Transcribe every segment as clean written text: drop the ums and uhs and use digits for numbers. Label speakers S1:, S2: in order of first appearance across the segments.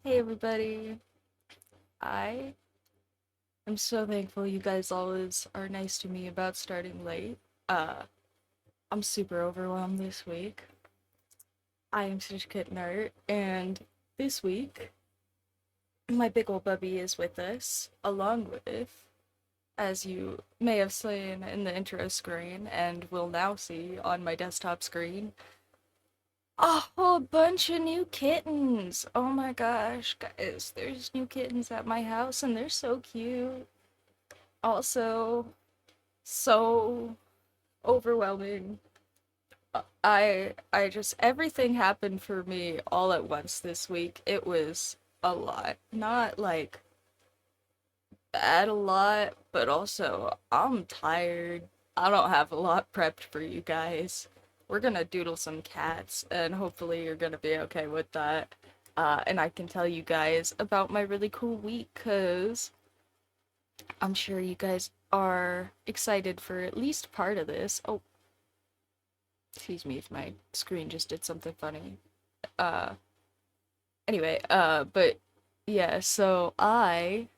S1: Hey everybody. I am so thankful you guys always are nice to me about starting late. Uh, I'm super overwhelmed this week. I am such a kid nerd, and this week my big ol' bubby is with us, along with, as you may have seen in the intro screen and will now see on my desktop screen, a whole bunch of new kittens. Oh my gosh, guys, there's new kittens at my house and they're so cute. Also, so overwhelming. I just everything happened for me all at once this week. It was a lot. Not like bad a lot, but also I'm tired. I don't have a lot prepped for you guys. We're gonna doodle some cats and hopefully you're gonna be okay with that. And I can tell you guys about my really cool week because I'm sure you guys are excited for at least part of this. Oh, excuse me if my screen just did something funny. Uh, but yeah, so I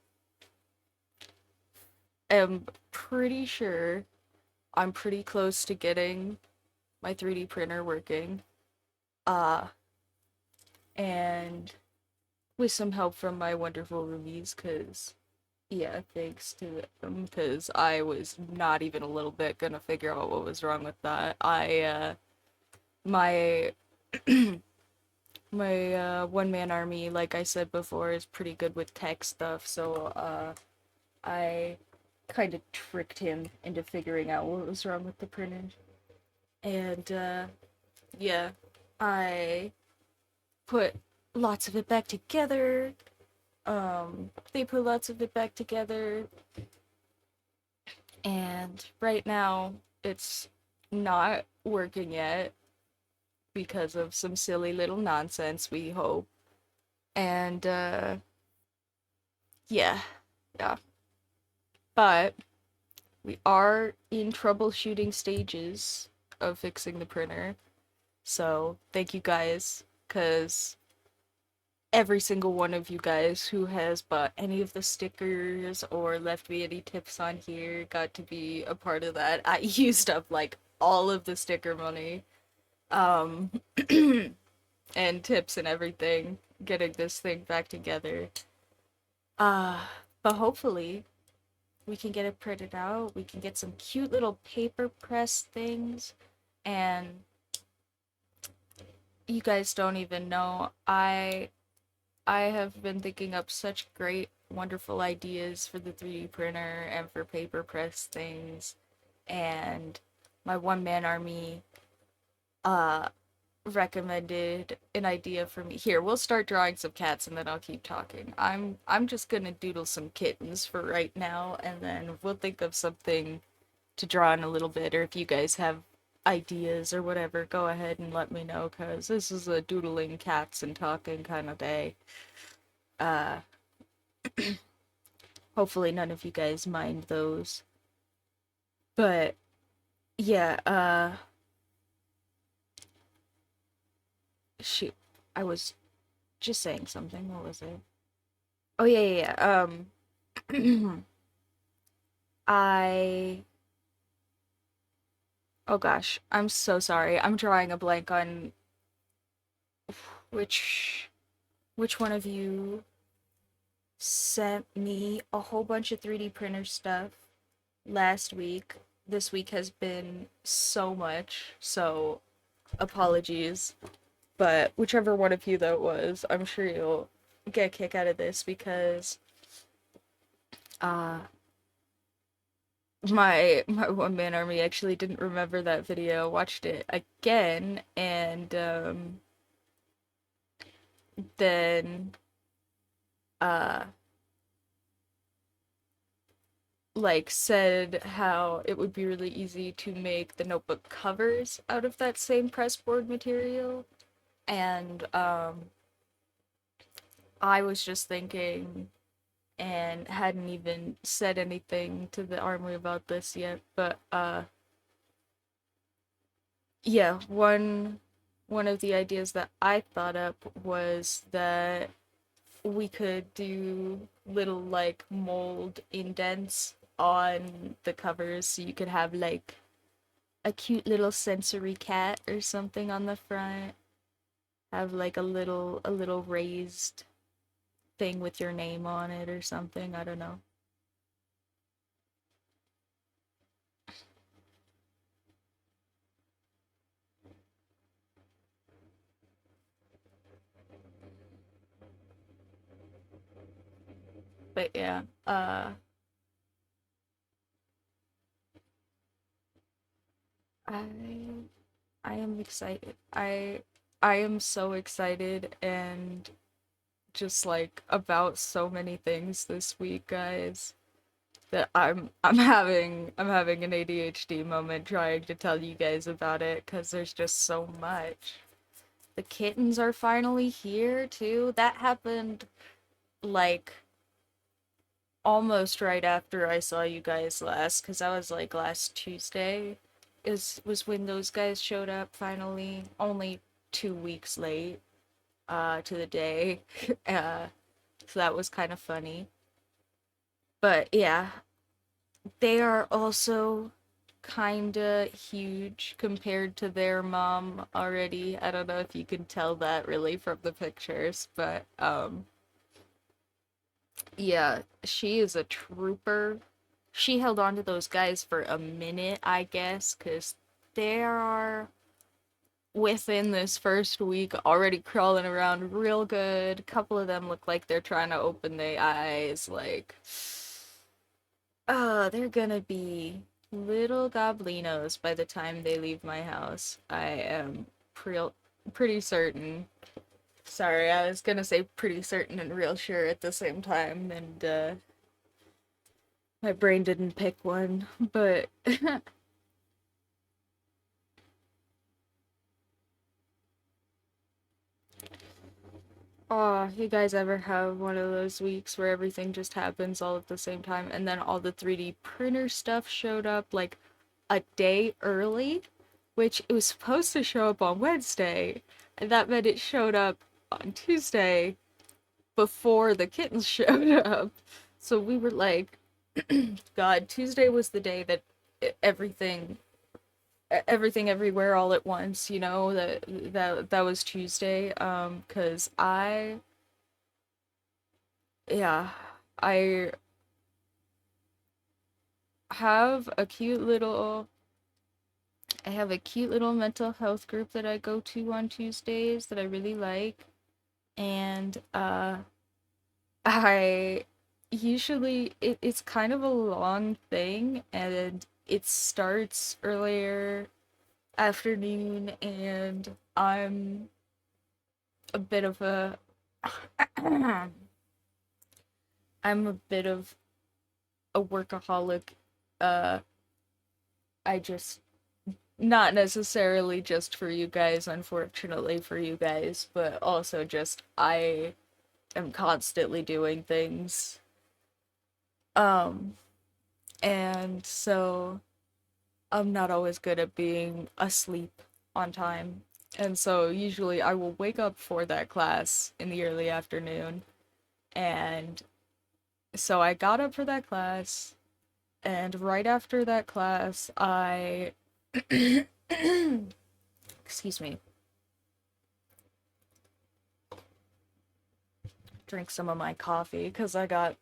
S1: am pretty sure I'm pretty close to getting my 3D printer working. Uh, and with some help from my wonderful roomies, because yeah, thanks to them, because I was not even a little bit gonna figure out what was wrong with that. My my one man army, like I said before, is pretty good with tech stuff, so I kind of tricked him into figuring out what was wrong with the printer. And yeah, I put lots of it back together. They put lots of it back together, and right now it's not working yet because of some silly little nonsense, we hope. And yeah, yeah. But we are in troubleshooting stages of fixing the printer. So thank you guys, because every single one of you guys who has bought any of the stickers or left me any tips on here got to be a part of that. I used up like all of the sticker money, um, and tips and everything getting this thing back together. Uh, but hopefully we can get it printed out. We can get some cute little paper press things. And you guys don't even know. I have been thinking up such great, wonderful ideas for the 3D printer and for paper press things. And my one man army uh recommended an idea for me. Here, we'll start drawing some cats and then I'll keep talking. I'm just gonna doodle some kittens for right now and then we'll think of something to draw in a little bit, or if you guys have ideas or whatever, go ahead and let me know because this is a doodling cats and talking kind of day. Uh, Hopefully none of you guys mind those. But yeah, shoot, I was just saying something. What was it? Oh yeah, yeah, yeah. I oh gosh, I'm so sorry. I'm drawing a blank on which which one of you sent me a whole bunch of 3D printer stuff last week. This week has been so much, so apologies. But whichever one of you that was, I'm sure you'll get a kick out of this because uh my one man army actually didn't remember that video, watched it again, and then uh like said how it would be really easy to make the notebook covers out of that same pressboard material. And I was just thinking and hadn't even said anything to the armory about this yet, but yeah, one of the ideas that I thought up was that we could do little like mold indents on the covers so you could have like a cute little sensory cat or something on the front. Have like a little raised thing with your name on it or something. I don't know. But yeah, I I am excited. I am so excited and just like about so many things this week, guys, that I'm having an ADHD moment trying to tell you guys about it because there's just so much. The kittens are finally here too. That happened like almost right after I saw you guys last, because that was like last Tuesday is was when those guys showed up finally, only 2 weeks late to the day. uh so that was kind of funny. But yeah, they are also kinda huge compared to their mom already. I don't know if you can tell that really from the pictures, but yeah, she is a trooper. She held on to those guys for a minute, I guess, because they are within this first week already crawling around real good. A couple of them look like they're trying to open their eyes, like, they're gonna be little goblinos by the time they leave my house. I am pretty certain. Sorry, I was gonna say pretty certain and real sure at the same time, and my brain didn't pick one, but oh, you guys ever have one of those weeks where everything just happens all at the same time and then all the 3D printer stuff showed up like a day early, which it was supposed to show up on Wednesday, and that meant it showed up on Tuesday before the kittens showed up. So we were like, God, Tuesday was the day that everything everything everywhere all at once, that was Tuesday. Cuz yeah, I have a cute little I have a cute little mental health group that I go to on Tuesdays that I really like. And I usually it's kind of a long thing and it starts earlier afternoon, and I'm a bit of a I'm a bit of a workaholic. Uh, I just not necessarily just for you guys, unfortunately for you guys, but also just I am constantly doing things. Um, and so I'm not always good at being asleep on time. And so usually I will wake up for that class in the early afternoon. And so I got up for that class, and right after that class, I excuse me, drink some of my coffee because I got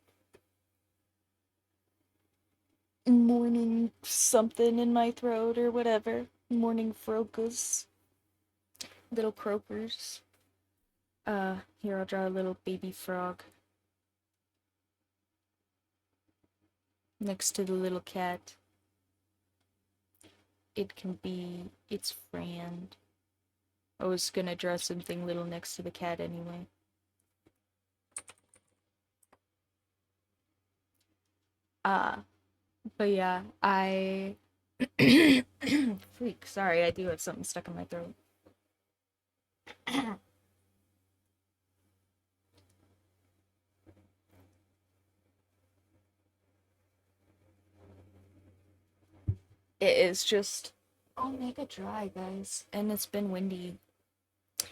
S1: morning something in my throat or whatever. Morning frocus, little croakers. Here I'll draw a little baby frog next to the little cat. It can be its friend. I was gonna draw something little next to the cat anyway. Uh, but yeah, I freak, sorry, I do have something stuck in my throat. It is just mega dry, guys, and it's been windy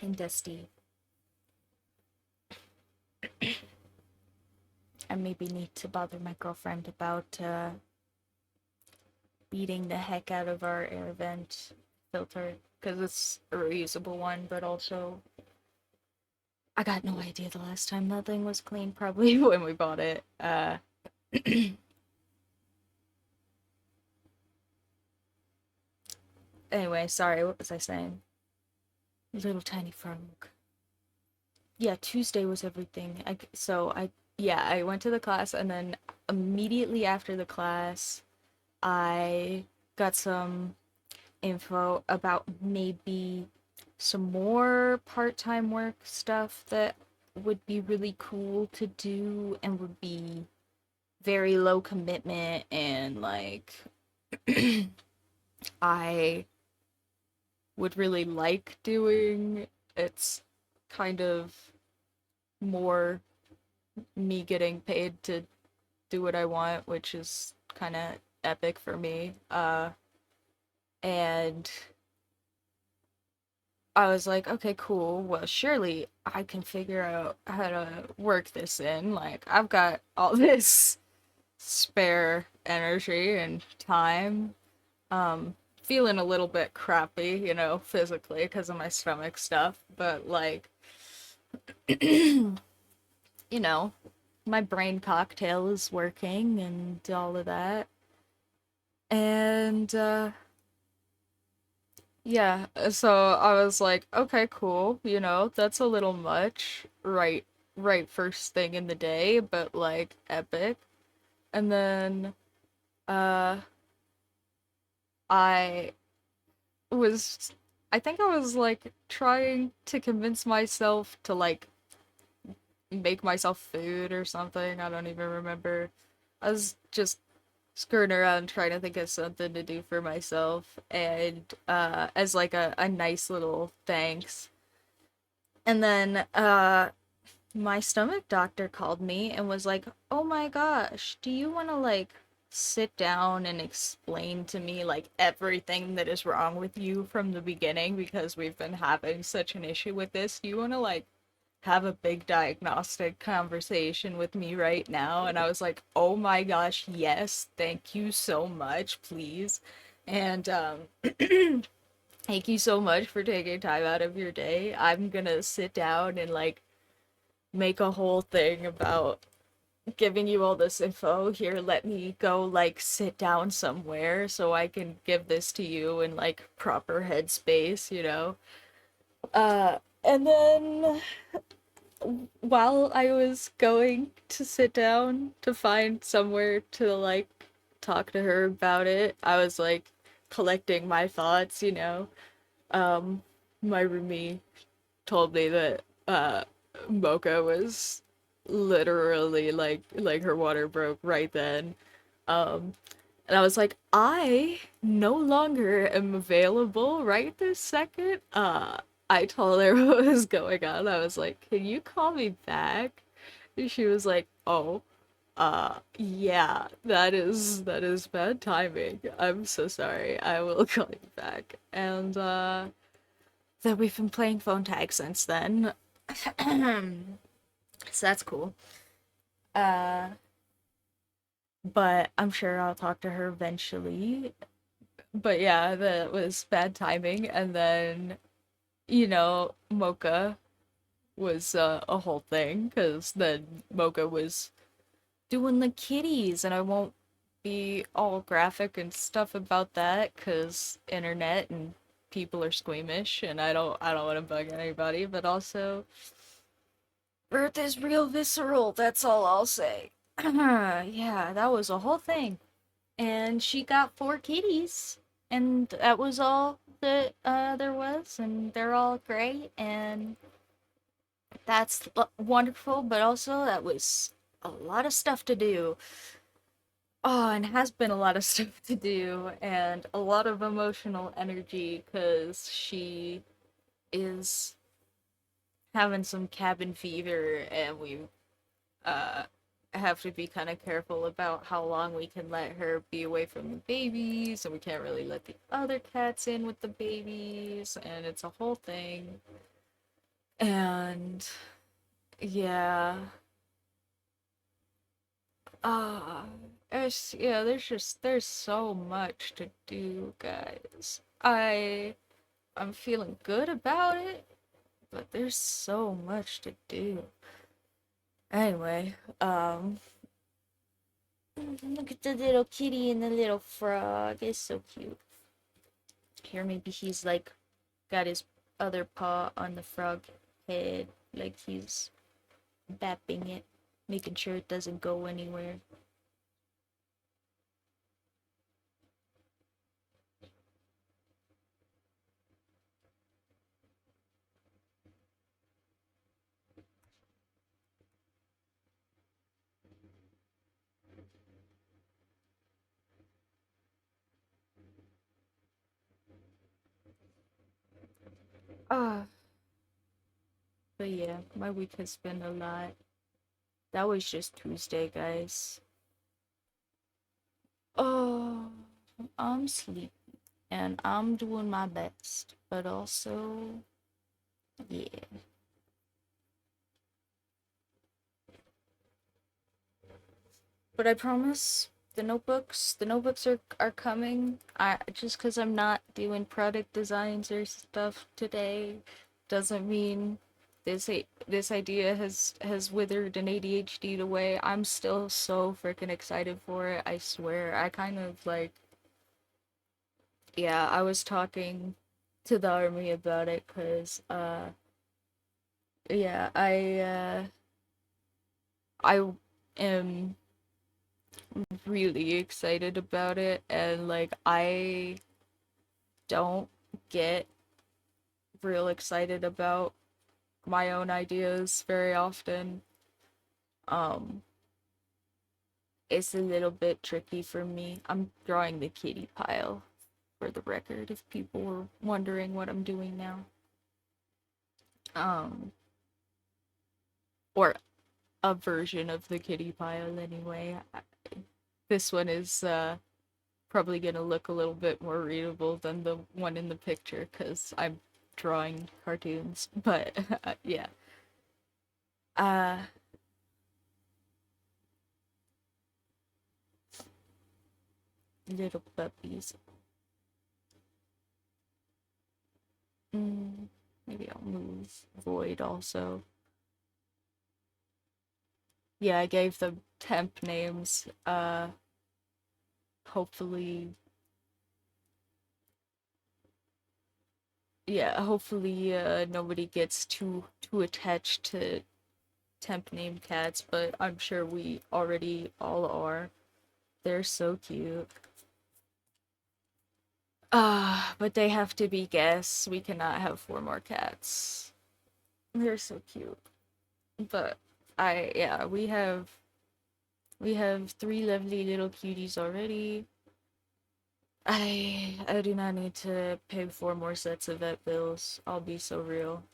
S1: and dusty. I maybe need to bother my girlfriend about beating the heck out of our air vent filter because it's a reusable one, but also I got no idea the last time that thing was clean, probably when we bought it. Anyway, sorry, what was I saying? Little tiny frog. Yeah, Tuesday was everything. Yeah, I went to the class and then immediately after the class, I got some info about maybe some more part-time work stuff that would be really cool to do and would be very low commitment and like I would really like doing. It's kind of more me getting paid to do what I want, which is kind of epic for me. And I was like, okay, cool. Well, surely I can figure out how to work this in. Like, I've got all this spare energy and time. Feeling a little bit crappy, physically because of my stomach stuff, but like, you know, my brain cocktail is working and all of that. And yeah, so I was like, okay, cool, that's a little much, right first thing in the day, but like epic. And then uh I was I think I was like trying to convince myself to like make myself food or something. I don't even remember. I was just skirting around trying to think of something to do for myself and as like a nice little thanks. And then my stomach doctor called me and was like, "Oh my gosh, do you want to like sit down and explain to me like everything that is wrong with you from the beginning because we've been having such an issue with this? Do you want to like have a big diagnostic conversation with me right now?" And I was like, "Oh my gosh, yes, thank you so much, please." And thank you so much for taking time out of your day. I'm gonna sit down and like make a whole thing about giving you all this info. Here, let me go like sit down somewhere so I can give this to you in like proper headspace, and then while I was going to sit down to find somewhere to like talk to her about it, I was like collecting my thoughts, My roomie told me that Mocha was literally like her water broke right then. Um and I was like, I no longer am available right this second. I told her what was going on. I was like, can you call me back? And she was like, oh, yeah, that is bad timing. I'm so sorry. I will call you back. And then we've been playing phone tag since then. So that's cool. Uh, but I'm sure I'll talk to her eventually. But yeah, that was bad timing. And then, Mocha was a whole thing because then Mocha was doing the kitties, and I won't be all graphic and stuff about that because internet and people are squeamish, and I don't want to bug anybody. But also, Earth is real visceral. That's all I'll say. Yeah, that was a whole thing. And she got four kitties, and that was all that there was, and they're all great, and that's wonderful. But also, that was a lot of stuff to do. Oh, and has been a lot of stuff to do, and a lot of emotional energy because she is having some cabin fever, and we uh have to be kind of careful about how long we can let her be away from the babies, and we can't really let the other cats in with the babies, and it's a whole thing. And yeah, Uh, there's so much to do, guys. I'm feeling good about it, but there's so much to do. Anyway, look at the little kitty and the little frog. It's so cute. Here, maybe he's like got his other paw on the frog head, like he's bapping it, making sure it doesn't go anywhere. Ah, but yeah, my week has been a lot. That was just Tuesday, guys. Oh, I'm sleepy and I'm doing my best, but also, yeah. But I promise the notebooks are coming. I just because I'm not doing product designs or stuff today doesn't mean this idea has withered and ADHD'd away. I'm still so freaking excited for it. I swear. I kind of like yeah, I was talking to the army about it because yeah, I am really excited about it, and like I don't get real excited about my own ideas very often. Um it's a little bit tricky for me. I'm drawing the kitty pile for the record if people were wondering what I'm doing now. Um or a version of the kitty pile anyway. This one is probably gonna look a little bit more readable than the one in the picture because I'm drawing cartoons. But yeah, uh, little puppies. Mm, maybe I'll move Void also. Yeah, I gave them temp names. Hopefully, yeah, hopefully, nobody gets too attached to temp name cats, but I'm sure we already all are. They're so cute. But they have to be guests. We cannot have four more cats. They're so cute. But yeah, we have three lovely little cuties already. I do not need to pay four more sets of vet bills. I'll be so real.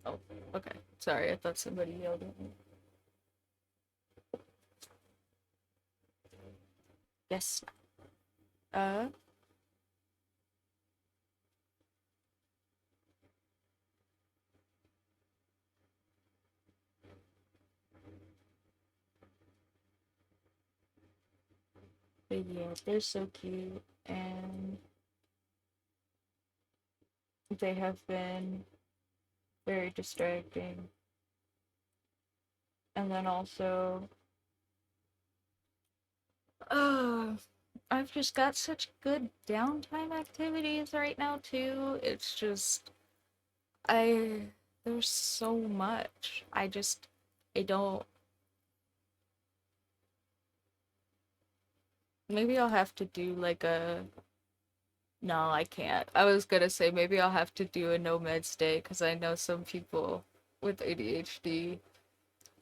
S1: Oh, okay. Sorry, I thought somebody yelled at me. Yes. Uh, but yeah, they're so cute, and they have been very distracting. And then also, uh, I've just got such good downtime activities right now too. It's just I there's so much. I don't maybe I'll have to do like a no, I can't. I was gonna say maybe I'll have to do a no meds day because I know some people with ADHD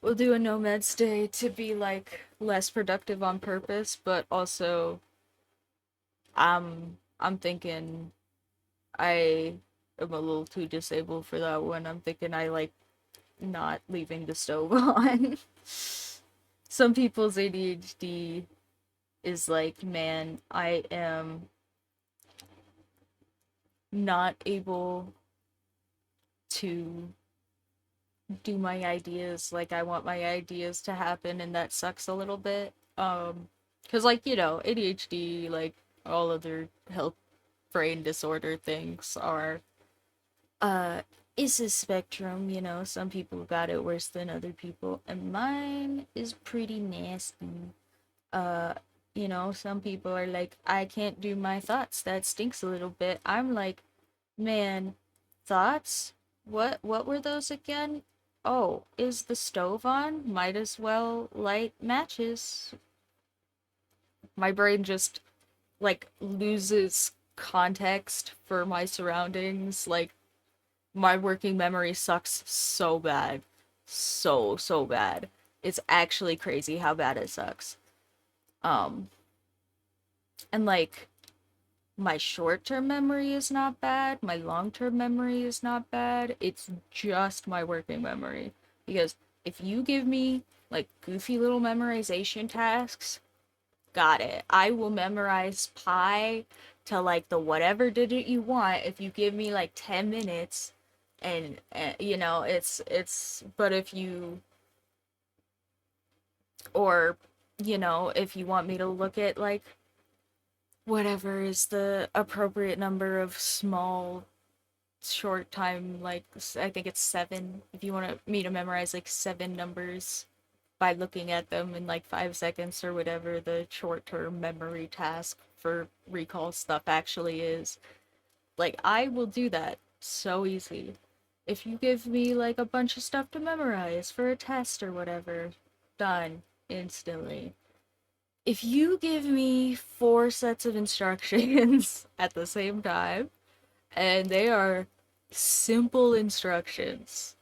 S1: will do a no meds day to be like less productive on purpose, but also I'm thinking I am a little too disabled for that one. I'm thinking I like not leaving the stove on. Some people's ADHD is like, man, I am not able to do my ideas like I want my ideas to happen, and that sucks a little bit. Cause like, ADHD, like all other health brain disorder things are uh is a spectrum, some people got it worse than other people, and mine is pretty nasty. uh some people are like, I can't do my thoughts, that stinks a little bit. I'm like, man, thoughts? What were those again? Oh, is the stove on? Might as well light matches. My brain just like loses context for my surroundings. Like, my working memory sucks so bad. So bad. It's actually crazy how bad it sucks. Um and like, my short-term memory is not bad, my long-term memory is not bad. It's just my working memory. Because if you give me like goofy little memorization tasks, got it. I will memorize pi to like the whatever digit you want if you give me like 10 minutes. And it's but if you, or if you want me to look at like whatever is the appropriate number of small short time, like I think it's seven, if you want me to memorize like seven numbers by looking at them in like 5 seconds, or whatever the short term memory task for recall stuff actually is, like, I will do that so easy. If you give me like a bunch of stuff to memorize for a test or whatever, done instantly. If you give me four sets of instructions at the same time, and they are simple instructions,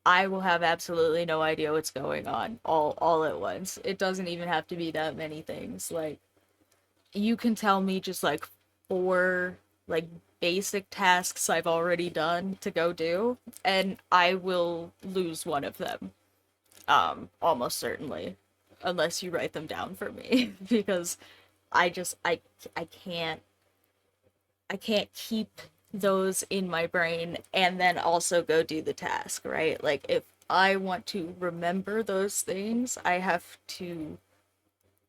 S1: I will have absolutely no idea what's going on all at once. It doesn't even have to be that many things. Like, you can tell me just like four like basic tasks I've already done to go do, and I will lose one of them. Almost certainly. Unless you write them down for me. Because I just I can't keep those in my brain and then also go do the task, right? Like, if I want to remember those things, I have to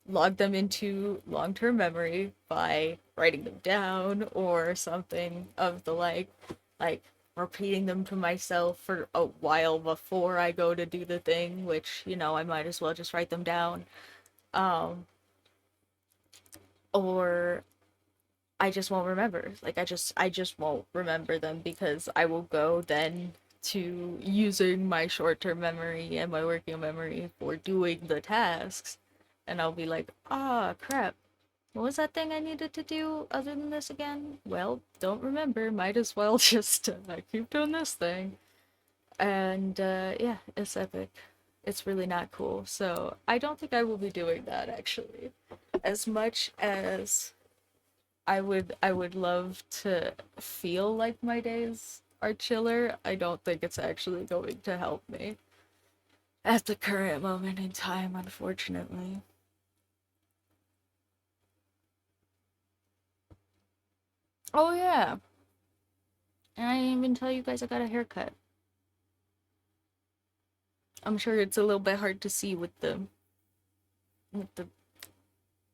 S1: log them into long-term memory by writing them down or something of the like repeating them to myself for a while before I go to do the thing, which, I might as well just write them down. Um, or I just won't remember. Like, I just won't remember them because I will go then to using my short-term memory and my working memory for doing the tasks. And I'll be like, ah, crap. What was that thing I needed to do other than this again? Well, don't remember. Might as well just keep doing this thing. And yeah, it's epic. It's really not cool. So I don't think I will be doing that actually. As much as I would love to feel like my days are chiller, I don't think it's actually going to help me at the current moment in time, unfortunately. Oh yeah, and I didn't even tell you guys I got a haircut. I'm sure it's a little bit hard to see with the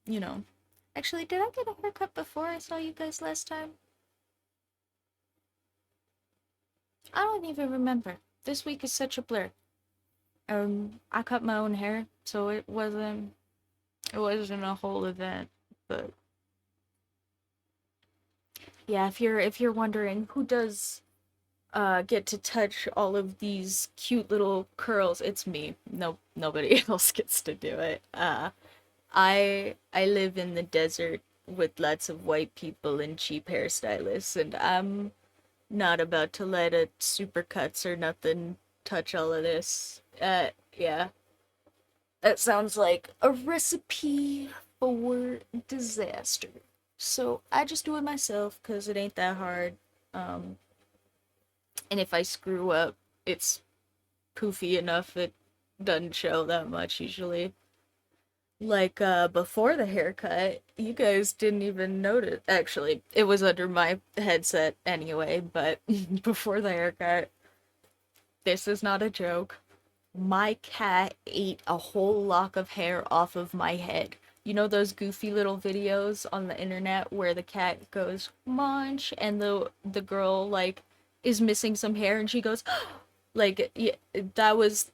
S1: you know. Actually, did I get a haircut before I saw you guys last time? I don't even remember. This week is such a blur. I cut my own hair, so it wasn't a whole event. But yeah, if you're wondering who does get to touch all of these cute little curls, it's me. No, nobody else gets to do it. I live in the desert with lots of white people and cheap hairstylists, and I'm not about to let a supercuts or nothing touch all of this. Yeah, that sounds like a recipe for disaster. So I just do it myself because it ain't that hard. Um, and if I screw up, it's poofy enough it doesn't show that much usually. Like before the haircut, you guys didn't even notice. Actually, it was under my headset anyway, but before the haircut, this is not a joke. My cat ate a whole lock of hair off of my head. You know those goofy little videos on the internet where the cat goes munch and the girl like is missing some hair and she goes like yeah, that was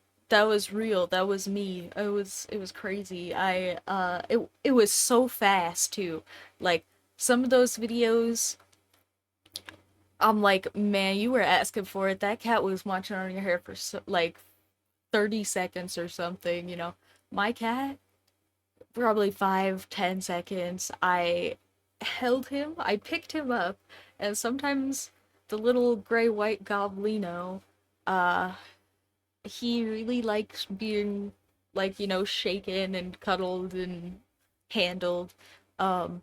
S1: real. That was me. It was crazy. It was so fast too. Like some of those videos I'm like, man, you were asking for it. That cat was munching on your hair for like 30 seconds or something, you know. My cat, probably 5, 10 seconds. I held him, I picked him up, and sometimes the little gray white goblino, uh, he really likes being, like, shaken and cuddled and handled. Um,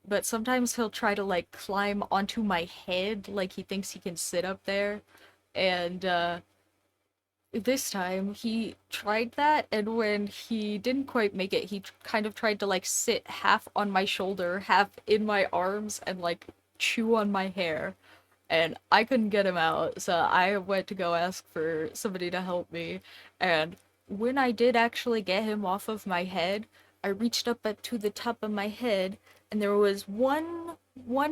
S1: but sometimes he'll try to, like, climb onto my head, like he thinks he can sit up there. And, this time he tried that, and when he didn't quite make it, he kind of tried to like sit half on my shoulder, half in my arms, and like chew on my hair. And I couldn't get him out, so I went to go ask for somebody to help me. And when I did actually get him off of my head, I reached up to the top of my head, and there was one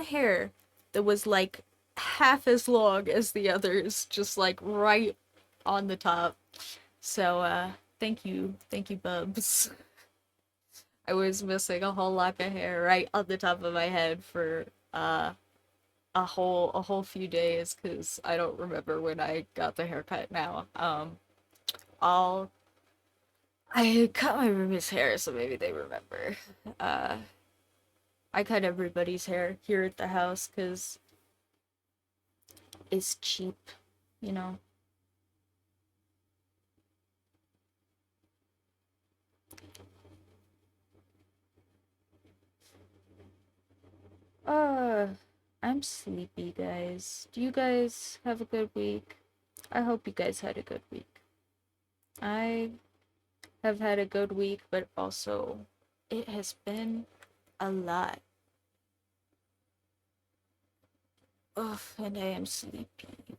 S1: hair that was like half as long as the others, just like right on the top. So thank you, Bubs. I was missing a whole lock of hair right on the top of my head for a whole few days because I don't remember when I got the haircut now. I'll I cut my roomie's hair, so maybe they remember. Uh, I cut everybody's hair here at the house because it's cheap, you know. Uh, I'm sleepy, guys. Do you guys have a good week? I hope you guys had a good week. I have had a good week, but also it has been a lot. Ugh, and I am sleepy.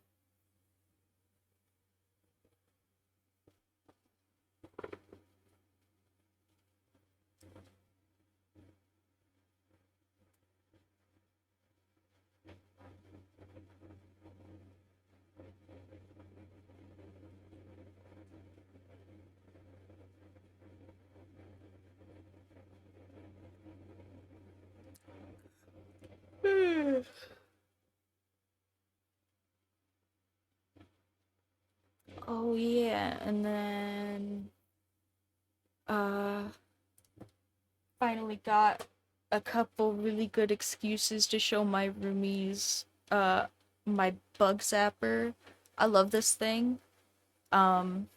S1: Oh yeah, and then uh finally got a couple really good excuses to show my roomies my bug zapper. I love this thing. Um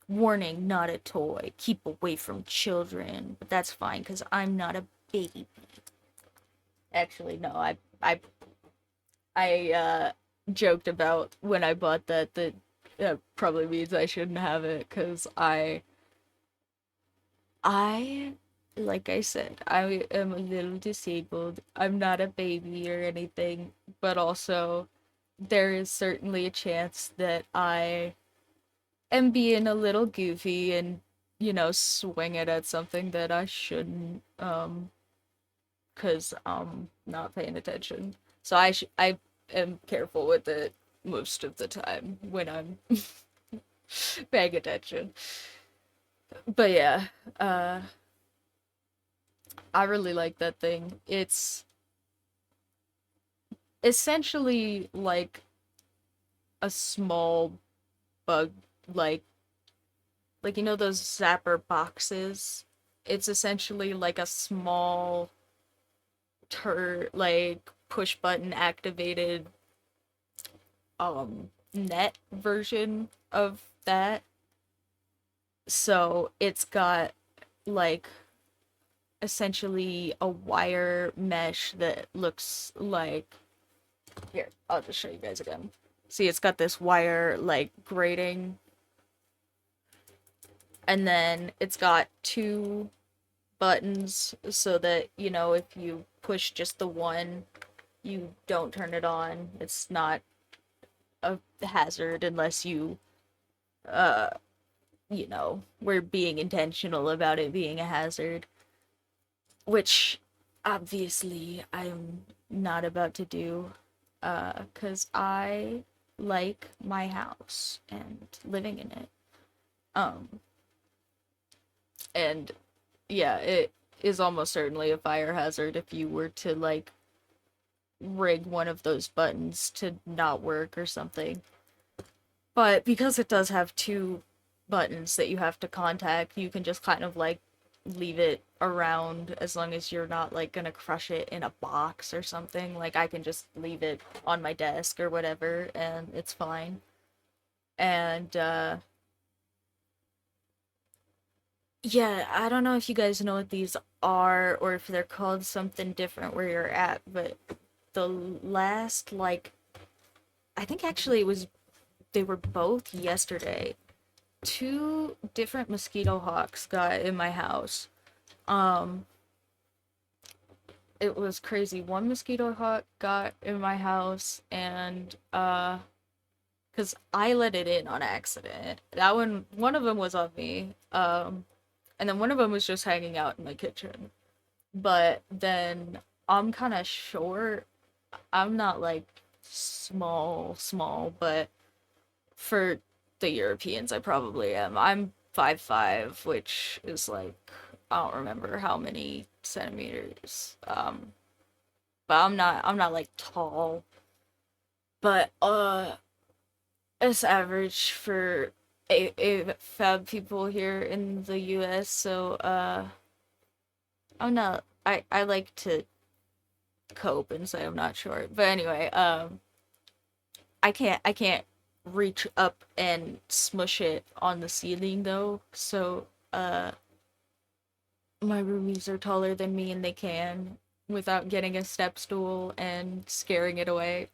S1: Warning, not a toy. Keep away from children. But that's fine cuz I'm not a baby. Actually, no. I joked about when I bought that probably means I shouldn't have it cuz I like I said, I am a little disabled. I'm not a baby or anything, but also there is certainly a chance that I am being a little goofy and, swing it at something that I shouldn't, because I'm not paying attention. So I am careful with it most of the time when I'm paying attention. But yeah, uh, I really like that thing. It's essentially like a small bug, like those zapper boxes. It's essentially like a small like push button activated net version of that. So it's got like essentially a wire mesh that looks like, here, I'll just show you guys again. See, it's got this wire like grating, and then it's got two buttons so that, if you push just the one, you don't turn it on. It's not a hazard unless uh, we're being intentional about it being a hazard, which obviously I'm not about to do, 'cause I like my house and living in it. Um, and yeah, it is almost certainly a fire hazard if you were to like rig one of those buttons to not work or something. But because it does have two buttons that you have to contact, you can just kind of like leave it around as long as you're not like gonna crush it in a box or something. Like I can just leave it on my desk or whatever and it's fine. And yeah, I don't know if you guys know what these are or if they're called something different where you're at, but the last like I think actually it was they were both yesterday. Two different mosquito hawks got in my house. Um, it was crazy. One mosquito hawk got in my house and cuz I let it in on accident. That one of them was on me. And then one of them was just hanging out in my kitchen. But then I'm kind of short. I'm not like small, but for the Europeans, I probably am. I'm 5'5", which is like I don't remember how many centimeters. But I'm not like tall. But it's average for a fab people here in the US, so I'm not I like to cope and say I'm not short. But anyway, I can't reach up and smush it on the ceiling though. So my roomies are taller than me and they can without getting a step stool and scaring it away.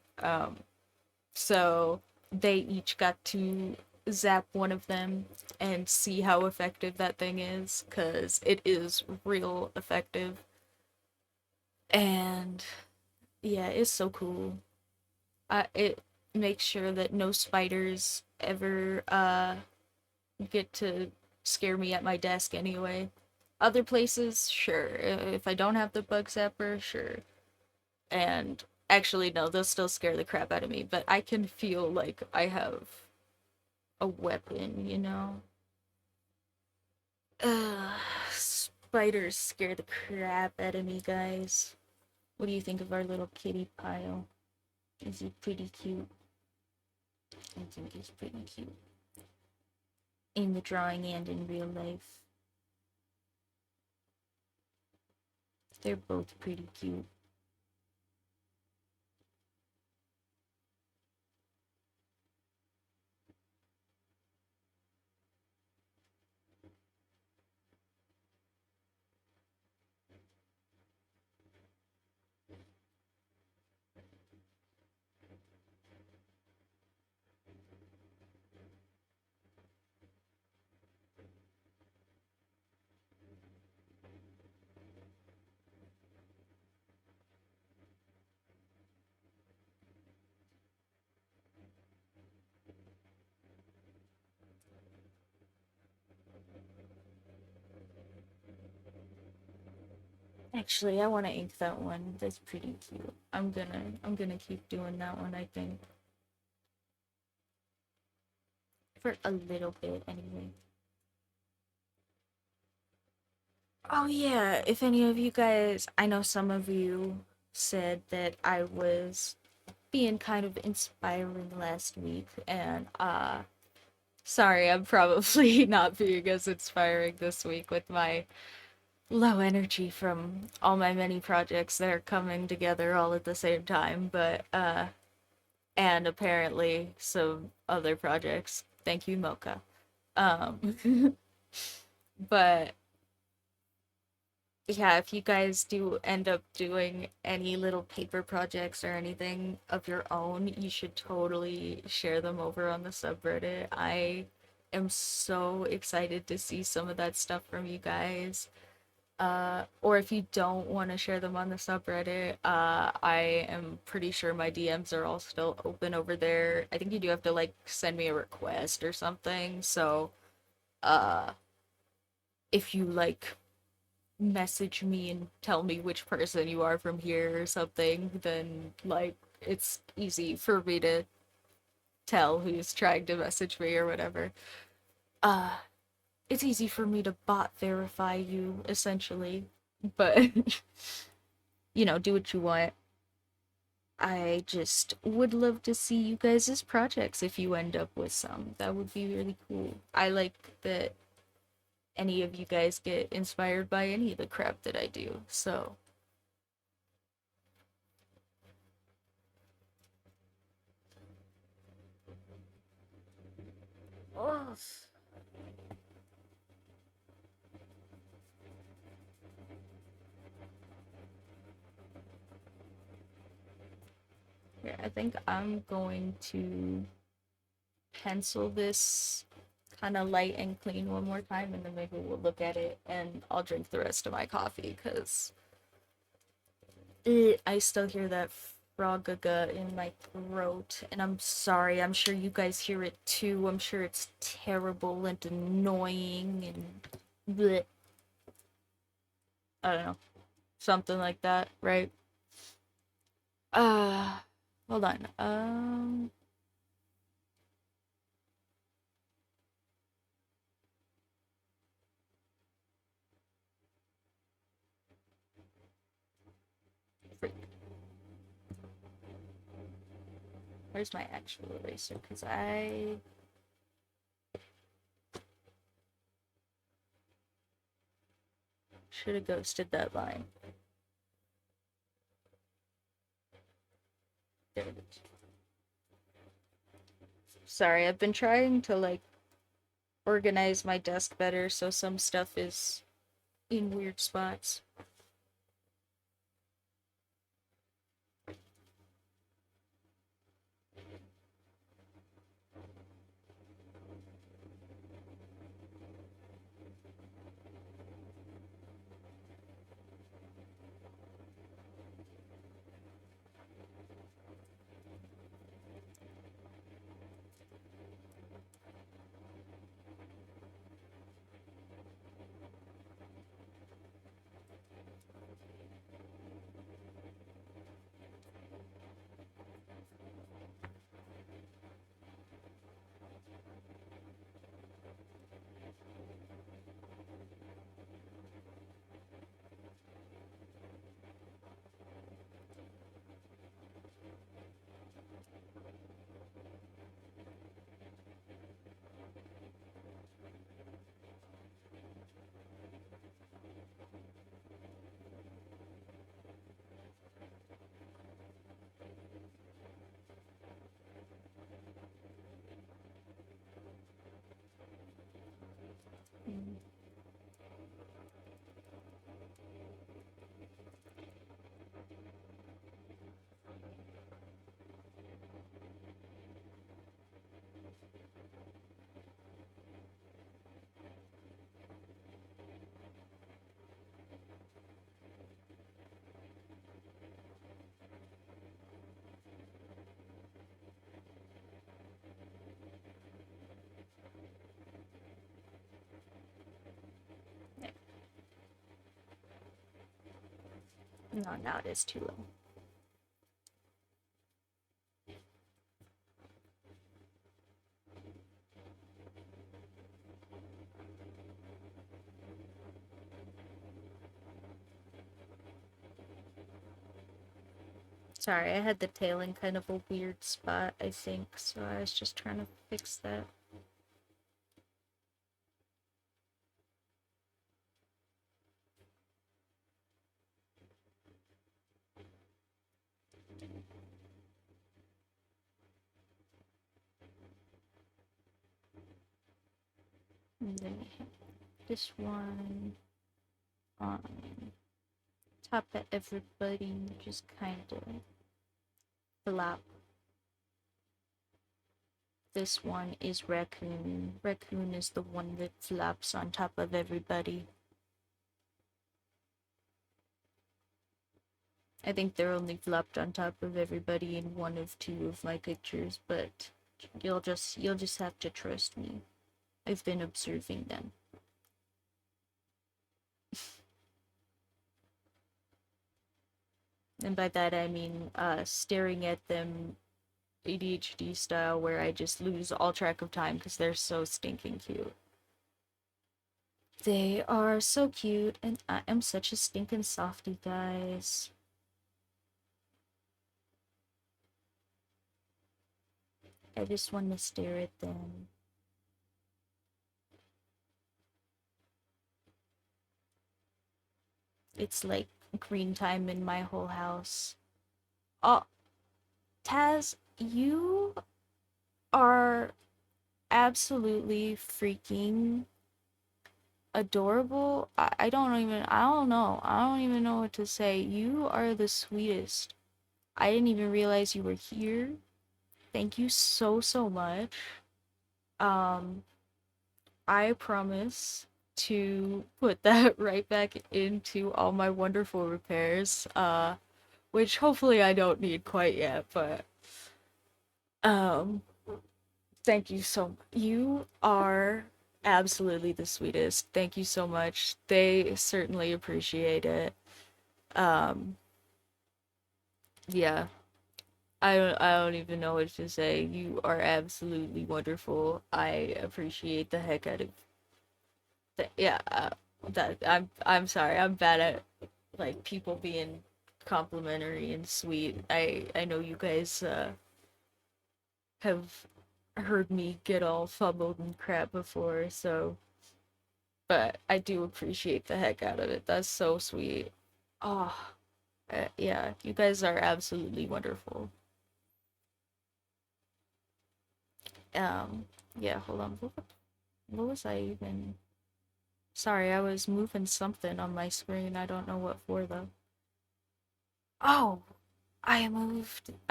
S1: So they each got to zap one of them and see how effective that thing is because it is real effective. And yeah, it's so cool. It makes sure that no spiders ever get to scare me at my desk anyway. Other places, sure. If I don't have the bug zapper, sure. And actually, no, they'll still scare the crap out of me, but I can feel like I have a weapon. Spiders scare the crap out of me, guys. What do you think of our little kitty pile? Is he pretty cute? I think he's pretty cute. In the drawing and in real life. They're both pretty cute. Actually, I want to ink that one. That's pretty cute. I'm gonna keep doing that one, I think. For a little bit anyway. Oh yeah, if any of you guys, I know some of you said that I was being kind of inspiring last week and sorry, I'm probably not being as inspiring this week with my low energy from all my many projects that are coming together all at the same time, but and apparently some other projects. Thank you, Mocha. Um but yeah, if you guys do end up doing any little paper projects or anything of your own, you should totally share them over on the subreddit. I am so excited to see some of that stuff from you guys. Or if you don't want to share them on the subreddit, I am pretty sure my DMs are all still open over there. I think you do have to like send me a request or something. So, uh, if you like message me and tell me which person you are from here or something, then like it's easy for me to tell who's trying to message me or whatever. Uh, it's easy for me to bot verify you essentially, but do what you want. I just would love to see you guys' projects if you end up with some. That would be really cool. I like that any of you guys get inspired by any of the crap that I do. So, oh, yeah, I think I'm going to pencil this kind of light and clean one more time, and then maybe we'll look at it and I'll drink the rest of my coffee because I still hear that frogaga in my throat, and I'm sorry. I'm sure you guys hear it too. I'm sure it's terrible and annoying and bleh. I don't know, something like that, right? Uh, hold on. Freak. Where's my actual eraser? Because I should have ghosted that line. There it is. Sorry, I've been trying to like organize my desk better so some stuff is in weird spots. No, now it is too low. Sorry, I had the tail in kind of a weird spot, I think, so I was just trying to fix that. And then we have this one on top of everybody, just kind of flop. This one is Raccoon. Raccoon is the one that flops on top of everybody. I think they're only flopped on top of everybody in one of two of my pictures, but you'll just have to trust me. I've been observing them. And by that I mean staring at them ADHD style where I just lose all track of time because they're so stinking cute. They are so cute, and I am such a stinking softie, guys. I just want to stare at them. It's like green time in my whole house. Oh, Taz, you are absolutely freaking adorable. I don't even know what to say. You are the sweetest. I didn't even realize you were here. Thank you so, so much. Um, I promise to put that right back into all my wonderful repairs, which hopefully I don't need quite yet, but um, thank you so much. You are absolutely the sweetest. Thank you so much. They certainly appreciate it. Um, yeah. I don't even know what to say. You are absolutely wonderful. I appreciate the heck out of yeah, that I'm sorry. I'm bad at like people being complimentary and sweet. I know you guys have heard me get all fumbled and crap before, so but I do appreciate the heck out of it. That's so sweet. Oh, yeah, you guys are absolutely wonderful. Um, yeah, hold on. What was I even? Sorry, I was moving something on my screen. I don't know what for though. Oh, I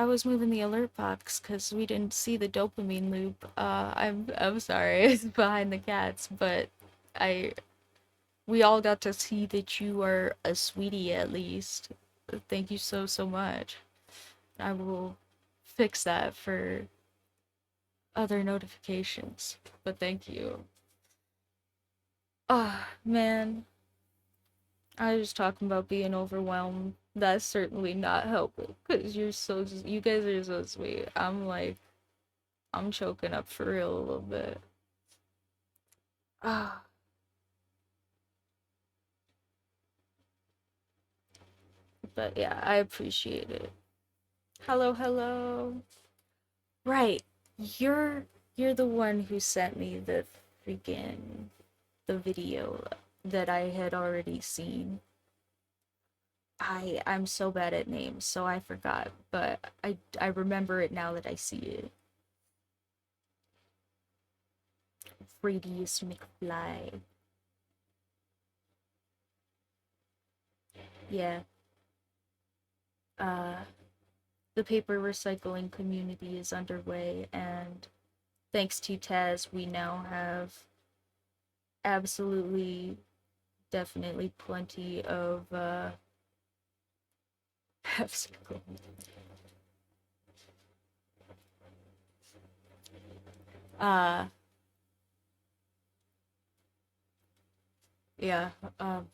S1: was moving the alert box because we didn't see the dopamine loop. I'm sorry, it's behind the cats, but I we all got to see that you are a sweetie at least. Thank you so so much. I will fix that for other notifications. But thank you. Ah, man. I was talking about being overwhelmed. That's certainly not helping because you guys are so sweet. I'm choking up for real a little bit. Ah, but yeah, I appreciate it. Hello, hello. Right, you're you're the one who sent me the video that I had already seen. I'm so bad at names, so I forgot, but I remember it now that I see it. Radius McFly. Yeah. Uh, the paper recycling community is underway, and thanks to Taz, we now have absolutely, definitely plenty of uh, yeah. Um,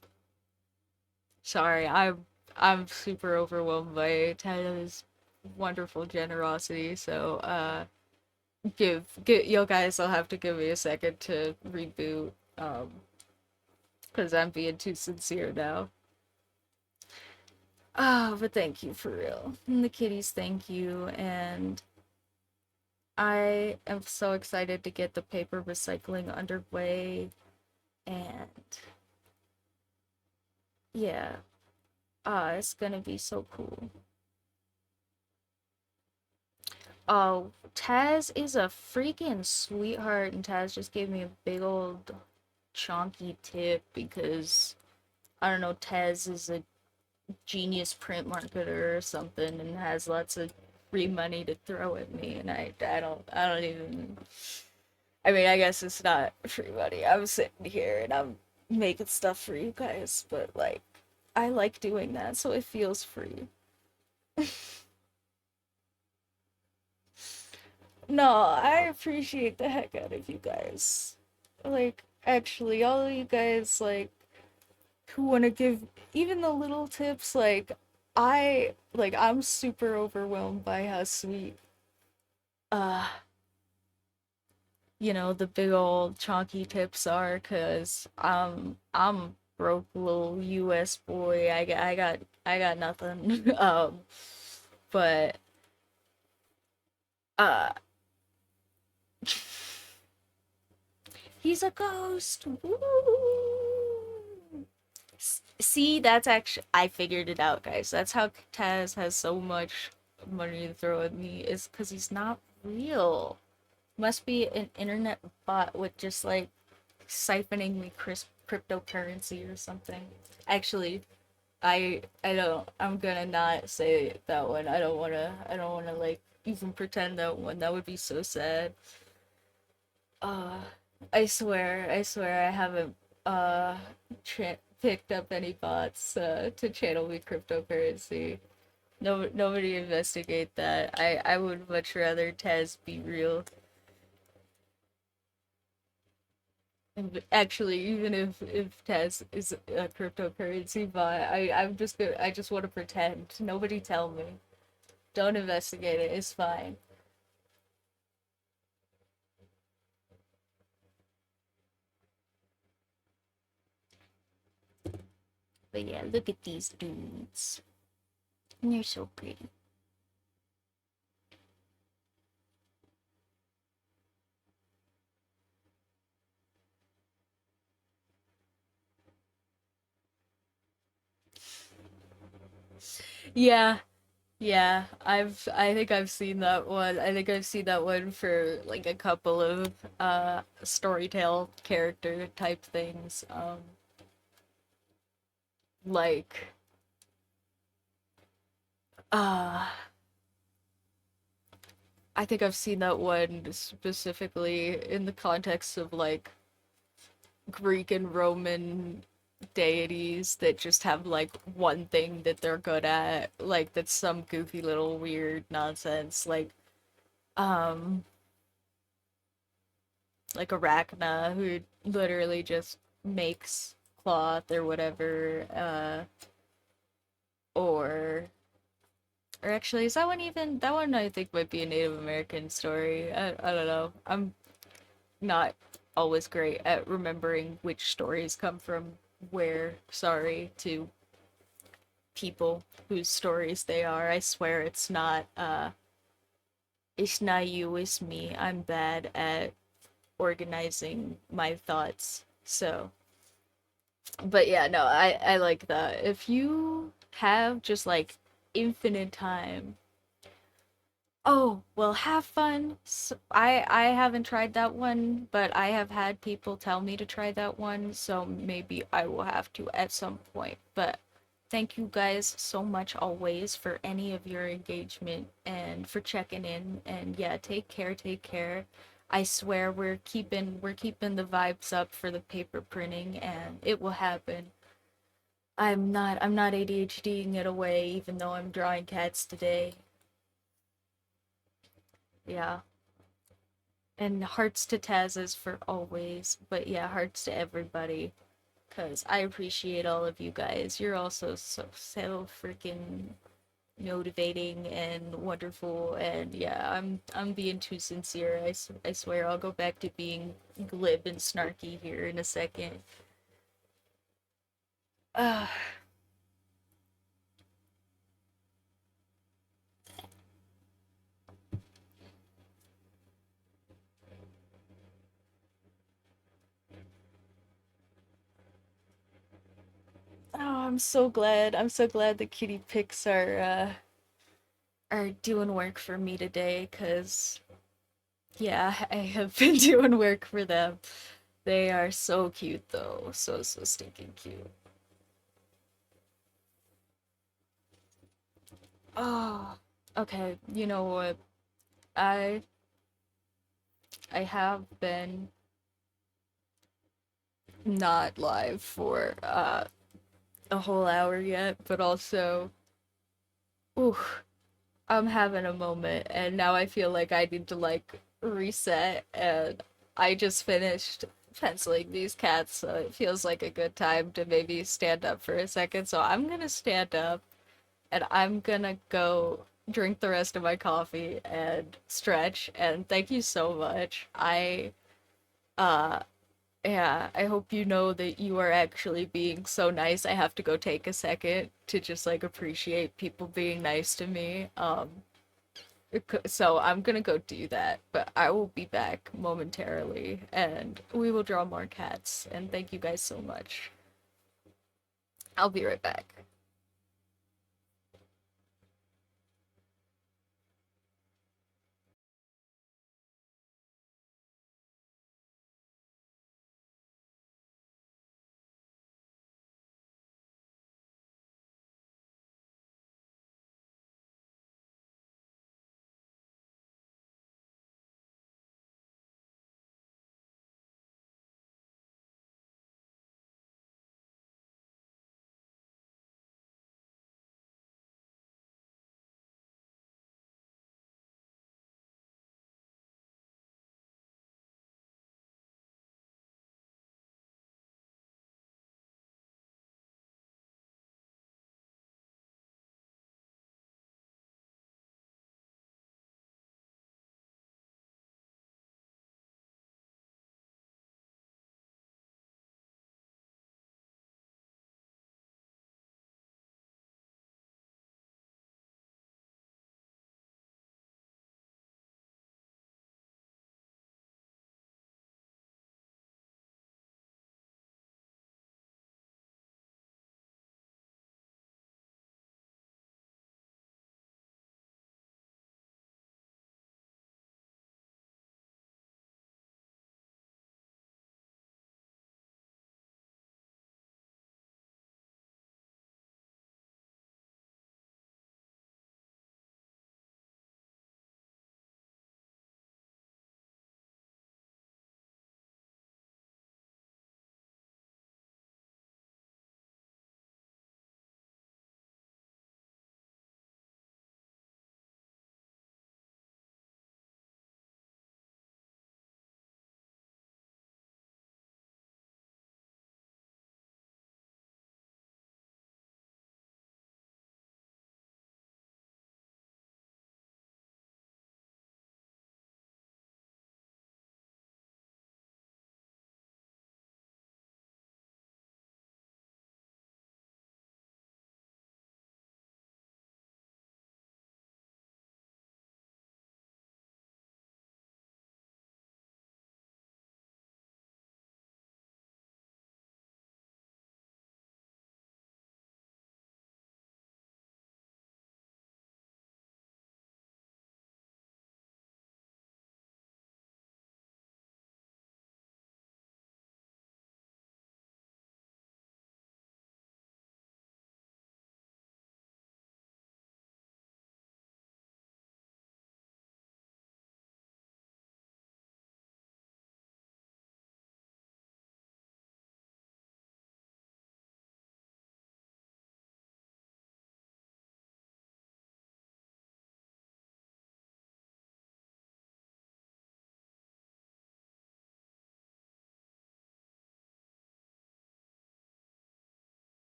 S1: sorry, I'm super overwhelmed by Taz's wonderful generosity. So give you guys will have to give me a second to reboot. Because I'm being too sincere now. Oh, but thank you for real. And the kitties, thank you. And I am so excited to get the paper recycling underway. And yeah, it's gonna be so cool. Oh, Taz is a freaking sweetheart, and Taz just gave me a big old chonky tip because I don't know, Taz is a genius print marketer or something and has lots of free money to throw at me, and I don't even, I mean, I guess it's not free money. I'm sitting here and I'm making stuff for you guys, but like I like doing that, so it feels free. No, I appreciate the heck out of you guys. Like, actually, all of you guys, like, who want to give even the little tips, I'm super overwhelmed by how sweet, uh, the big old chonky tips are, cause I'm broke little US boy. I got nothing. But uh he's a ghost. Woo! See, that's actually I figured it out, guys. That's how Taz has so much money to throw at me is because he's not real. Must be an internet bot with just like siphoning me cryptocurrency or something. Actually, I don't. I'm gonna not say that one. I don't wanna like even pretend that one. That would be so sad. Uh, I swear, I haven't picked up any bots to channel me cryptocurrency. No, nobody investigate that. I would much rather Tez be real. Actually, even if Tez is a cryptocurrency bot, I just want to pretend. Nobody tell me. Don't investigate it. It's fine. But yeah, look at these dudes. They're so pretty. Yeah, yeah. I think I've seen that one. I think I've seen that one for like a couple of storytell character type things. Like uh I think I've seen that one specifically in the context of like Greek and Roman deities that just have like one thing that they're good at, like that's some goofy little weird nonsense, um like Arachna who literally just makes cloth or whatever, or actually is that one even that one I think might be a Native American story. I don't know. I'm not always great at remembering which stories come from where, sorry to people whose stories they are. I swear it's not you, it's me. I'm bad at organizing my thoughts. So, but yeah, no, I like that. If you have just like infinite time. Oh, well, have fun. I haven't tried that one, but I have had people tell me to try that one, so maybe I will have to at some point. But thank you guys so much always for any of your engagement and for checking in. And yeah, take care, take care. I swear we're keeping the vibes up for the paper printing and it will happen. I'm not ADHDing it away even though I'm drawing cats today. Yeah. And hearts to Taz's for always. But yeah, hearts to everybody. Because I appreciate all of you guys. You're also so freaking motivating and wonderful. And yeah, I'm being too sincere. I swear I'll go back to being glib and snarky here in a second. Uh, oh, I'm so glad. I'm so glad the kitty pics are doing work for me today. Cause yeah, I have been doing work for them. They are so cute though. So stinking cute. Oh, okay. You know what? I I have been not live for a whole hour yet, but also ooh. I'm having a moment and now I feel like I need to like reset and I just finished penciling these cats, so it feels like a good time to maybe stand up for a second. So I'm gonna stand up and I'm gonna go drink the rest of my coffee and stretch. And thank you so much. Uh yeah, I hope you know that you are actually being so nice. I have to go take a second to just like appreciate people being nice to me. So I'm gonna go do that, but I will be back momentarily and we will draw more cats. And thank you guys so much. I'll be right back.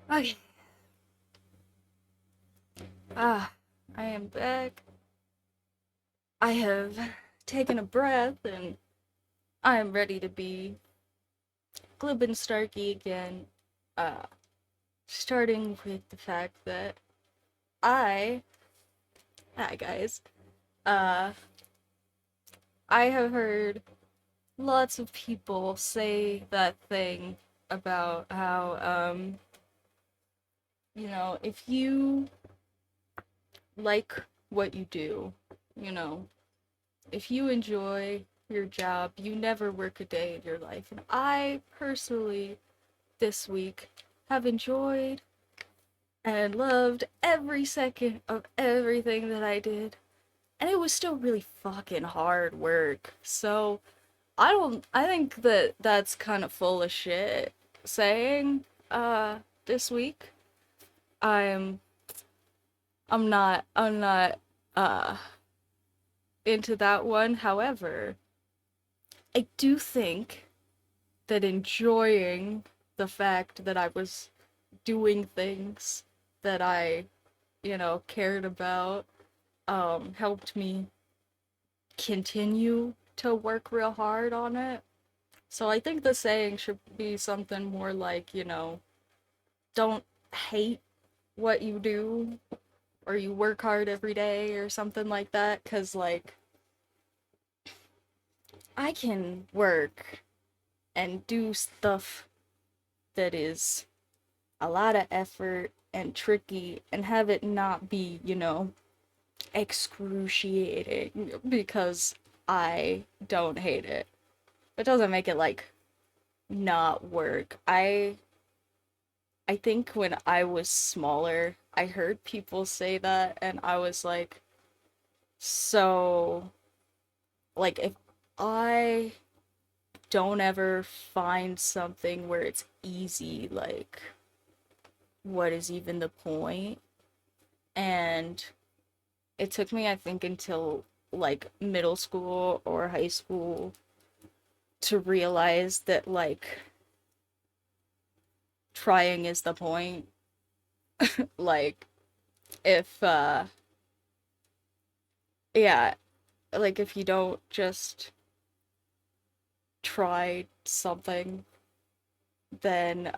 S1: Okay. Ah, I am back. I have taken a breath and I am ready to be glib and starky again. Uh, Starting with the fact that I, hi guys, uh, I have heard lots of people say that thing about how, if you like what you do, you know, if you enjoy your job, you never work a day in your life. And I personally, this week, have enjoyed and loved every second of everything that I did. And it was still really fucking hard work. So, I think that that's kind of full of shit saying, this week. I'm, I'm not, uh, into that one. However, I do think that enjoying the fact that I was doing things that I, cared about, helped me continue to work real hard on it. So I think the saying should be something more like, don't hate what you do or you work hard every day or something like that. Cause like, I can work and do stuff that is a lot of effort and tricky and have it not be, excruciating because I don't hate it. It doesn't make it like not work. I think when I was smaller, I heard people say that and I was like, so like if I don't ever find something where it's easy, like what is even the point? And it took me, I think, until like middle school or high school to realize that like trying is the point. Like if yeah, like if you don't just try something, then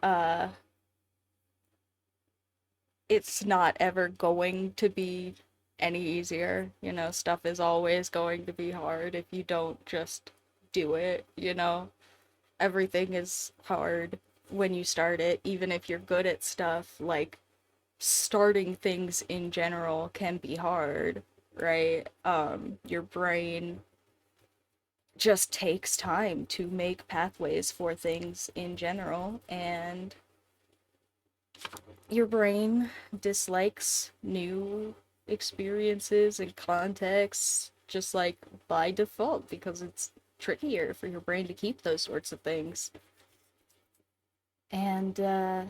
S1: it's not ever going to be any easier. Stuff is always going to be hard if you don't just do it. Everything is hard when you start it, even if you're good at stuff. Like, starting things in general can be hard, right? Your brain just takes time to make pathways for things in general, and your brain dislikes new experiences and contexts just like by default because it's trickier for your brain to keep those sorts of things. And uh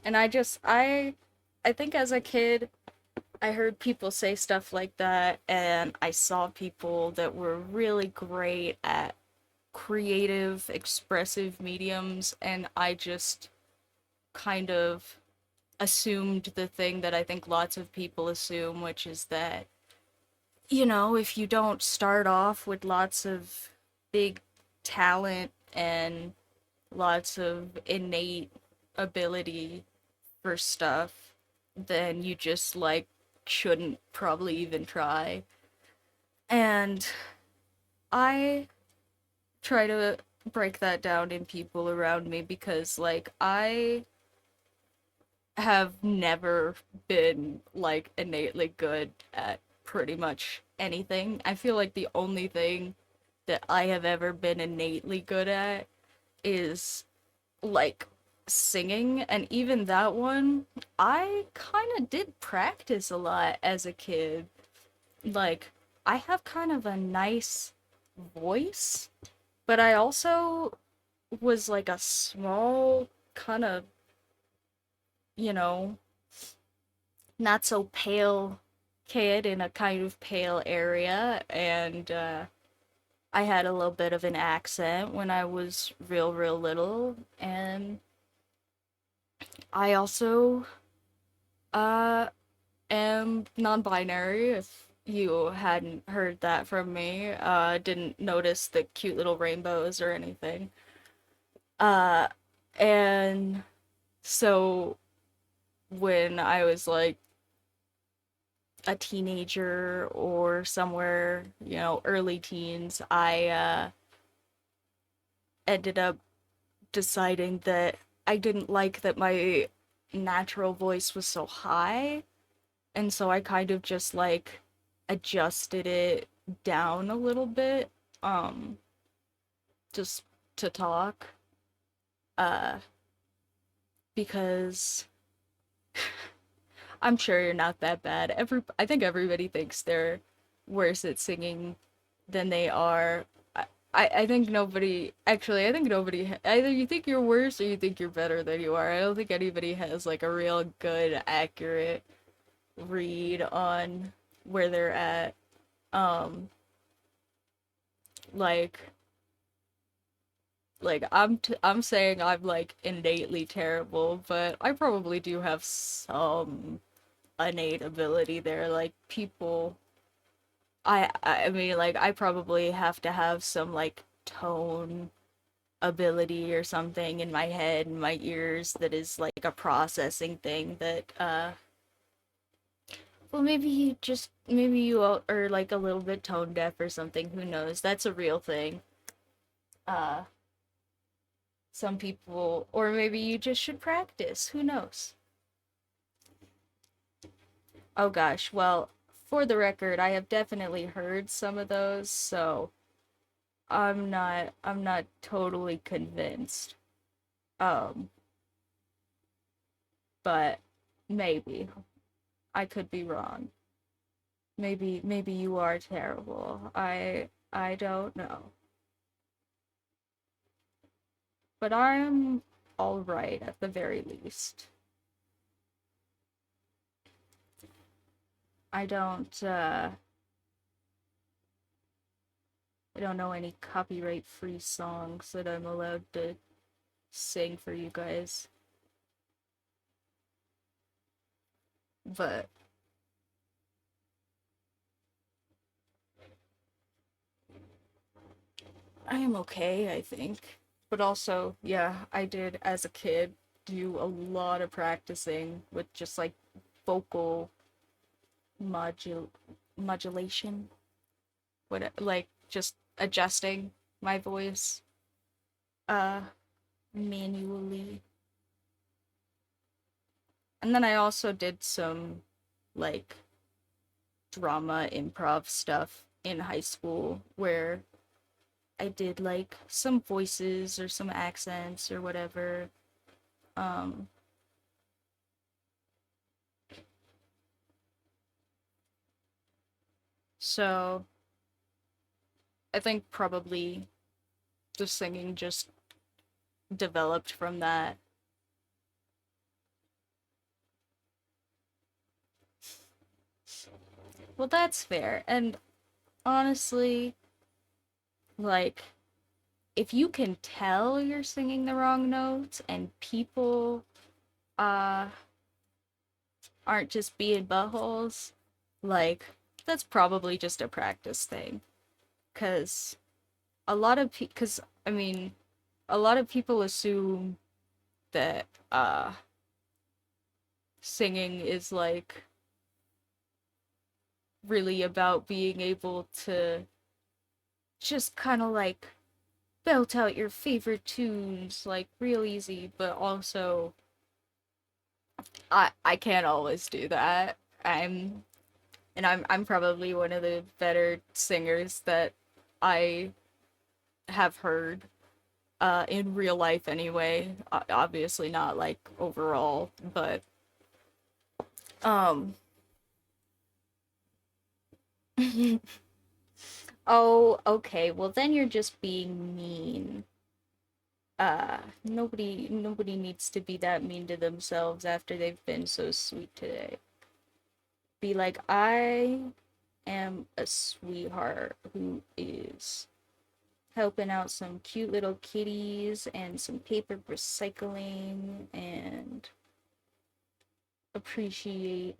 S1: and I think as a kid I heard people say stuff like that and I saw people that were really great at creative expressive mediums and I just kind of assumed the thing that I think lots of people assume, which is that, if you don't start off with lots of big talent and lots of innate ability for stuff, then you just, like, shouldn't probably even try. And I try to break that down in people around me because, like, I have never been like innately good at pretty much anything. I feel like the only thing that I have ever been innately good at is like singing, and even that one, I kind of did practice a lot as a kid. Like, I have kind of a nice voice, but I also was like a small, kind of, you know, not so pale kid in a kind of pale area, and I had a little bit of an accent when I was real little, and I also uh am non-binary. If you hadn't heard that from me, didn't notice the cute little rainbows or anything. Uh, and so when I was like a teenager or somewhere, early teens, I ended up deciding that I didn't like that my natural voice was so high, and so I kind of just like adjusted it down a little bit, um, just to talk, uh, because I'm sure you're not that bad. I think everybody thinks they're worse at singing than they are. I think nobody, actually, I think nobody, either you think you're worse or you think you're better than you are. I don't think anybody has like a real good, accurate read on where they're at. Um, like, I'm saying I'm like innately terrible, but I probably do have some innate ability there. Like people, I mean, like I probably have to have some like tone ability or something in my head and my ears that is like a processing thing that well, maybe you are like a little bit tone deaf or something, who knows, that's a real thing. uh some people, or maybe you just should practice, who knows. Oh gosh, well, for the record, I have definitely heard some of those, so I'm not totally convinced. um but maybe I could be wrong. Maybe you are terrible. I don't know. But I'm all right at the very least. I don't I don't know any copyright free songs that I'm allowed to sing for you guys. But I am okay, I think. But also, yeah, I did as a kid do a lot of practicing with just like vocal modul modulation, what, like just adjusting my voice uh manually. And then I also did some like drama improv stuff in high school where I did like some voices or some accents or whatever. um so I think probably the singing just developed from that. Well, that's fair. And honestly, like, if you can tell you're singing the wrong notes and people uh aren't just being buttholes, like, that's probably just a practice thing. Cause cause I mean, a lot of people assume that singing is like really about being able to just kind of like belt out your favorite tunes like real easy, but also I can't always do that. I'm probably one of the better singers that I have heard in real life anyway. Obviously not like overall, but um oh, okay. Well, then you're just being mean. Nobody needs to be that mean to themselves after they've been so sweet today. Be like, I am a sweetheart who is helping out some cute little kitties and some paper recycling and appreciate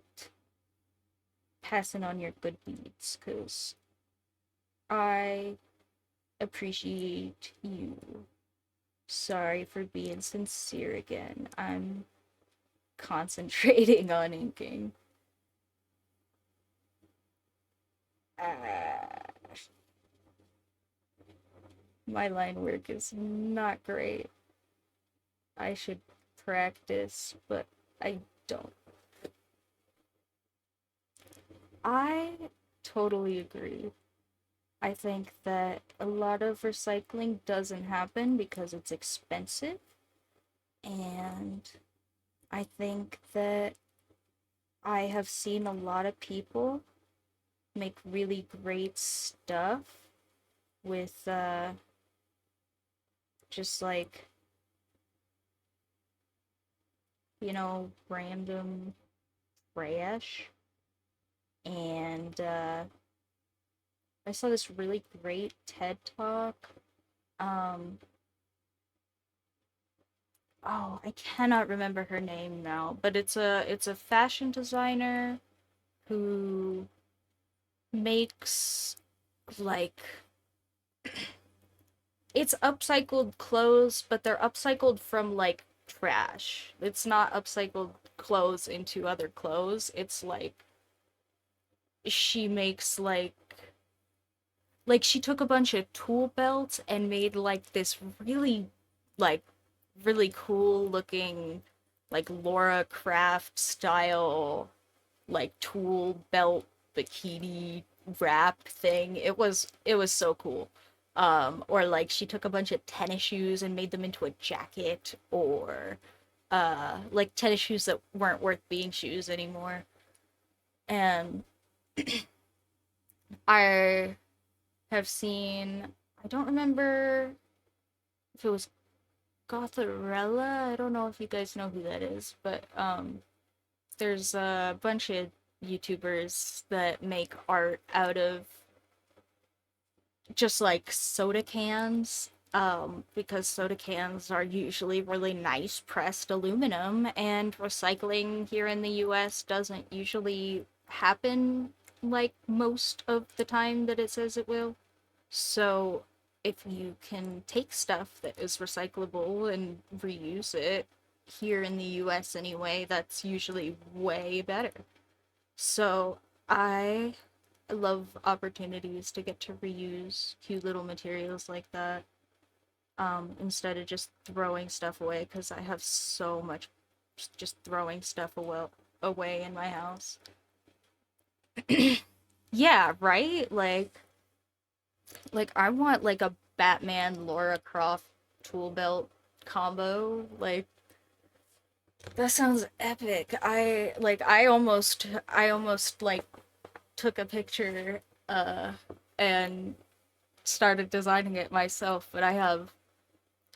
S1: passing on your good deeds because I appreciate you. Sorry for being sincere again. I'm concentrating on inking. Ah, my line work is not great. I should practice, but I don't. I totally agree. I think that a lot of recycling doesn't happen because it's expensive, and I think that I have seen a lot of people make really great stuff with just like, random trash. And I saw this really great TED talk. Um, oh, I cannot remember her name now, but it's a fashion designer who makes like it's upcycled clothes, but they're upcycled from like trash. It's not upcycled clothes into other clothes. It's like she makes like she took a bunch of tool belts and made like this like really cool looking like Laura Craft style like tool belt bikini wrap thing. It was so cool. Or like she took a bunch of tennis shoes and made them into a jacket, or like tennis shoes that weren't worth being shoes anymore. And I have seen, I don't remember if it was Gotharella. I don't know if you guys know who that is, but there's a bunch of YouTubers that make art out of just like soda cans, because soda cans are usually really nice pressed aluminum, and recycling here in the US doesn't usually happen like most of the time that it says it will. So if you can take stuff that is recyclable and reuse it here in the US anyway, that's usually way better. So I love opportunities to get to reuse cute little materials like that, instead of just throwing stuff away, because I have so much just throwing stuff away in my house. Yeah, right? Like I want like a Batman Laura Croft tool belt combo. Like that sounds epic. I almost like took a picture and started designing it myself, but I have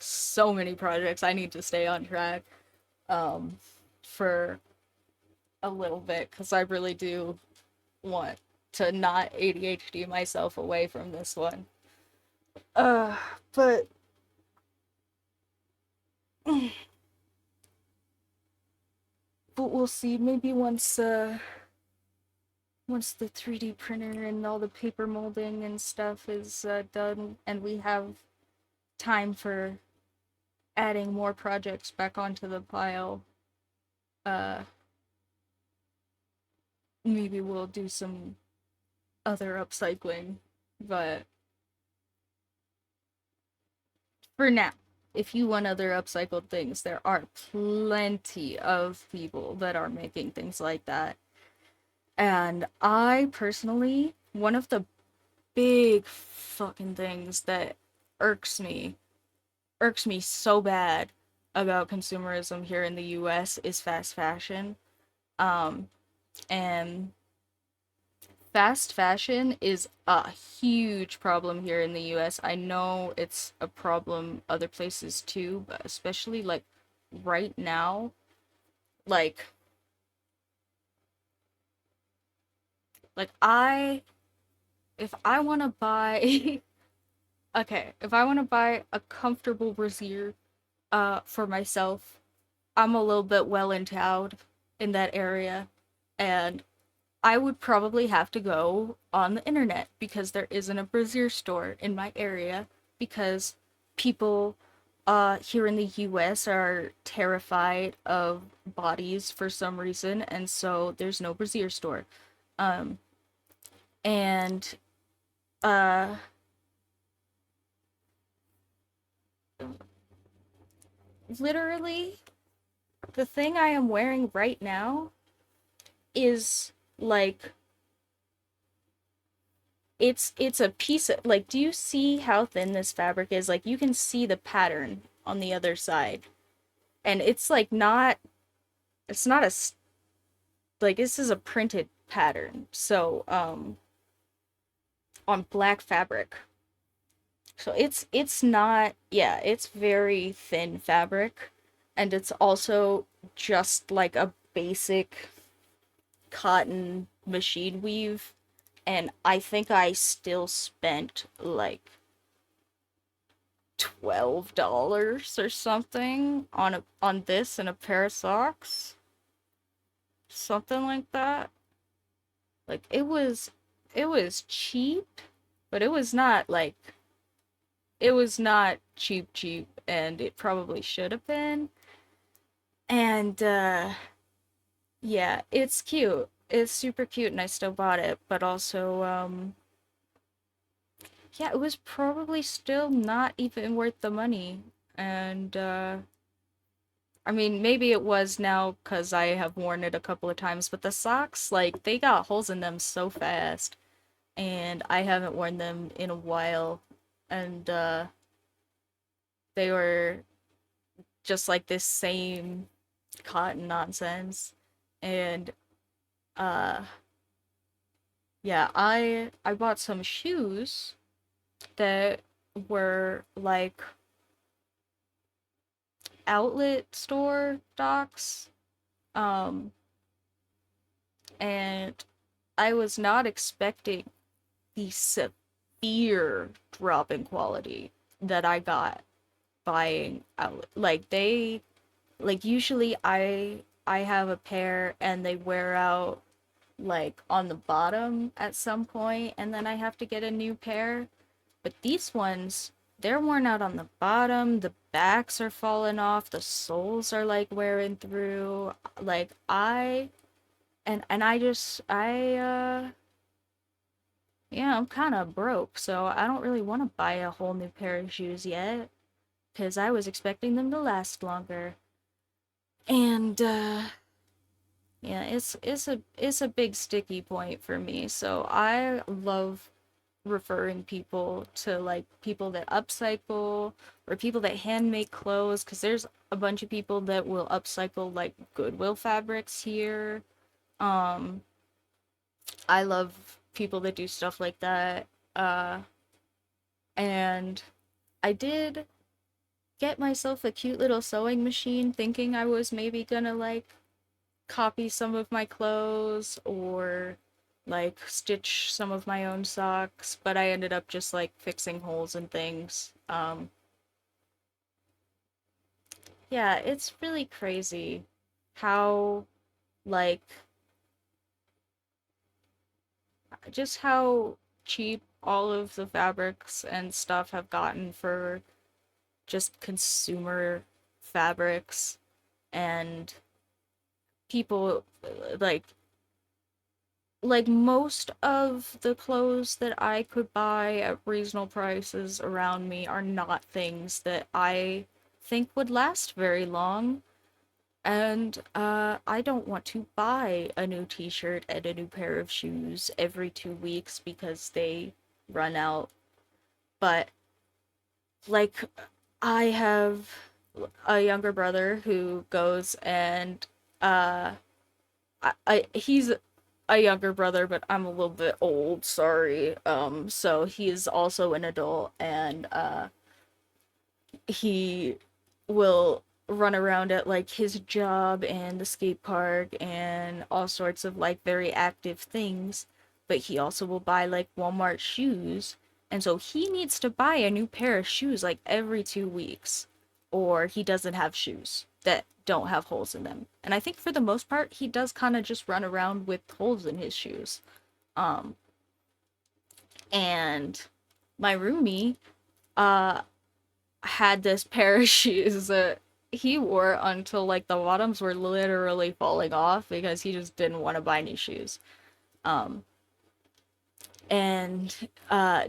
S1: so many projects I need to stay on track um for a little bit, cuz I really do want to not ADHD myself away from this one. Uh but but we'll see. Maybe once the 3D printer and all the paper molding and stuff is done, and we have time for adding more projects back onto the pile, uh, maybe we'll do some other upcycling. But for now, if you want other upcycled things, there are plenty of people that are making things like that. And I personally, one of the big fucking things that irks me, irks me so bad about consumerism here in the US is fast fashion. Um, and fast fashion is a huge problem here in the US. I know it's a problem other places too, but especially like right now, like like I if I want to buy Okay, if I want to buy a comfortable brassiere for myself, I'm a little bit well endowed in that area, and I would probably have to go on the internet because there isn't a brassiere store in my area because people here in the US are terrified of bodies for some reason, and so there's no brassiere store. Um, and uh, literally, the thing I am wearing right now is like it's a piece of like, do you see how thin this fabric is? Like you can see the pattern on the other side. And it's like not it's not like this is a printed pattern. So on black fabric. So it's not, yeah, it's very thin fabric, and it's also just like a basic cotton machine weave, and I think I still spent like $12 or something on this and a pair of socks. Something like that. Like it was cheap, but it was not cheap, and it probably should have been. And yeah, it's cute. It's super cute and I still bought it, but also yeah, it was probably still not even worth the money. And I mean, maybe it was now because I have worn it a couple of times, but the socks, like, they got holes in them so fast, and I haven't worn them in a while, and they were just like this same cotton nonsense, and uh, yeah, I bought some shoes that were like outlet store stocks, um, and I was not expecting the severe drop in quality that I got buying out. Like usually I have a pair and they wear out like on the bottom at some point and then I have to get a new pair. But these ones, they're worn out on the bottom, the backs are falling off, the soles are like wearing through. Like and I just yeah, I'm kind of broke, so I don't really want to buy a whole new pair of shoes yet, because I was expecting them to last longer. And yeah, it's a big sticky point for me. So I love referring people to like people that upcycle or people that hand make clothes, because there's a bunch of people that will upcycle like Goodwill fabrics here. Um, I love people that do stuff like that. Uh, and I did get myself a cute little sewing machine thinking I was maybe gonna like copy some of my clothes or like stitch some of my own socks, but I ended up just like fixing holes and things. Yeah, it's really crazy how like just how cheap all of the fabrics and stuff have gotten for just consumer fabrics, and people like most of the clothes that I could buy at reasonable prices around me are not things that I think would last very long. And I don't want to buy a new t-shirt and a new pair of shoes every 2 weeks because they run out. But like I have a younger brother who goes and uh he's a younger brother, but I'm a little bit old, sorry. So he is also an adult, and he will run around at like his job and the skate park and all sorts of like very active things, but he also will buy like Walmart shoes, And so he needs to buy a new pair of shoes like every 2 weeks, or he doesn't have shoes that don't have holes in them. And I think for the most part, he does kind of just run around with holes in his shoes. Um, and my roomie, uh, had this pair of shoes that he wore until like the bottoms were literally falling off because he just didn't want to buy new shoes. Um, and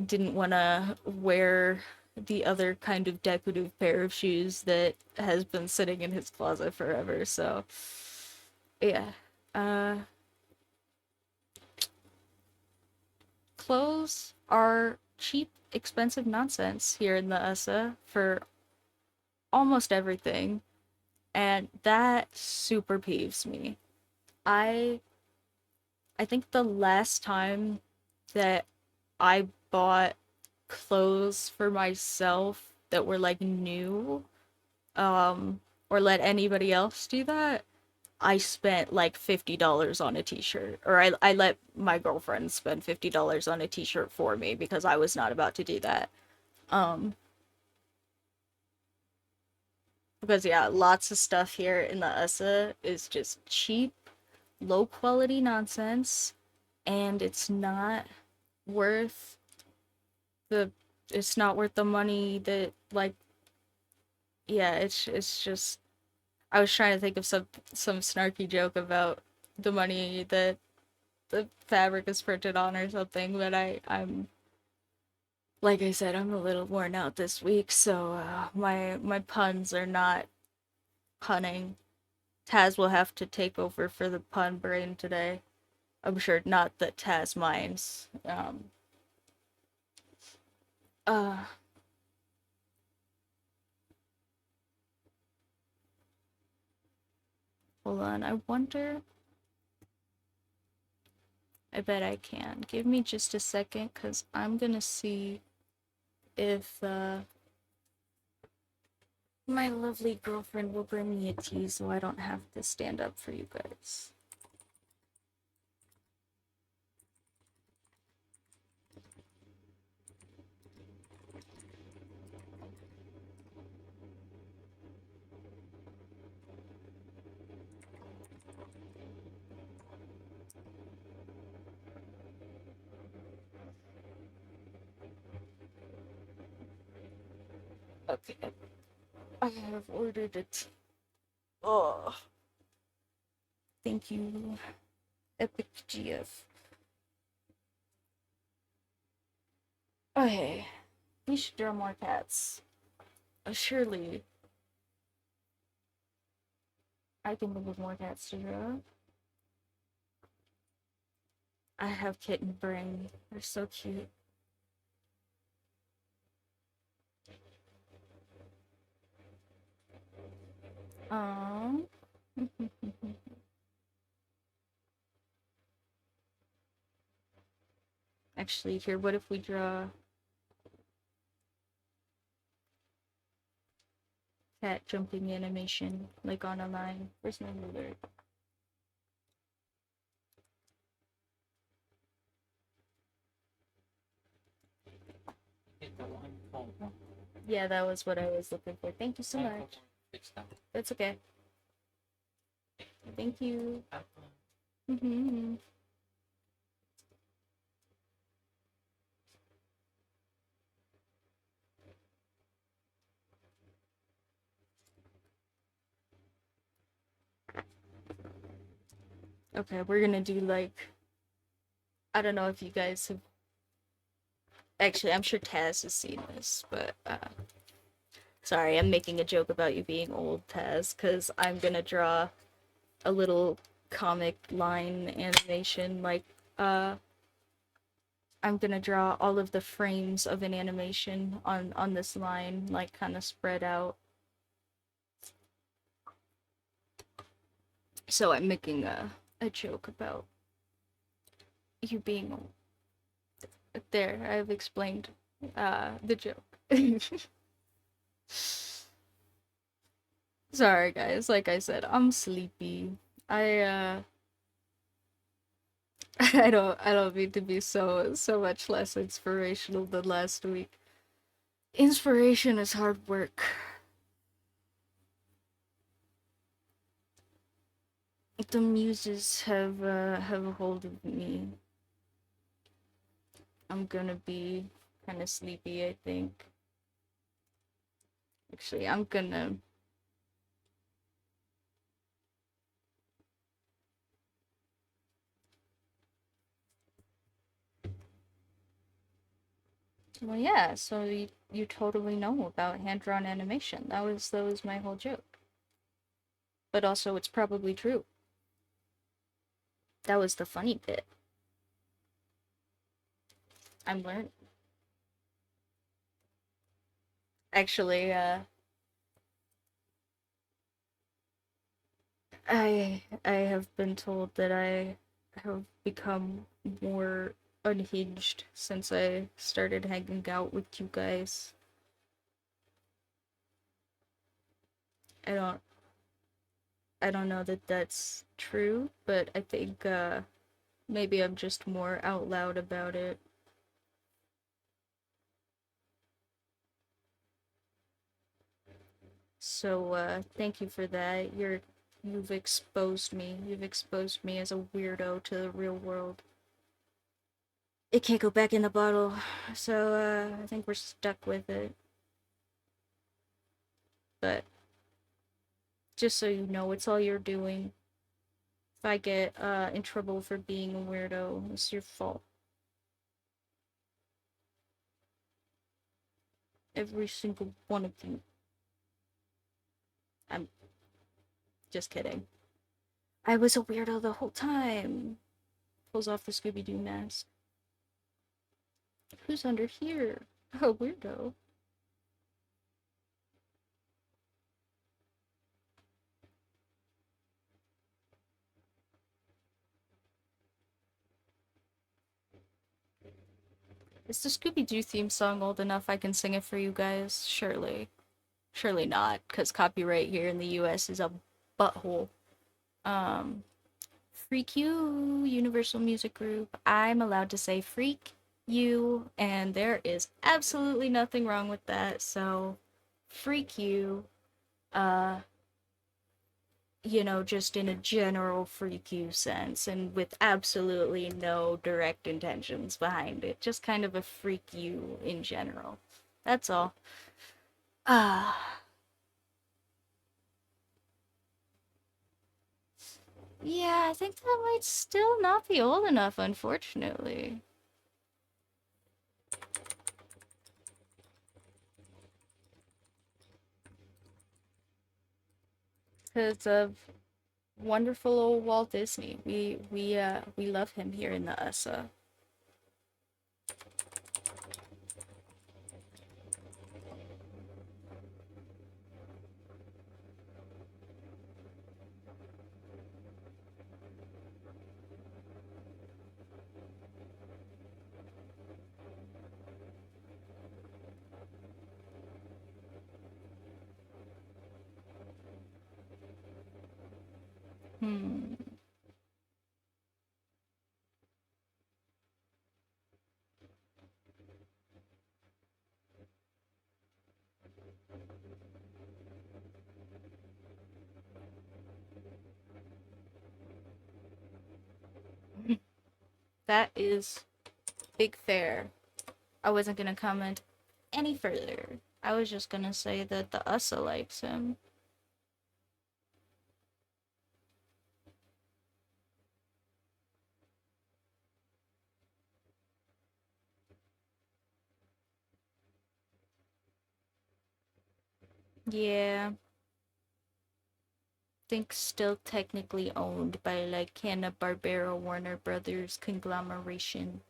S1: didn't want to wear the other kind of decorative pair of shoes that has been sitting in his closet forever. So, yeah. Uh, Clothes are cheap, expensive nonsense here in the USA for almost everything, and that super peeves me. I I think the last time that I bought clothes for myself that were like new, or let anybody else do that, I spent like $50 on a t-shirt. Or I let my girlfriend spend $50 on a t-shirt for me because I was not about to do that. Um, because yeah, lots of stuff here in the USA is just cheap, low quality nonsense, and worth the it's not worth the money that like yeah, it's just I was trying to think of some snarky joke about the money that the fabric is printed on or something, but I'm like I said, I'm a little worn out this week, so my puns are not punning. Taz will have to take over for the pun brain today. I'm sure not that Taz minds. Uh, Hold on. I wonder. I bet I can. Give me just a second, cause I'm gonna see if my lovely girlfriend will bring me a tea, so I don't have to stand up for you guys. Okay, I have ordered it. Oh, thank you, Epic GF. Okay, we should draw more cats. Surely, I can think of more cats to draw. I have kitten brain. They're so cute. Um. Actually, here, what if we draw cat jumping animation, like on a line? Where's my ruler? Yeah, that was what I was looking for. Thank you so much. That's okay. Thank you. Mm-hmm. Okay, we're gonna do like I don't know if you guys have actually I'm sure Taz has seen this, but sorry, I'm making a joke about you being old, Taz, because I'm gonna draw a little comic line animation like I'm gonna draw all of the frames of an animation on this line, like kind of spread out. So I'm making a joke about you being old. There, I've explained the joke. Sorry guys, like I said, I'm sleepy. I I don't mean to be so much less inspirational than last week. Inspiration is hard work. The muses have a hold of me. I'm gonna be kind of sleepy, I think. Actually, I'm gonna. Well, yeah. So you totally know about hand drawn animation. That was my whole joke. But also, it's probably true. That was the funny bit. I'm learning. Actually, I have been told that I have become more unhinged since I started hanging out with you guys. I don't I don't know that that's true, but I think maybe I'm just more out loud about it. So thank you for that. You've exposed me. You've exposed me as a weirdo to the real world. It can't go back in the bottle, so I think we're stuck with it. But just so you know, it's all you're doing. If I get in trouble for being a weirdo, it's your fault. Every single one of you. I'm just kidding. I was a weirdo the whole time. Pulls off the Scooby Doo mask. Who's under here? Oh, weirdo. Is the Scooby Doo theme song old enough I can sing it for you guys? Surely. Surely not, because copyright here in the US is a butthole. Um, Freak You, Universal Music Group. I'm allowed to say freak you, and there is absolutely nothing wrong with that, so freak you. Uh, just in a general freak you sense and with absolutely no direct intentions behind it. Just kind of a freak you in general. That's all. Ah, yeah, I think that might still not be old enough, unfortunately. Because of wonderful old Walt Disney. We love him here in the USA. Hmm. That is big fair. I wasn't gonna comment any further. I was just gonna say that the USA likes him. Yeah, think still technically owned by like Hanna-Barbera Warner Brothers conglomeration.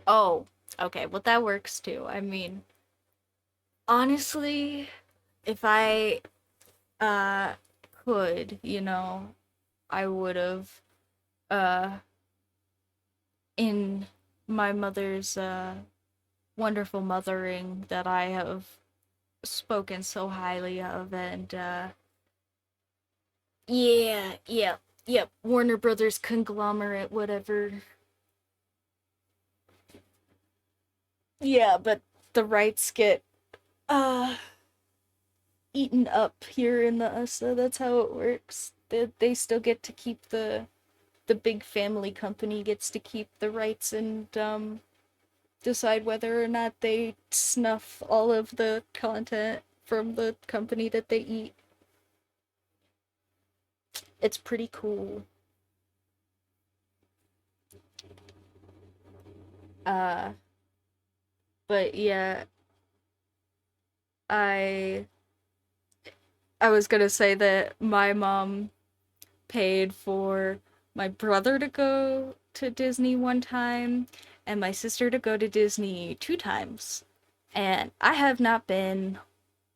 S1: Oh, okay, well that works too. I mean, honestly, if I uh could, I would have uh in my mother's wonderful mothering that I have spoken so highly of and Yeah, yeah, yep. Warner Brothers conglomerate, whatever. Yeah, but the rights get uh eaten up here in the USA. That's how it works. They still get to keep the big family company gets to keep the rights and decide whether or not they snuff all of the content from the company that they eat. It's pretty cool. Uh, but yeah, I I was gonna say that my mom paid for my brother to go to Disney one time and my sister to go to Disney two times. And I have not been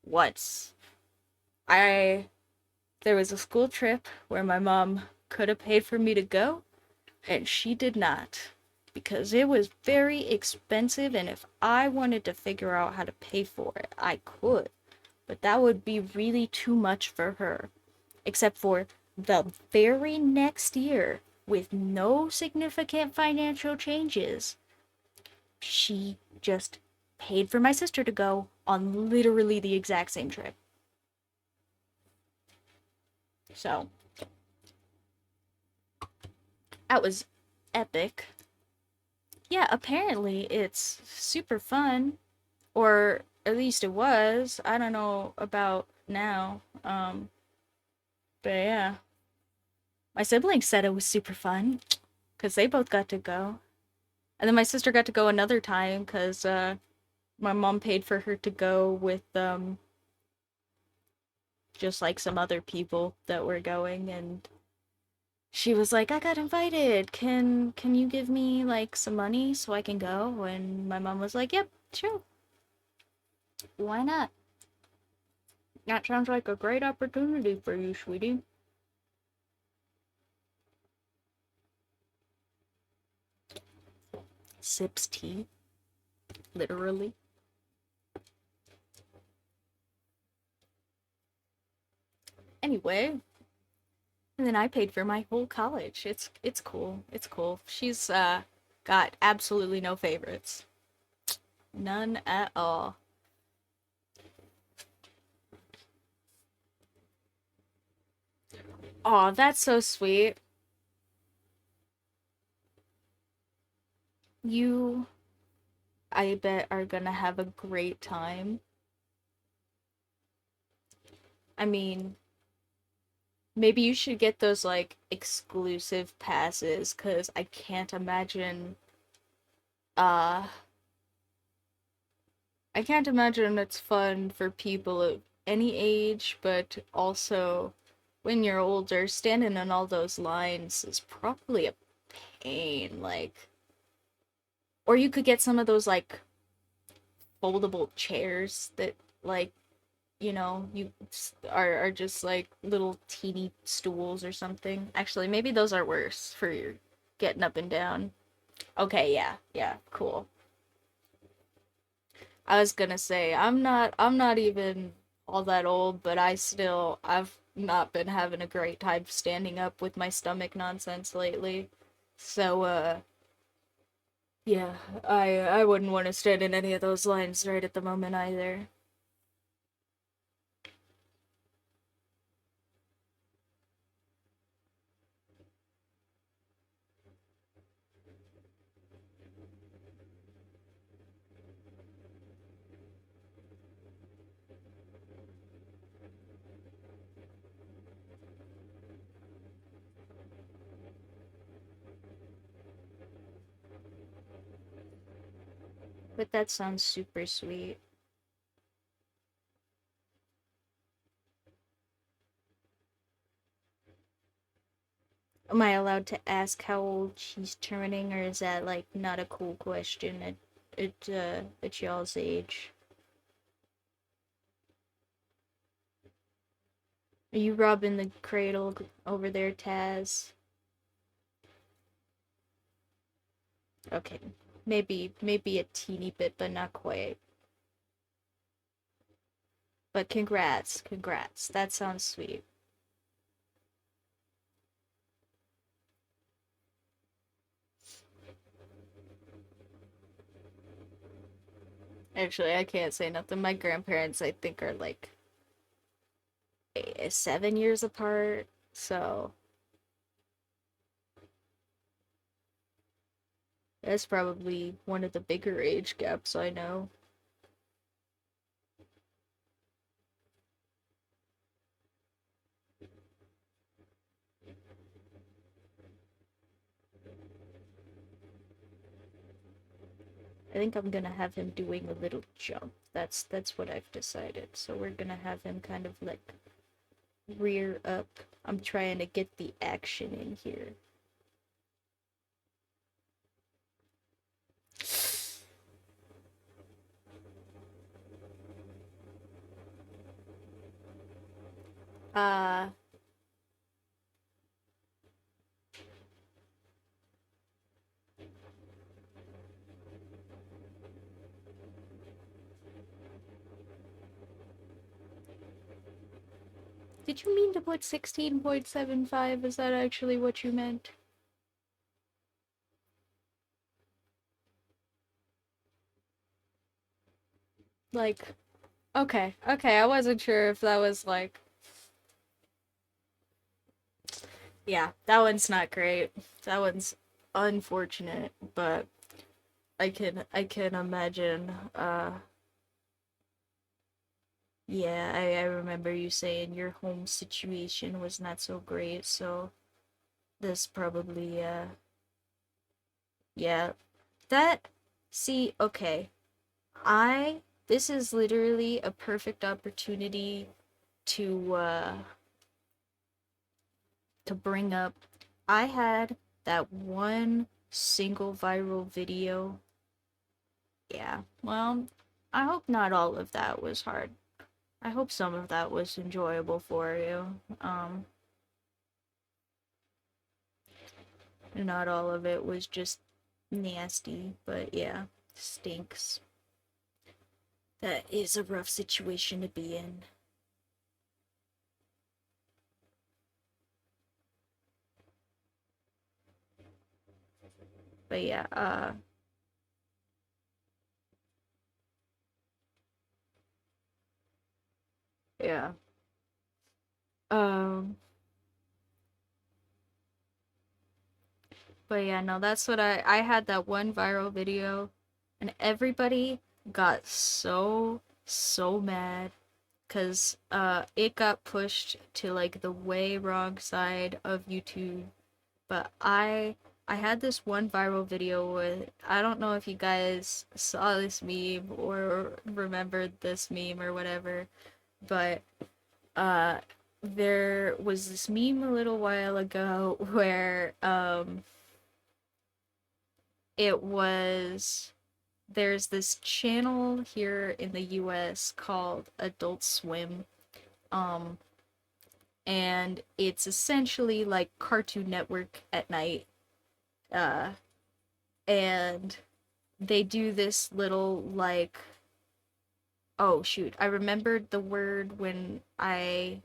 S1: once. I There was a school trip where my mom could have paid for me to go, and she did not because it was very expensive. And if I wanted to figure out how to pay for it, I could, but that would be really too much for her. Except for the very next year, with no significant financial changes, she just paid for my sister to go on literally the exact same trip. So that was epic. Yeah, apparently it's super fun, or at least it was. I don't know about now. But yeah, my siblings said it was super fun because they both got to go, and then my sister got to go another time because my mom paid for her to go with just like some other people that were going, and she was like, I got invited. Can you give me like some money so I can go? And my mom was like, yep, sure. Why not? That sounds like a great opportunity for you, sweetie. Sips tea, literally. Anyway, and then I paid for my whole college. It's cool. It's cool. She's got absolutely no favorites. None at all. Aw, that's so sweet. You, I bet, are gonna have a great time. I mean, maybe you should get those like exclusive passes, cause uh I can't imagine it's fun for people of any age, but also when you're older, standing in all those lines is probably a pain. Like, or you could get some of those like foldable chairs that like you are just like little teeny stools or something. Actually, maybe those are worse for your getting up and down. Okay, yeah, yeah, cool. I was gonna say I'm not even all that old, but I've not been having a great time standing up with my stomach nonsense lately. So yeah, I wouldn't want to stand in any of those lines right at the moment either. But that sounds super sweet. Am I allowed to ask how old she's turning, or is that like not a cool question at y'all's age? Are you robbing the cradle over there, Taz? Okay. Maybe a teeny bit, but not quite. But congrats, congrats. That sounds sweet. Actually, I can't say nothing. My grandparents, I think, are like 7 years apart. So that's probably one of the bigger age gaps I know. I think I'm gonna have him doing a little jump. That's what I've decided. So we're gonna have him kind of like rear up. I'm trying to get the action in here. Uh, did you mean to put 16.75? Is that actually what you meant? Like, okay, okay, I wasn't sure if that was like, yeah, that one's not great. That one's unfortunate, but I can imagine. Yeah, I remember you saying your home situation was not so great, so this probably yeah. That see, okay. I this is literally a perfect opportunity to bring up. I had that one single viral video. Yeah. Well, I hope not all of that was hard. I hope some of that was enjoyable for you. Not all of it was just nasty, but yeah, stinks. That is a rough situation to be in. But yeah, yeah. Um, but yeah, no, that's what I had that one viral video and everybody got so mad because it got pushed to like the way wrong side of YouTube. But I had this one viral video with, I don't know if you guys saw this meme or remembered this meme or whatever, but uh there was this meme a little while ago where it was there's this channel here in the US called Adult Swim. Um and it's essentially like Cartoon Network at night. Uh and they do this little like, oh shoot, I remembered the word when I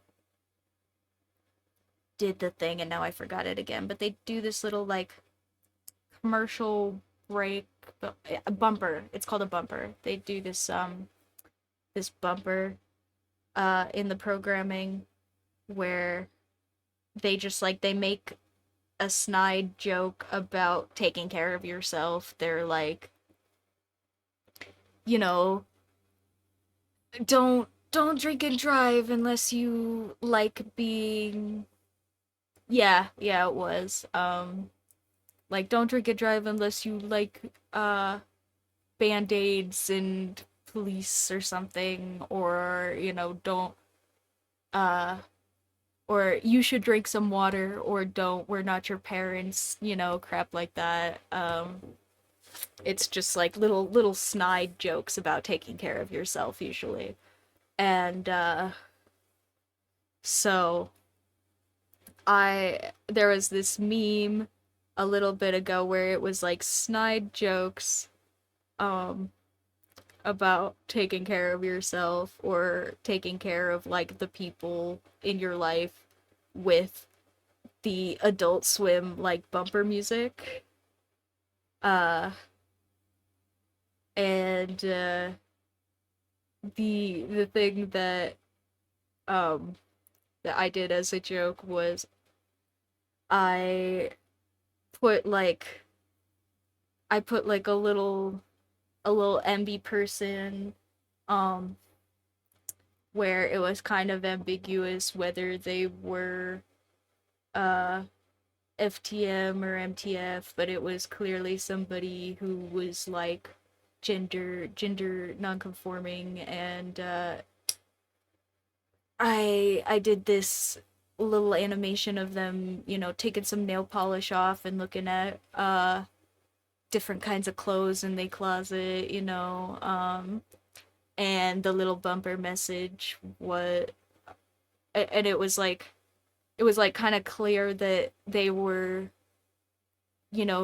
S1: did the thing and now I forgot it again, but they do this little like commercial break a bumper. It's called a bumper. They do this bumper in the programming where they just like they make a snide joke about taking care of yourself. They're like, you know, don't drink and drive unless you like being, yeah, yeah, it was. Like don't drink and drive unless you like band-aids and police or something, or don't uh or you should drink some water, or don't, we're not your parents, crap like that. It's just like little snide jokes about taking care of yourself usually. And so I there was this meme a little bit ago where it was like snide jokes um about taking care of yourself or taking care of like the people in your life with the Adult Swim like bumper music. Uh and the thing um that I did as a joke was I put like I put like a little MB person um where it was kind of ambiguous whether they were uh FTM or MTF, but it was clearly somebody who was like gender non-conforming, and I did this little animation of them, taking some nail polish off and looking at different kinds of clothes in their closet, and the little bumper message was, and it was like kind of clear that they were,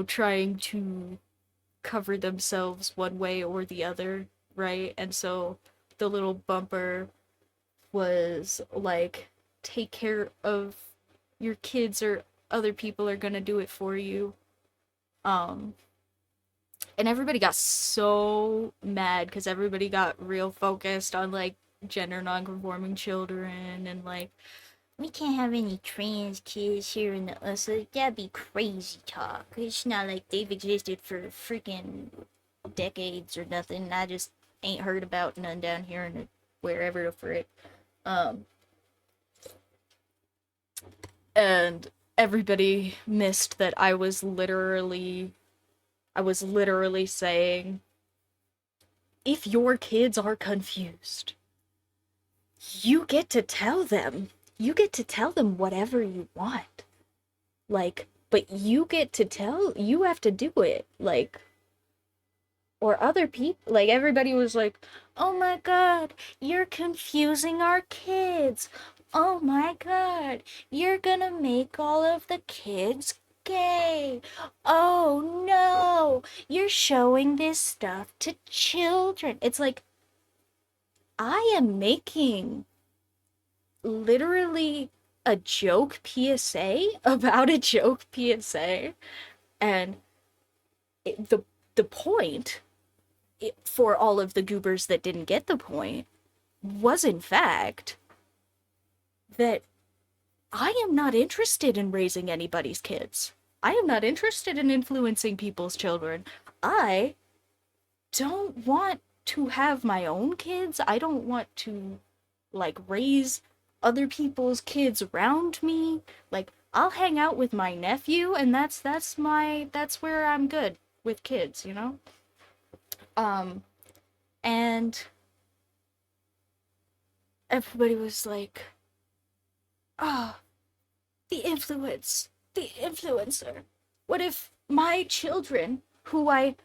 S1: trying to cover themselves one way or the other, right? And so the little bumper was like, take care of your kids or other people are gonna do it for you. Um, and everybody got so mad because everybody got real focused on like gender non-conforming children and like we can't have any trans kids here in the US. That'd be crazy talk. It's not like they've existed for freaking decades or nothing. I just ain't heard about none down here in the, wherever the frick. Um, and everybody missed that I was literally saying, if your kids are confused, you get to tell them. You get to tell them whatever you want. Like, but you have to do it. Like, or other people, like, everybody was like, oh my god, you're confusing our kids. Oh my god, you're gonna make all of the kids gay. Oh no, you're showing this stuff to children. It's like, I am making literally a joke PSA about a joke PSA, and the point, for all of the goobers that didn't get the point, was in fact that I am not interested in raising anybody's kids. I am not interested in influencing people's children. I don't want to have my own kids. I don't want to like raise other people's kids around me. Like, I'll hang out with my nephew and that's where I'm good with kids, you know? Um and everybody was like, "Ah, oh, the influencer. What if my children, who I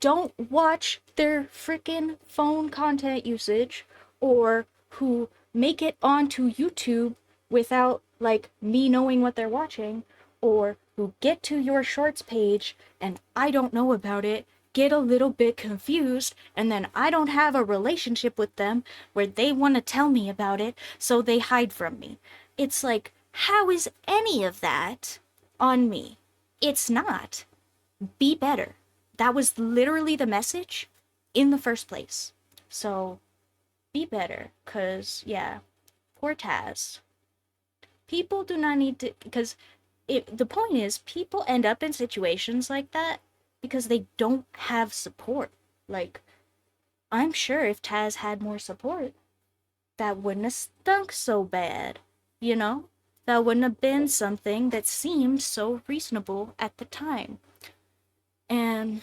S1: don't watch their freaking phone content usage, or who make it onto YouTube without like me knowing what they're watching, or who get to your shorts page and I don't know about it, get a little bit confused, and then I don't have a relationship with them where they want to tell me about it, so they hide from me." It's like, how is any of that on me? It's not. Be better. That was literally the message in the first place. So be better, because, yeah, poor Taz. People do not need to, because the point is, people end up in situations like that because they don't have support. Like, I'm sure if Taz had more support, that wouldn't have stunk so bad, you know? That wouldn't have been something that seemed so reasonable at the time. And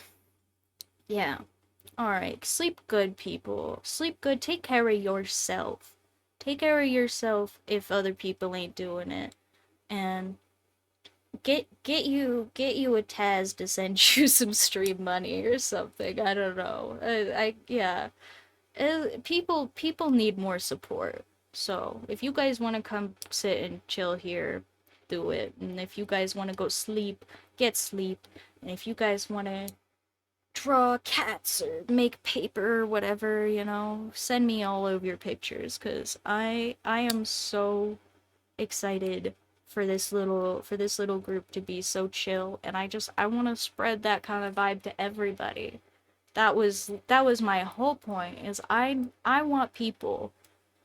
S1: yeah. Alright, sleep good, people. Sleep good. Take care of yourself. Take care of yourself if other people ain't doing it. And get you a Taz to send you some stream money or something. I don't know. Yeah. People need more support. So if you guys want to come sit and chill here, do it. And if you guys want to go sleep, get sleep. And if you guys want to draw cats or make paper or whatever, send me all of your pictures, because I am so excited for this little group to be so chill, and I want to spread that kind of vibe to everybody. That was my whole point is I want people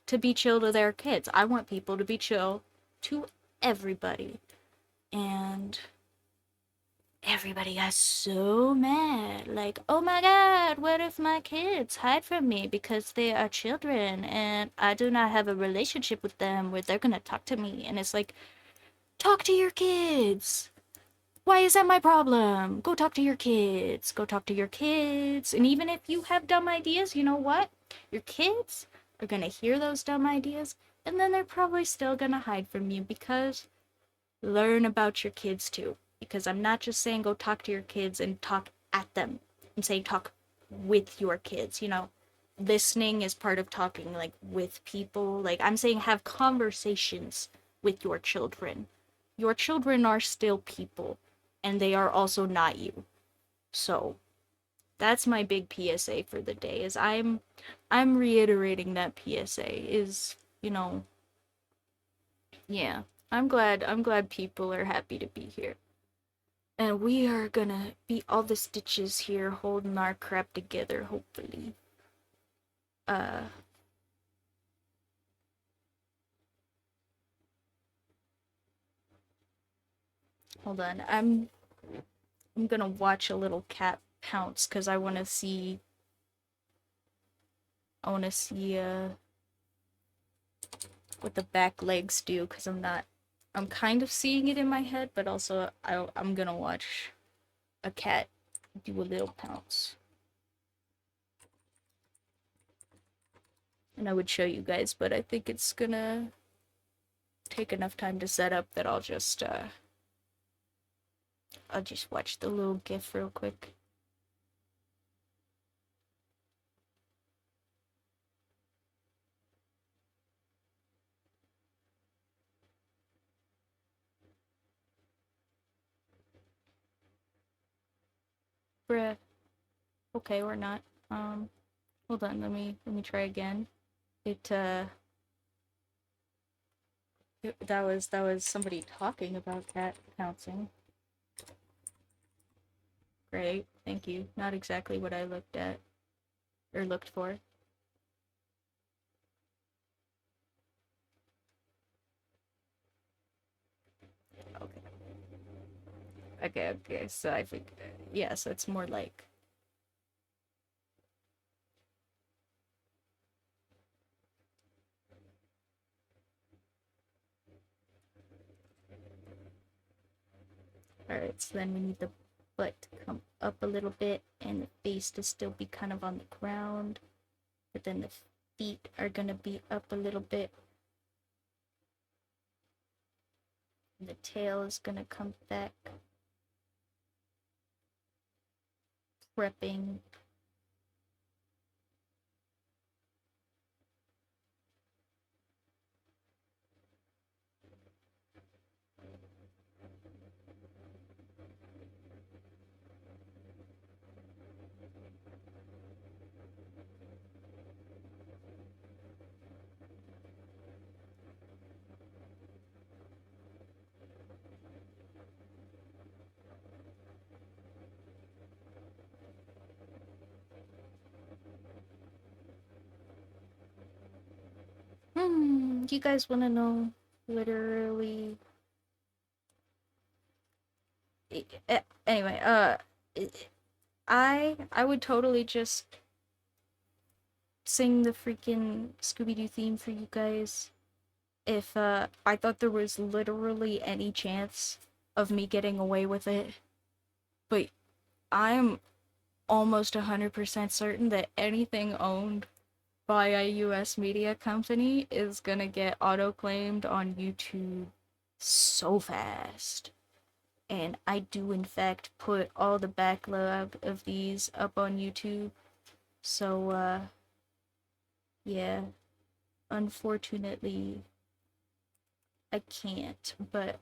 S1: to be chill to their kids. I want people to be chill to everybody. And everybody got so mad. Like, oh my god, what if my kids hide from me because they are children and I do not have a relationship with them where they're gonna talk to me? And it's like, talk to your kids. Why is that my problem? Go talk to your kids. Go talk to your kids. And even if you have dumb ideas, you know what? Your kids are gonna hear those dumb ideas and then they're probably still gonna hide from you because learn about your kids too. Because I'm not just saying go talk to your kids and talk at them. I'm saying talk with your kids, you know. Listening is part of talking like with people. Like I'm saying have conversations with your children. Your children are still people and they are also not you. So, that's my big PSA for the day is I'm reiterating that PSA is, you know, yeah. I'm glad people are happy to be here. And we are gonna be all the stitches here holding our crap together, hopefully. Uh, hold on. I'm gonna watch a little cat pounce because I wanna see what the back legs do because I'm kind of seeing it in my head, but also I'm gonna watch a cat do a little pounce. And I would show you guys, but I think it's gonna take enough time to set up that I'll just watch the little gif real quick. Bruh. Okay, we're not. Hold on, let me try again. It that was somebody talking about cat pouncing. Great, thank you. Not exactly what I looked at or looked for. Okay. Okay. So I think, yeah. So it's more like. All right. So then we need the butt to come up a little bit, and the face to still be kind of on the ground, but then the feet are gonna be up a little bit. And the tail is gonna come back, prepping. Do you guys want to know literally? Anyway, I would totally just sing the freaking Scooby Doo theme for you guys if I thought there was literally any chance of me getting away with it. But I'm almost 100% certain that anything owned by a US media company is gonna get auto-claimed on YouTube so fast. And I do in fact put all the backlog of these up on YouTube. So yeah, unfortunately I can't, but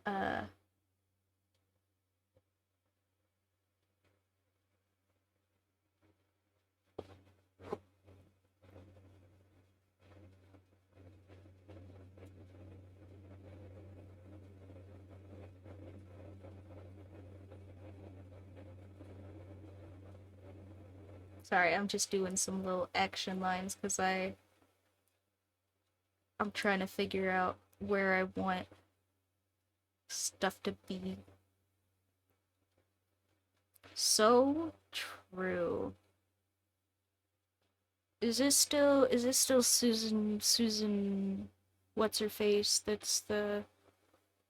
S1: Sorry, I'm just doing some little action lines because I'm trying to figure out where I want stuff to be. So true. Is this still Susan what's her face? That's the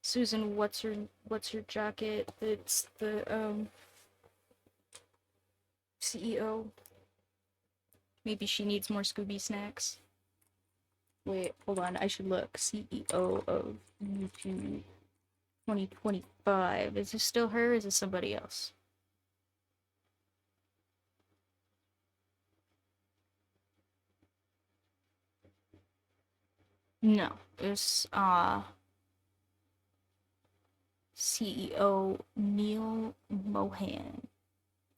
S1: Susan what's her jacket? That's the CEO. Maybe she needs more Scooby snacks. Wait, hold on. I should look. CEO of YouTube 2025. Is this still her? Or is it somebody else? No, it's CEO Neil Mohan.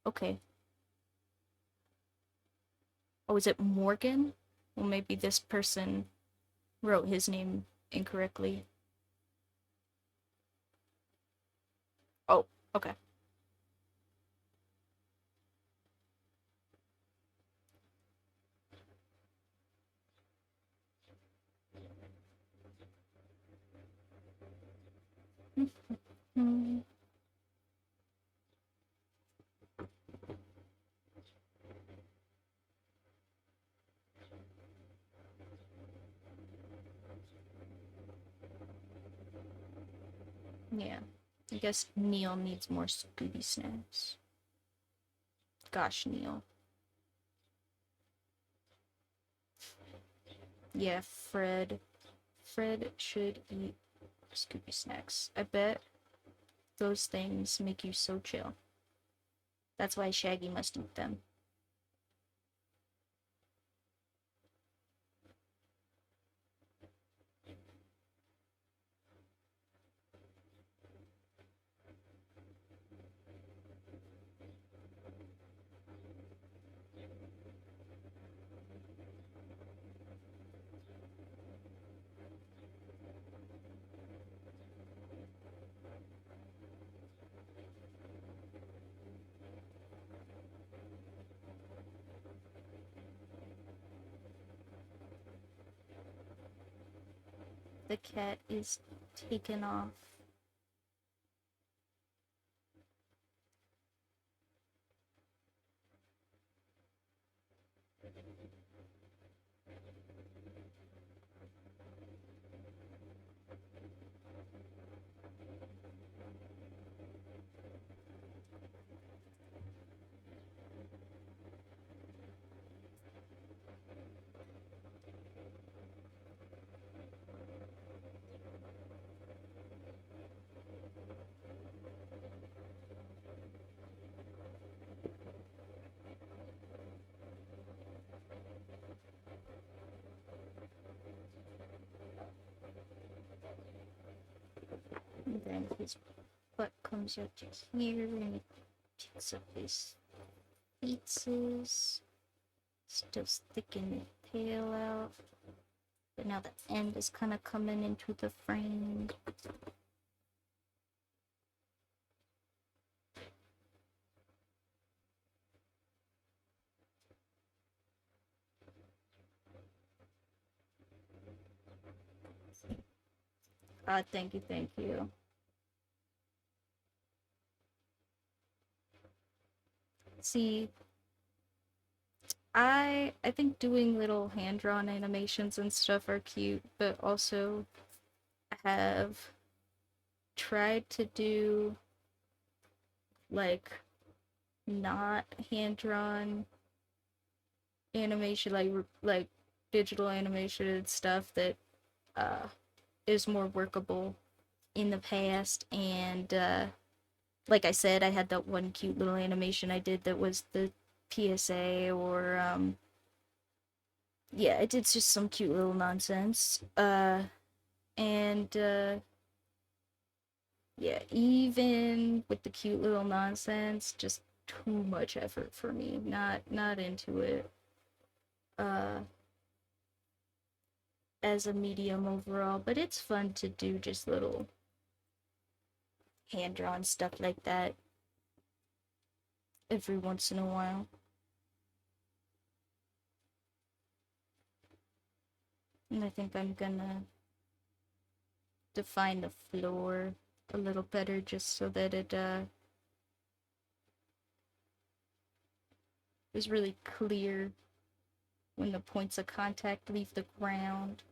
S1: Okay. Oh, is it Morgan? Well, maybe this person wrote his name incorrectly. Oh, okay. Hmm. Yeah. I guess Neil needs more Scooby snacks. Gosh, Neil. Yeah, Fred. Fred should eat Scooby snacks. I bet those things make you so chill. That's why Shaggy must eat them. The cat is taken off. And then his butt comes out to here and he picks up his feetses. Still sticking the tail out. But now the end is kind of coming into the frame. Thank you, thank you. See, I think doing little hand-drawn animations and stuff are cute, but also have tried to do like not hand-drawn animation, like digital animation and stuff that uh is more workable in the past. And like I said, I had that one cute little animation I did that was the PSA, or yeah, I did just some cute little nonsense. And yeah, even with the cute little nonsense, just too much effort for me. Not into it. Uh as a medium overall, but it's fun to do just little hand drawn stuff like that every once in a while. And I think I'm gonna define the floor a little better just so that it is really clear when the points of contact leave the ground,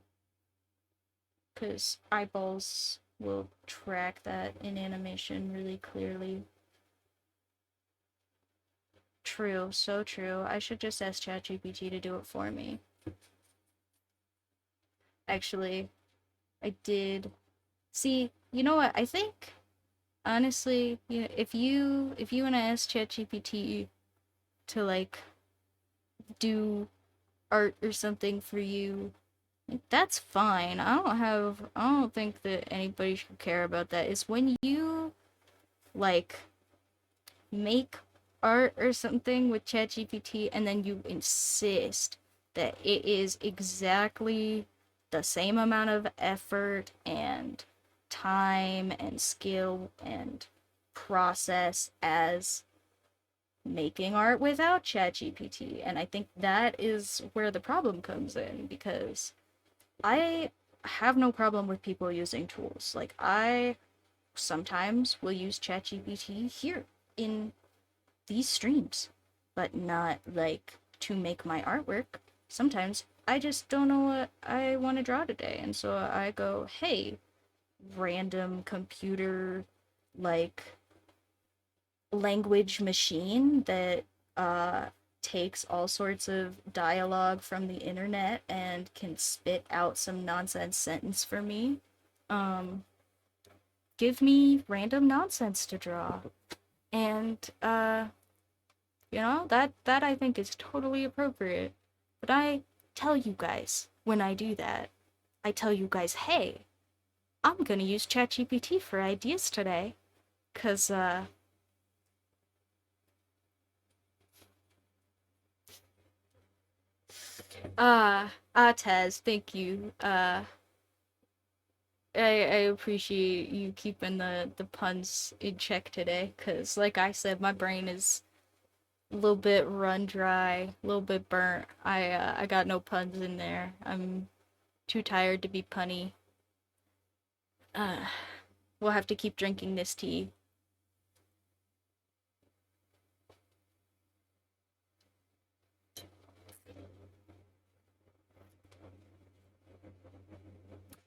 S1: because eyeballs will track that in animation really clearly. True, so true. I should just ask ChatGPT to do it for me. Actually, I did. See, you know what? I think honestly, if you want to ask ChatGPT to like do art or something for you, like, that's fine. I don't think that anybody should care about that. It's when you like make art or something with ChatGPT and then you insist that it is exactly the same amount of effort and time and skill and process as making art without ChatGPT. And I think that is where the problem comes in, because I have no problem with people using tools. Like, I sometimes will use ChatGPT here in these streams, but not like to make my artwork. Sometimes I just don't know what I want to draw today, and so I go, hey, random computer like language machine that uh takes all sorts of dialogue from the internet and can spit out some nonsense sentence for me. Um Give me random nonsense to draw. And that I think is totally appropriate. But I tell you guys when I do that, I tell you guys, hey, I'm gonna use ChatGPT for ideas today. Cause Tez, thank you. I appreciate you keeping the puns in check today, cause like I said, my brain is a little bit run dry, a little bit burnt. I got no puns in there. I'm too tired to be punny. Uh, we'll have to keep drinking this tea.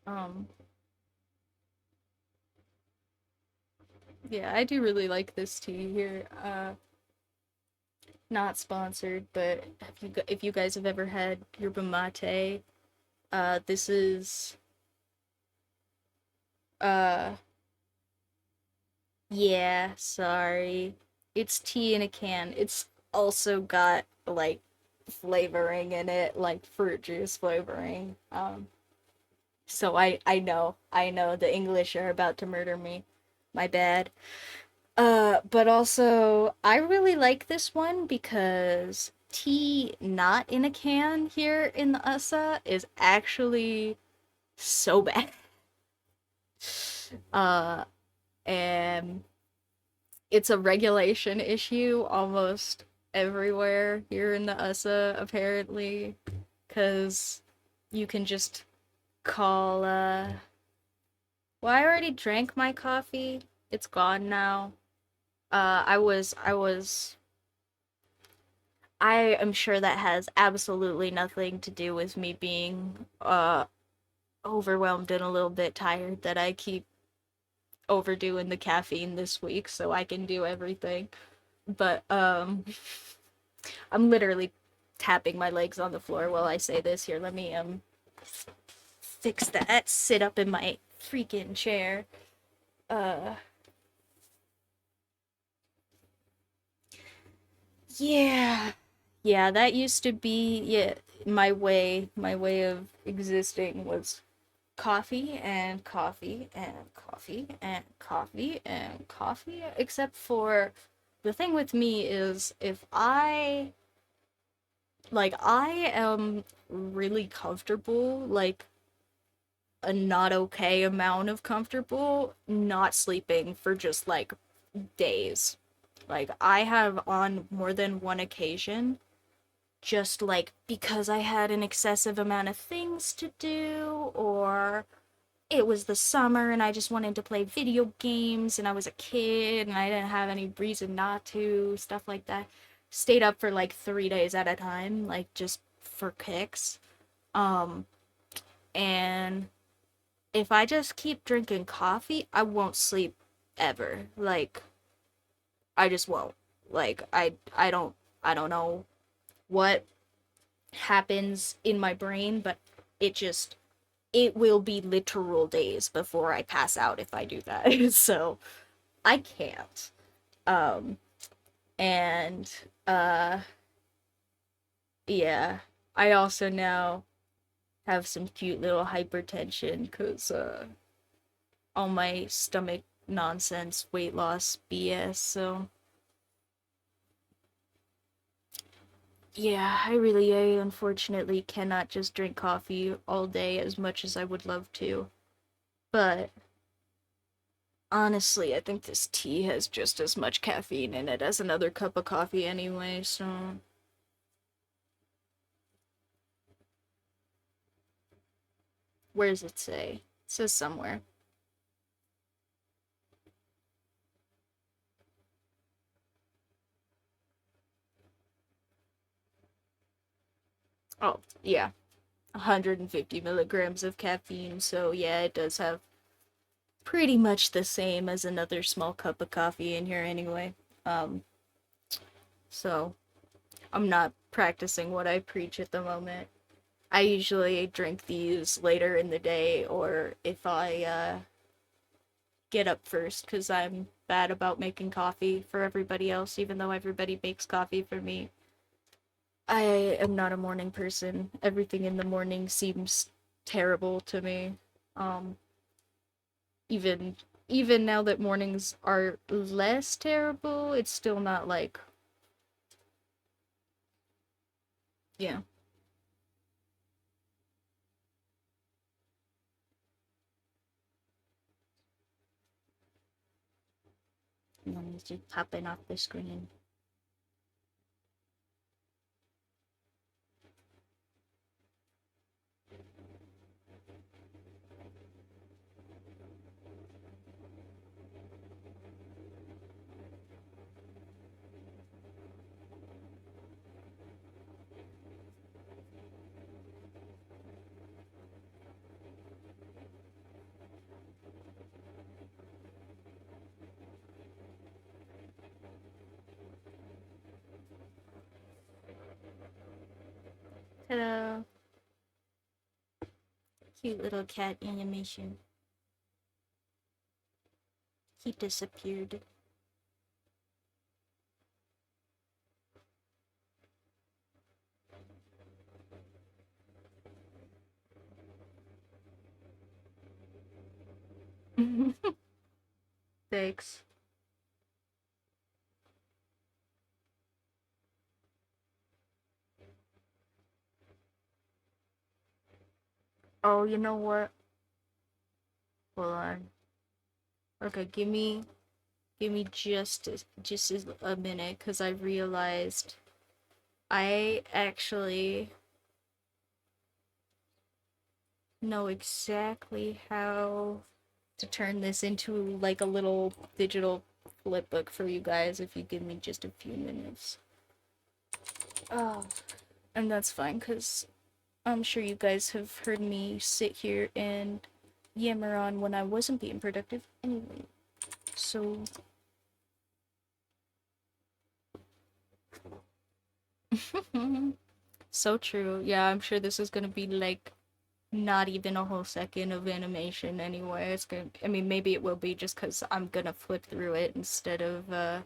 S1: Um, yeah, I do really like this tea here. Not sponsored, but if you guys have ever had yerba mate, this is uh yeah, sorry. It's tea in a can. It's also got like flavoring in it, like fruit juice flavoring. So I know the English are about to murder me. My bad. But also I really like this one because tea not in a can here in the USA is actually so bad. Uh, and it's a regulation issue almost everywhere here in the USA, apparently, because you can just call, well, I already drank my coffee. It's gone now. I am sure that has absolutely nothing to do with me being, overwhelmed and a little bit tired, that I keep overdoing the caffeine this week so I can do everything. But I'm literally tapping my legs on the floor while I say this. Here, let me fix that. Sit up in my freaking chair. Uh yeah. Yeah, that used to be, yeah, my way of existing was coffee and coffee and coffee and coffee and coffee, except for the thing with me is if I am really comfortable, like a not okay amount of comfortable not sleeping for just like days. Like I have on more than one occasion just like because I had an excessive amount of things to do, or it was the summer and I just wanted to play video games and I was a kid and I didn't have any reason not to, stuff like that. Stayed up for like 3 days at a time, like just for kicks. Um, and if I just keep drinking coffee, I won't sleep ever. Like, I just won't. Like, I don't know what happens in my brain, but it just it will be literal days before I pass out if I do that. So I can't. Um and uh yeah, I also now have some cute little hypertension cuz all my stomach nonsense weight loss BS. So yeah, I unfortunately cannot just drink coffee all day as much as I would love to. But honestly, I think this tea has just as much caffeine in it as another cup of coffee anyway, so where does it say? It says somewhere. Oh, yeah. 150 milligrams of caffeine, so yeah, it does have pretty much the same as another small cup of coffee in here anyway. Um, so I'm not practicing what I preach at the moment. I usually drink these later in the day or if I get up first because I'm bad about making coffee for everybody else, even though everybody makes coffee for me. I am not a morning person. Everything in the morning seems terrible to me. Um, even even now that mornings are less terrible, it's still not like yeah. It's just popping off the screen. Hello, cute little cat animation. He disappeared. Thanks. Oh, you know what? Hold on. Okay, give me just a minute because I realized I actually know exactly how to turn this into like a little digital flip book for you guys if you give me just a few minutes. Oh, and that's fine because I'm sure you guys have heard me sit here and yammer on when I wasn't being productive anyway. So, so true. Yeah, I'm sure this is gonna be like not even a whole second of animation anyway. It's gonna, I mean, maybe it will be just because I'm gonna flip through it instead of,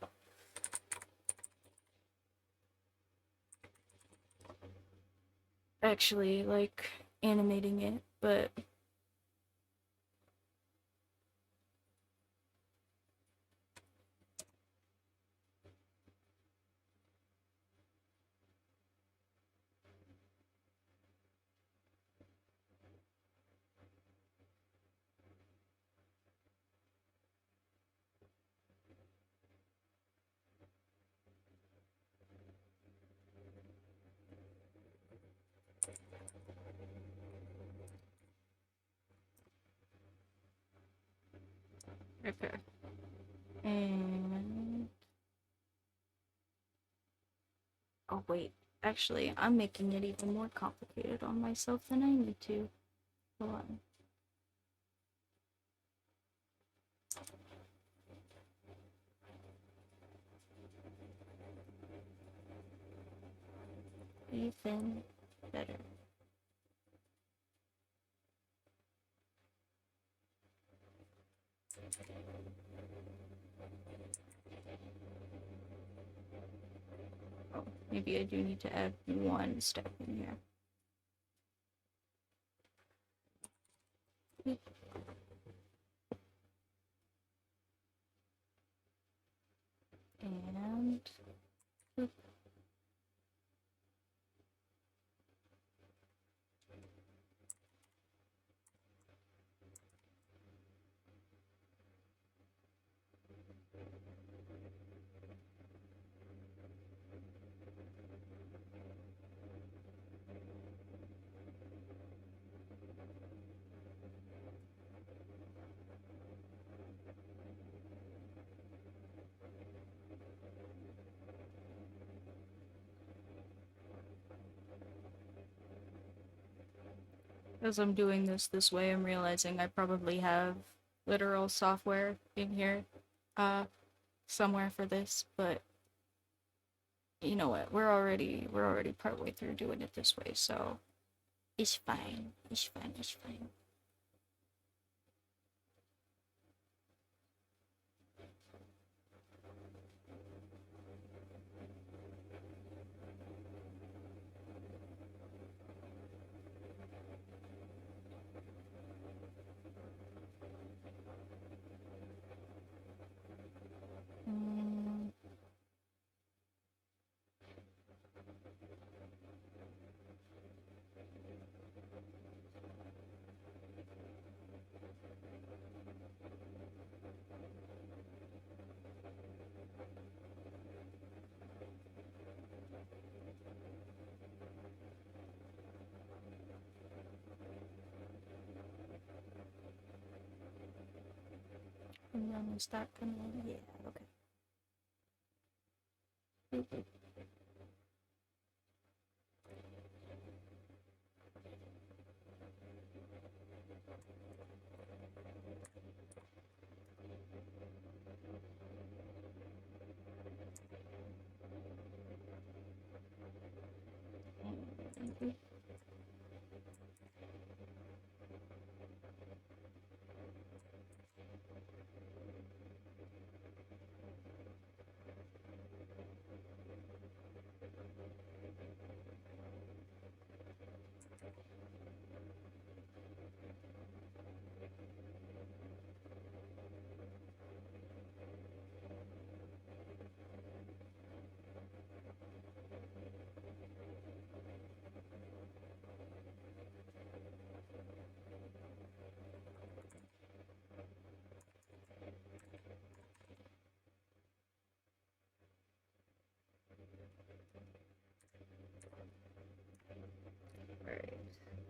S1: actually, like, animating it, but Okay. And oh wait, actually, I'm making it even more complicated on myself than I need to. Hold on. Even better. Oh, maybe I do need to add one step in here. And as I'm doing this way, I'm realizing I probably have literal software in here, uh, somewhere for this, but you know what? We're already partway through doing it this way, so it's fine. It's fine. It's fine. Mm, and then is that gonna? Yeah. Okay.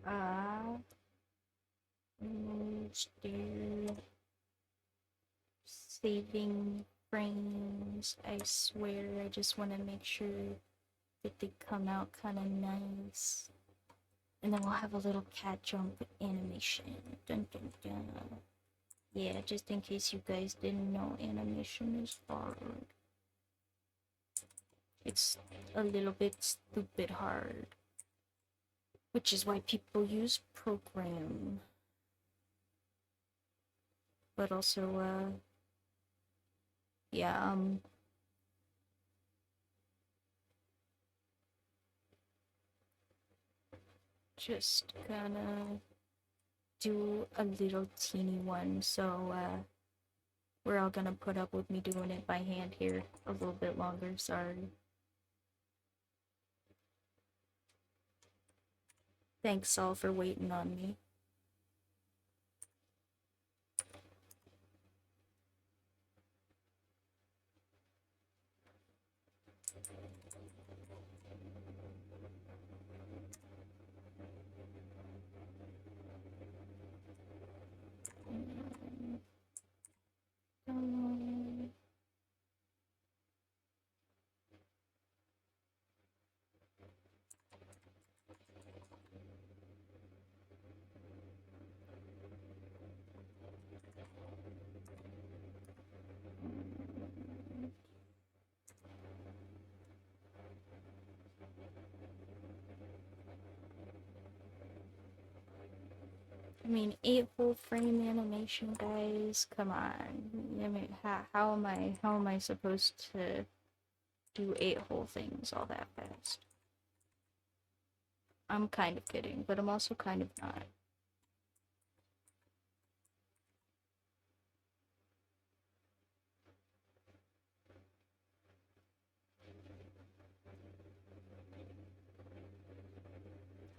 S1: Alright. Still saving frames. I swear, I just want to make sure that they come out kind of nice. And then we'll have a little cat jump animation. Dun dun dun. Yeah, just in case you guys didn't know, animation is hard. It's a little bit stupid hard. Which is why people use program. But also, yeah, just gonna do a little teeny one, so, we're all gonna put up with me doing it by hand here a little bit longer, sorry. Thanks all for waiting on me. mean, 8 whole frame animation, guys. Come on. I mean, how am I supposed to do 8 whole things all that fast? I'm kind of kidding, but I'm also kind of not.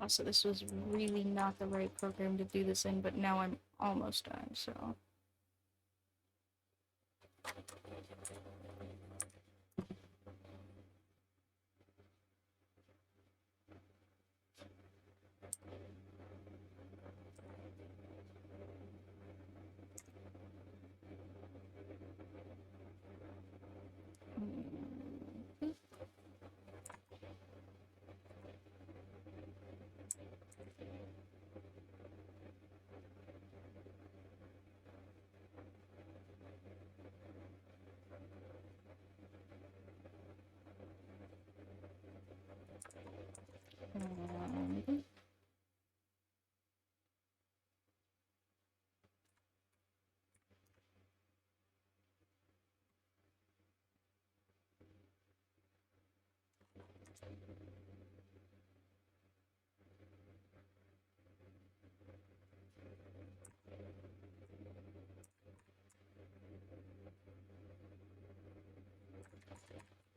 S1: Also, this was really not the right program to do this in, but now I'm almost done, so. Um,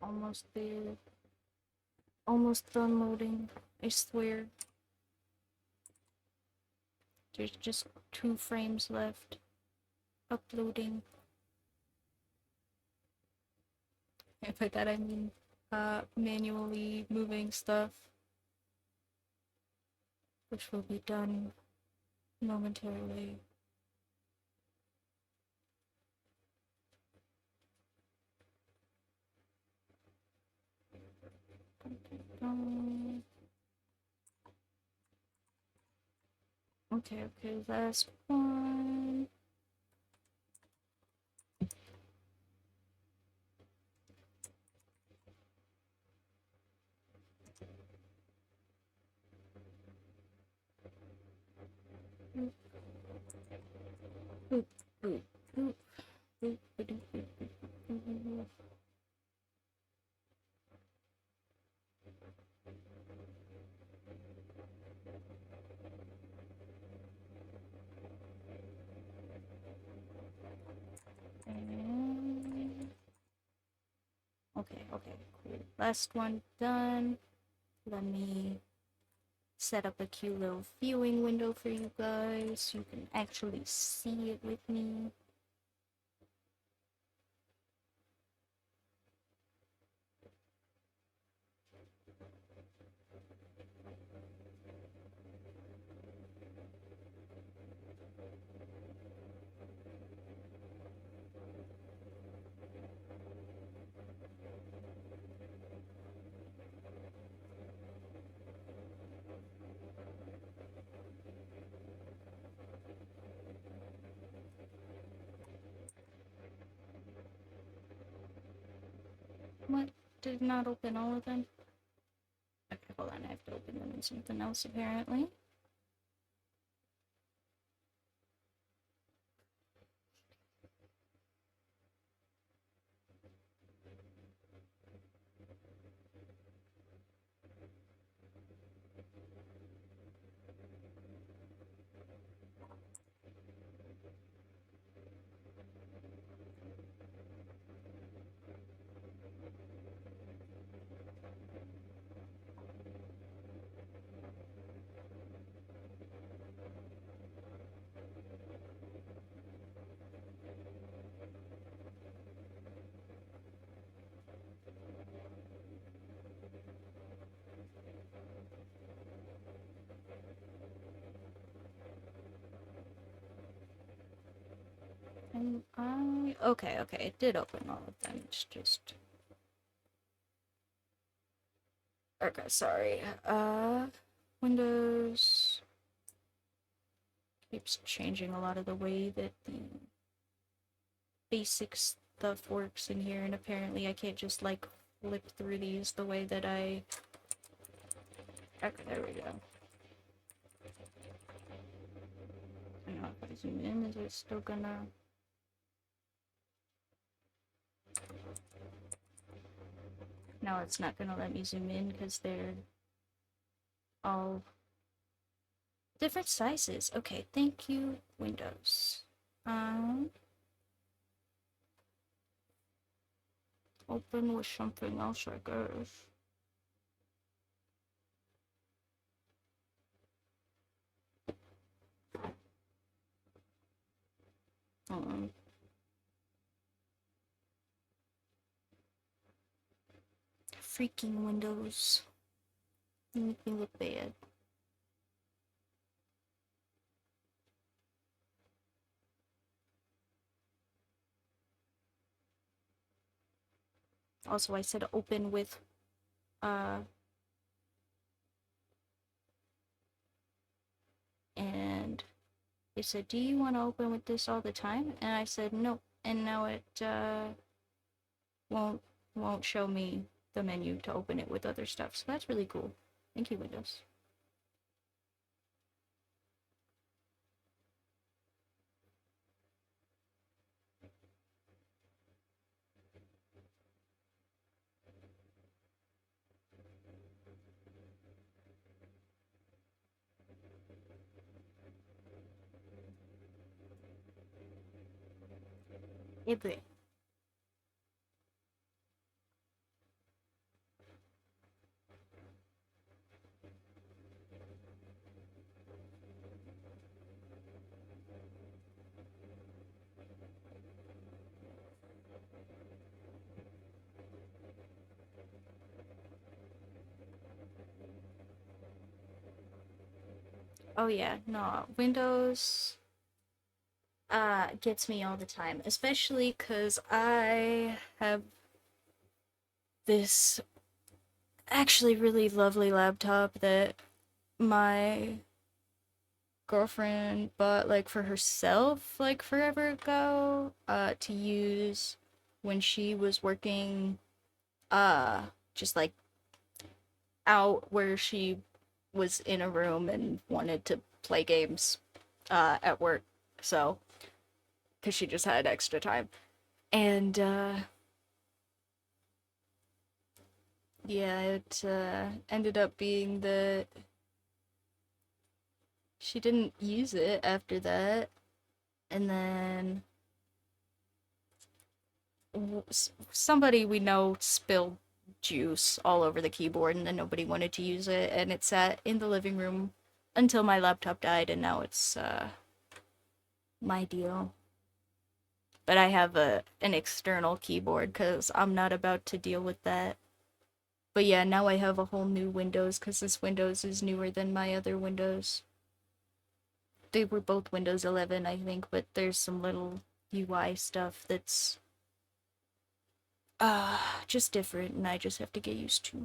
S1: Almost there. Almost done loading. I swear. There's just 2 frames left. Uploading. And by that I mean manually moving stuff, which will be done momentarily. Okay, last one. Oop, oop, oop, oop, oop, oop, oop. Okay, cool. Last one done. Let me set up a cute little viewing window for you guys so you can actually see it with me. What? Did not open all of them? Okay, hold on, I have to open them in something else apparently. And okay, it did open all of them. It's just okay, sorry. Windows keeps changing a lot of the way that the basic stuff works in here, and apparently I can't just like flip through these the way that I. Okay, there we go. zoom in, is it still gonna... No, it's not gonna let me zoom in because they're all different sizes. Okay, thank you, Windows. Open with something else, I guess. Freaking Windows. You make me look bad. Also, I said open with, and it said, do you want to open with this all the time? And I said, no. And now it, won't show me the menu to open it with other stuff. So that's really cool. Thank you, Windows. Ible. Oh yeah, no, Windows gets me all the time, especially because I have this actually really lovely laptop that my girlfriend bought like for herself like forever ago to use when she was working just like out where she was in a room and wanted to play games at work. So, because she just had extra time. And yeah, it ended up being that she didn't use it after that. And then somebody we know spilled juice all over the keyboard, and then nobody wanted to use it, and it sat in the living room until my laptop died, and now it's my deal. But I have an external keyboard because I'm not about to deal with that. But yeah, now I have a whole new Windows because this Windows is newer than my other Windows. They were both Windows 11, I think, but there's some little UI stuff that's just different, and I just have to get used to.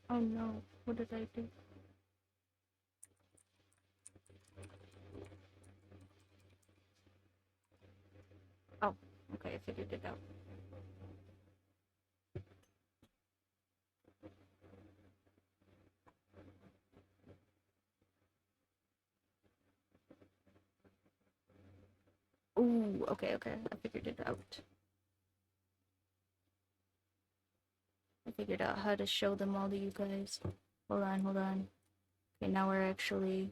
S1: Oh no, what did I do? Oh, okay, I figured it out. Ooh, okay, I figured it out. I figured out how to show them all to you guys. Hold on, hold on. Okay, now we're actually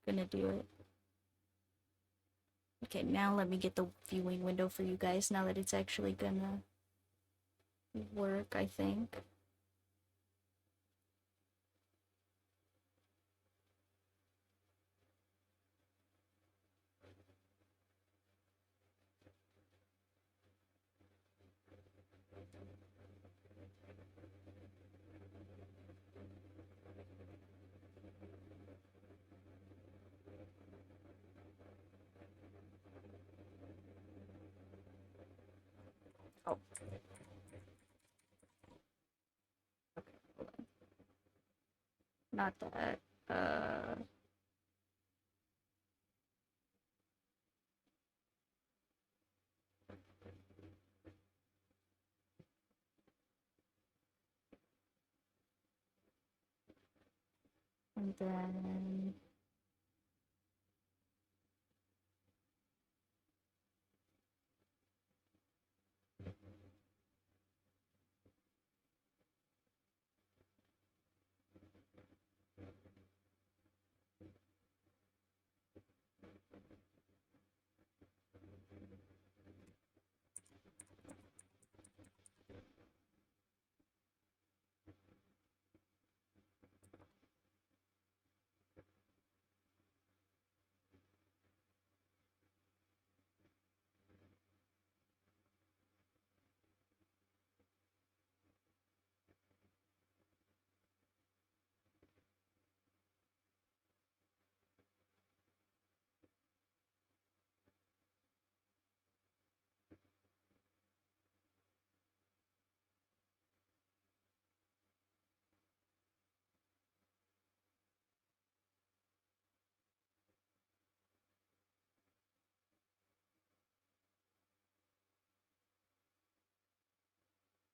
S1: gonna do it. Okay, now let me get the viewing window for you guys now that it's actually gonna work, I think. Oh, okay, hold on. Not that. And then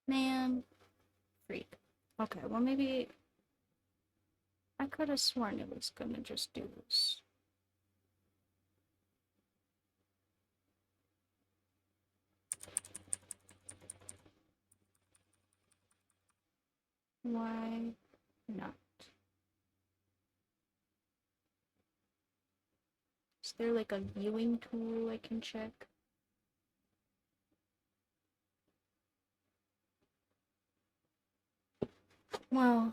S1: man, freak. Okay, well maybe I could have sworn it was gonna just do this. Why not? Is there like a viewing tool I can check? Well,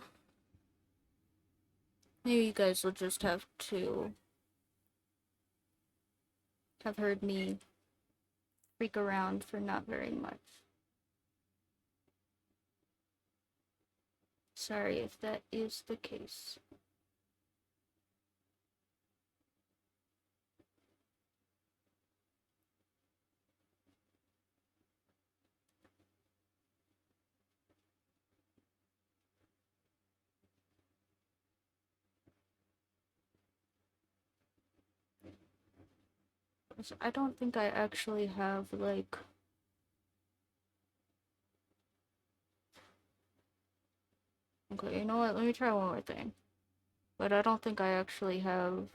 S1: maybe you guys will just have to have heard me freak around for not very much. Sorry if that is the case. I don't think I actually have, like... Okay, you know what? Let me try one more thing. But I don't think I actually have...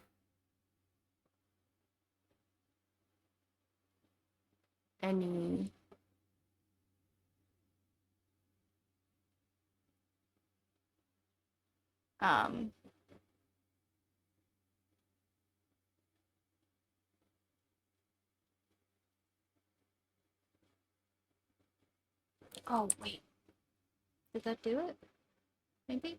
S1: any... Um... Oh, wait. Did that do it? Maybe?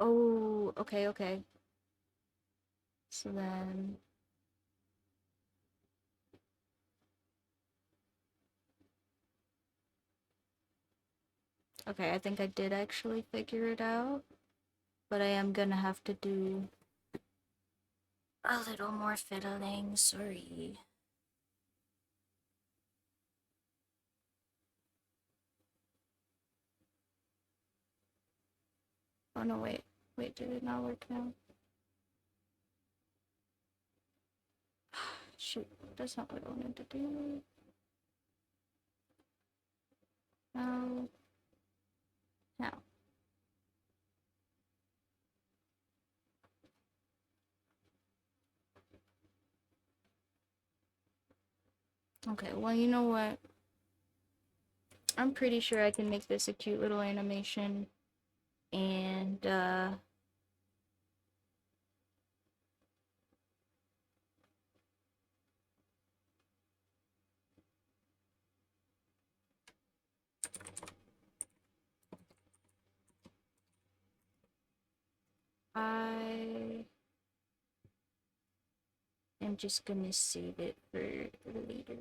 S1: Oh, okay, okay. So then... Okay, I think I did actually figure it out. But I am gonna have to do a little more fiddling, sorry. Oh no, wait. Wait, did it not work now? Shoot, that's not what I wanted to do. How? How? Okay, well, you know what? I'm pretty sure I can make this a cute little animation. And, I am just gonna save it for later.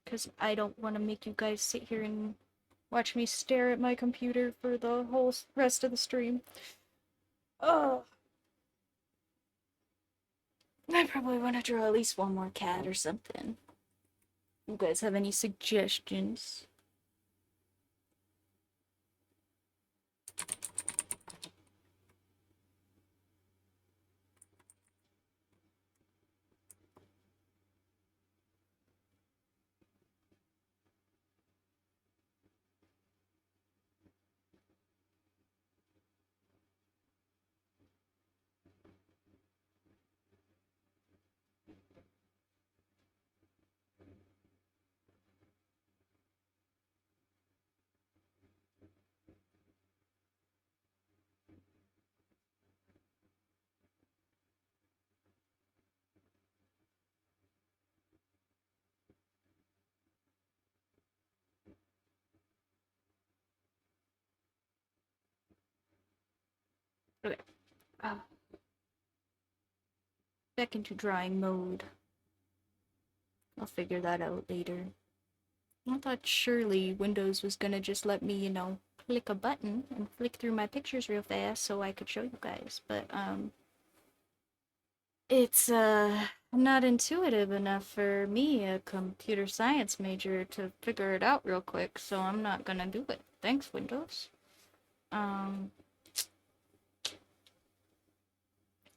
S1: Because I don't want to make you guys sit here and watch me stare at my computer for the whole rest of the stream. Oh, I probably want to draw at least one more cat or something. You guys have any suggestions? Okay. Uh, Back into drawing mode. I'll figure that out later. I thought surely Windows was gonna just let me, click a button and flick through my pictures real fast so I could show you guys, but, it's, not intuitive enough for me, a computer science major, to figure it out real quick, so I'm not gonna do it. Thanks, Windows. Um,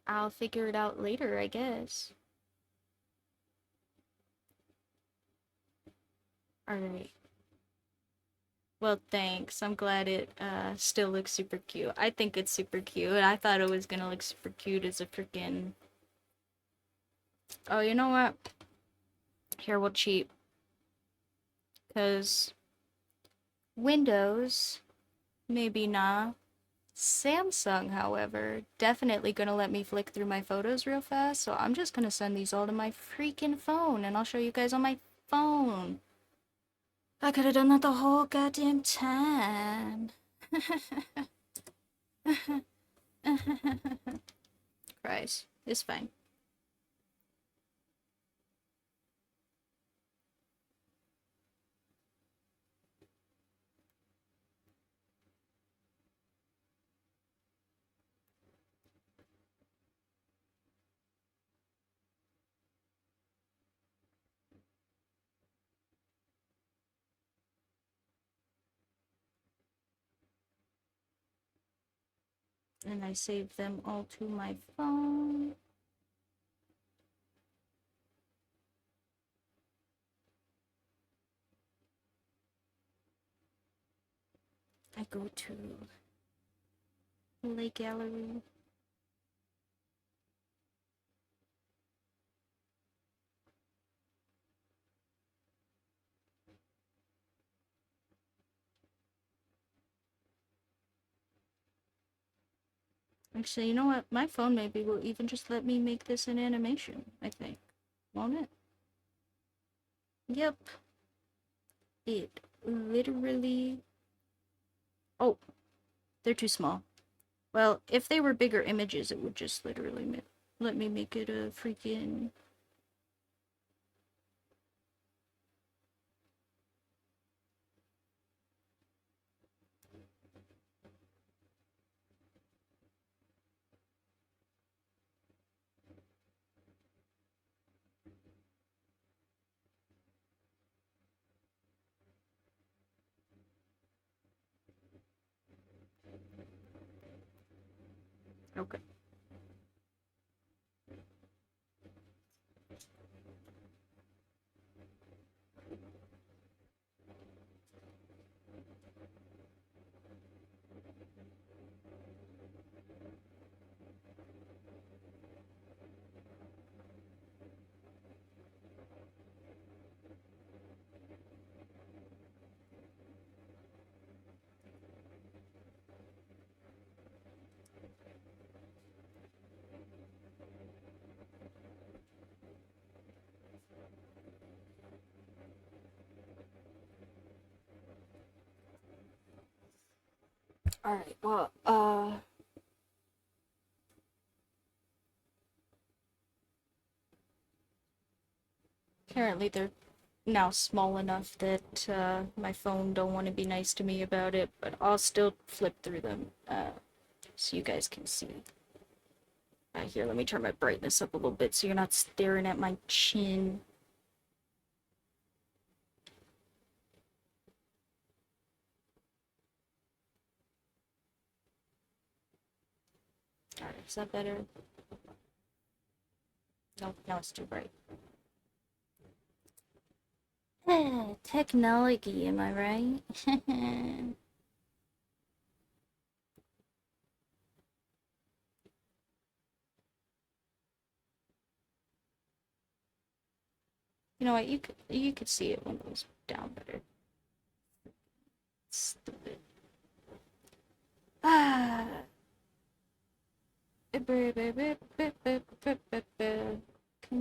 S1: I'll figure it out later, I guess. Alright. Well, thanks. I'm glad it still looks super cute. I think it's super cute. I thought it was gonna look super cute as a freaking. Oh, you know what? Here, we'll cheat. Because Windows, maybe not. Samsung, however, definitely gonna let me flick through my photos real fast. So I'm just gonna send these all to my freaking phone. And I'll show you guys on my phone. I could have done that the whole goddamn time. Christ. It's fine. And I saved them all to my phone. I go to Lake Gallery. Actually, you know what? My phone maybe will even just let me make this an animation, I think. Won't it? Yep. It literally... Oh, they're too small. Well, if they were bigger images, it would just literally let me make it a freaking... Okay. Alright, well, apparently they're now small enough that, my phone don't want to be nice to me about it, but I'll still flip through them, so you guys can see. Here, let me turn my brightness up a little bit so you're not staring at my chin. Alright, is that better? Nope, now it's too bright. Technology, am I right? You know what? You could see it when it was down better. Stupid. Ah. Can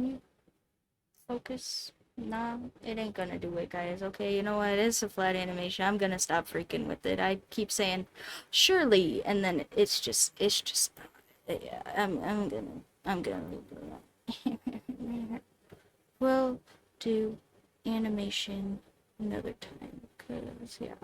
S1: you focus? Nah, it ain't gonna do it, guys. Okay, you know what? It's a flat animation. I'm gonna stop freaking with it. I keep saying, surely, and then it's just. Yeah, I'm gonna leave it alone. We'll do animation another time, cause yeah,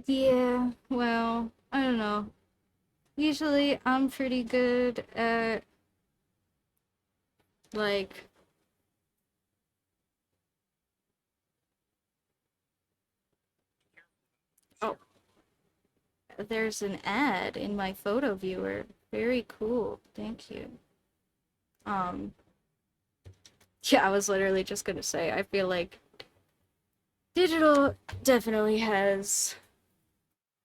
S1: yeah, well, I don't know. Usually I'm pretty good at like oh, there's an ad in my photo viewer. Very cool. Thank you. Um yeah, I was literally just gonna say I feel like digital definitely has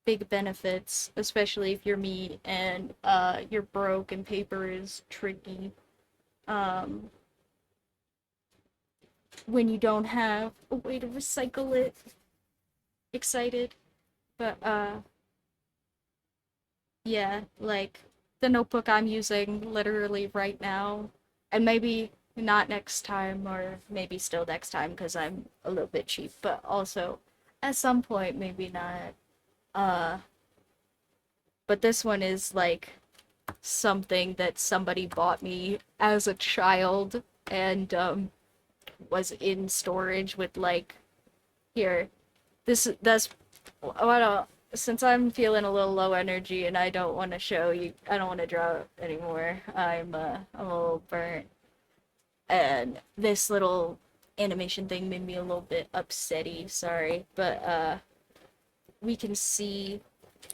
S1: big benefits, especially if you're me and you're broke and paper is tricky. Um when you don't have a way to recycle it. Excited. But yeah, like the notebook I'm using literally right now, and maybe not next time, or maybe still next time because I'm a little bit cheap, but also at some point, maybe not. Uh, but this one is like something that somebody bought me as a child and was in storage with like here. That's what since I'm feeling a little low energy and I don't want to show you, I don't want to draw anymore. I'm a little burnt, and this little animation thing made me a little bit upsetty. Sorry, but we can see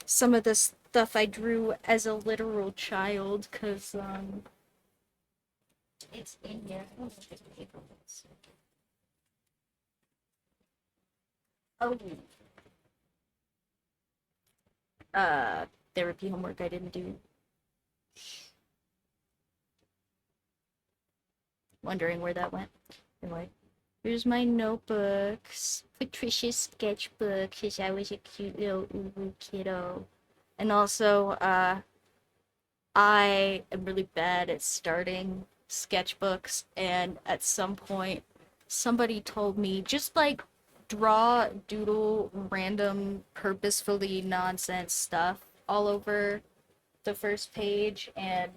S1: some of the stuff I drew as a literal child, cause it's in here. Oh, there's paper bits. Oh, uh, therapy homework I didn't do. Wondering where that went. Anyway. Here's my notebooks. Patricia's sketchbook, because I was a cute little uwu kiddo. And also, I am really bad at starting sketchbooks, and at some point, somebody told me just like draw, doodle, random, purposefully nonsense stuff all over the first page, and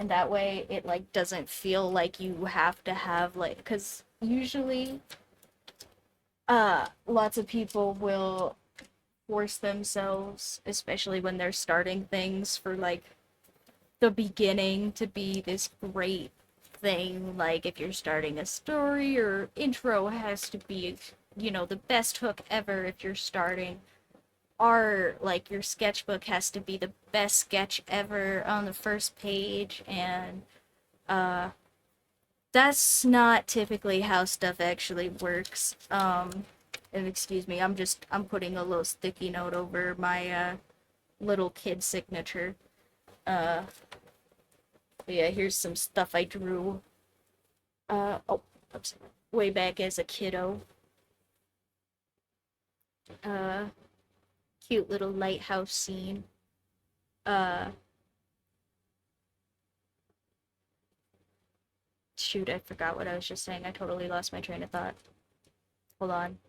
S1: that way it like doesn't feel like you have to have like, because usually lots of people will force themselves, especially when they're starting things, for like the beginning to be this great thing. Like if you're starting a story, or intro has to be, the best hook ever. If you're starting art, like your sketchbook has to be the best sketch ever on the first page, and uh that's not typically how stuff actually works. And excuse me, I'm putting a little sticky note over my little kid signature. Uh, but yeah, here's some stuff I drew. Oh, oops. Way back as a kiddo. Uh, Cute little lighthouse scene. Uh, Shoot, I forgot what I was just saying. I totally lost my train of thought. Hold on.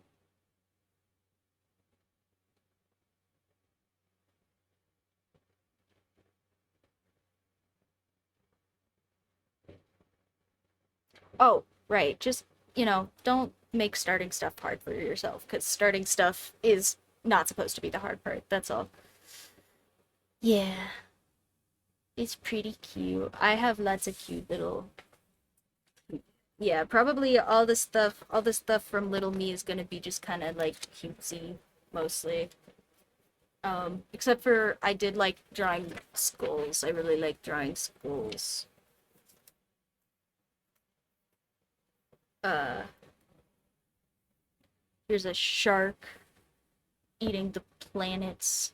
S1: Oh, right. Just, don't make starting stuff hard for yourself, because starting stuff is not supposed to be the hard part. That's all. Yeah, it's pretty cute. I have lots of cute little. Yeah, probably all the stuff from Little Me is gonna be just kind of like cutesy, mostly. Except for I did like drawing skulls. I really like drawing skulls. Uh, Here's a shark eating the planets.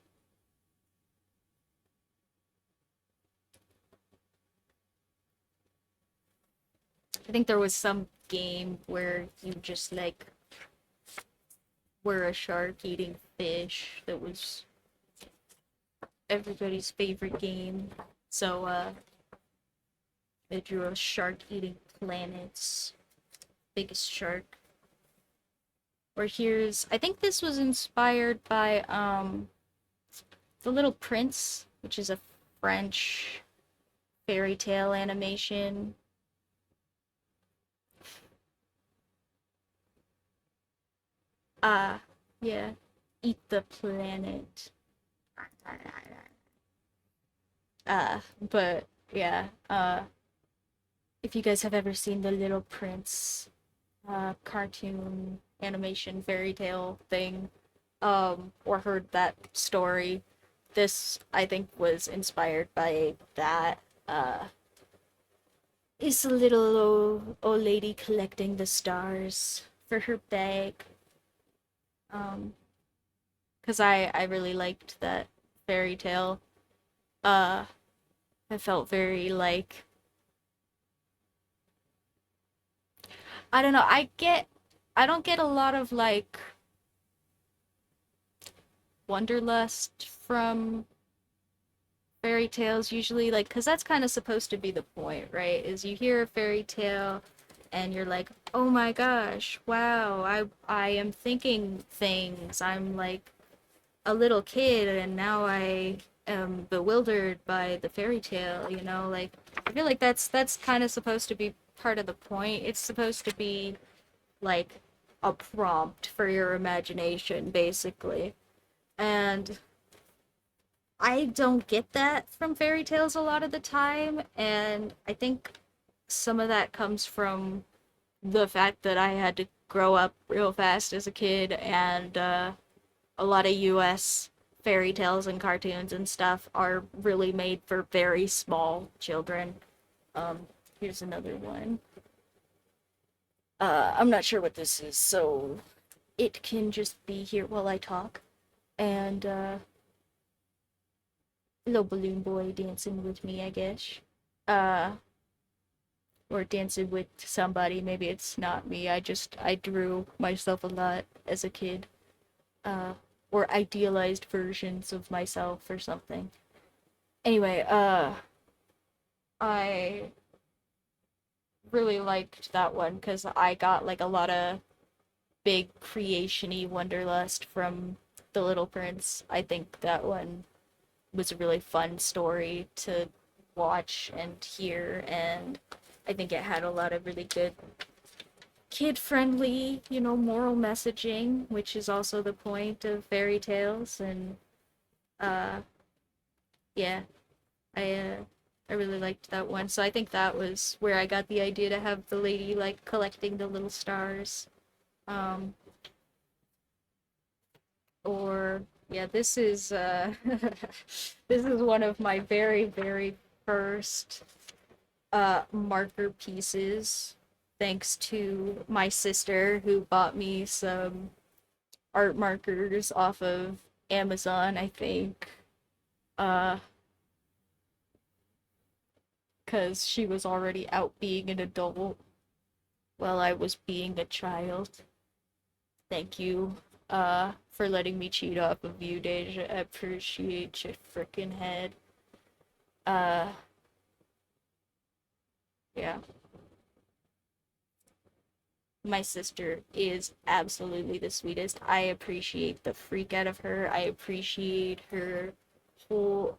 S1: I think there was some game where you just like were a shark eating fish that was everybody's favorite game. So I drew a shark eating planets. Biggest shark. Or here's I think this was inspired by The Little Prince, which is a French fairy tale animation. Ah, yeah. Eat the planet. But yeah, if you guys have ever seen The Little Prince cartoon animation fairy tale thing, or heard that story, this I think was inspired by that. Is a little old lady collecting the stars for her bag. Um, because I really liked that fairy tale. Uh, I felt very like I don't know. I don't get a lot of like wanderlust from fairy tales usually, like, because that's kind of supposed to be the point, right? Is you hear a fairy tale and you're like, oh my gosh, wow, I am thinking things. I'm like a little kid and now I am bewildered by the fairy tale, like I feel like that's kind of supposed to be part of the point. It's supposed to be like a prompt for your imagination, basically. And I don't get that from fairy tales a lot of the time, and I think some of that comes from the fact that I had to grow up real fast as a kid, and a lot of US fairy tales and cartoons and stuff are really made for very small children. Here's another one. I'm not sure what this is, so it can just be here while I talk. And little balloon boy dancing with me, I guess. Uh, or dancing with somebody. Maybe it's not me. I drew myself a lot as a kid. Uh, or idealized versions of myself or something. Anyway, I really liked that one because I got like a lot of big creation-y wanderlust from The Little Prince. I think that one was a really fun story to watch and hear, and I think it had a lot of really good kid-friendly, moral messaging, which is also the point of fairy tales. And uh, yeah, I uh, I really liked that one. So I think that was where I got the idea to have the lady like collecting the little stars. Um, or yeah, this is this is one of my very very first marker pieces, thanks to my sister who bought me some art markers off of Amazon, I think. Uh, because she was already out being an adult. while I was being a child. Thank you, for letting me cheat off of you, Deja. I appreciate your freaking head. Uh, yeah. My sister is absolutely the sweetest. I appreciate the freak out of her. I appreciate her whole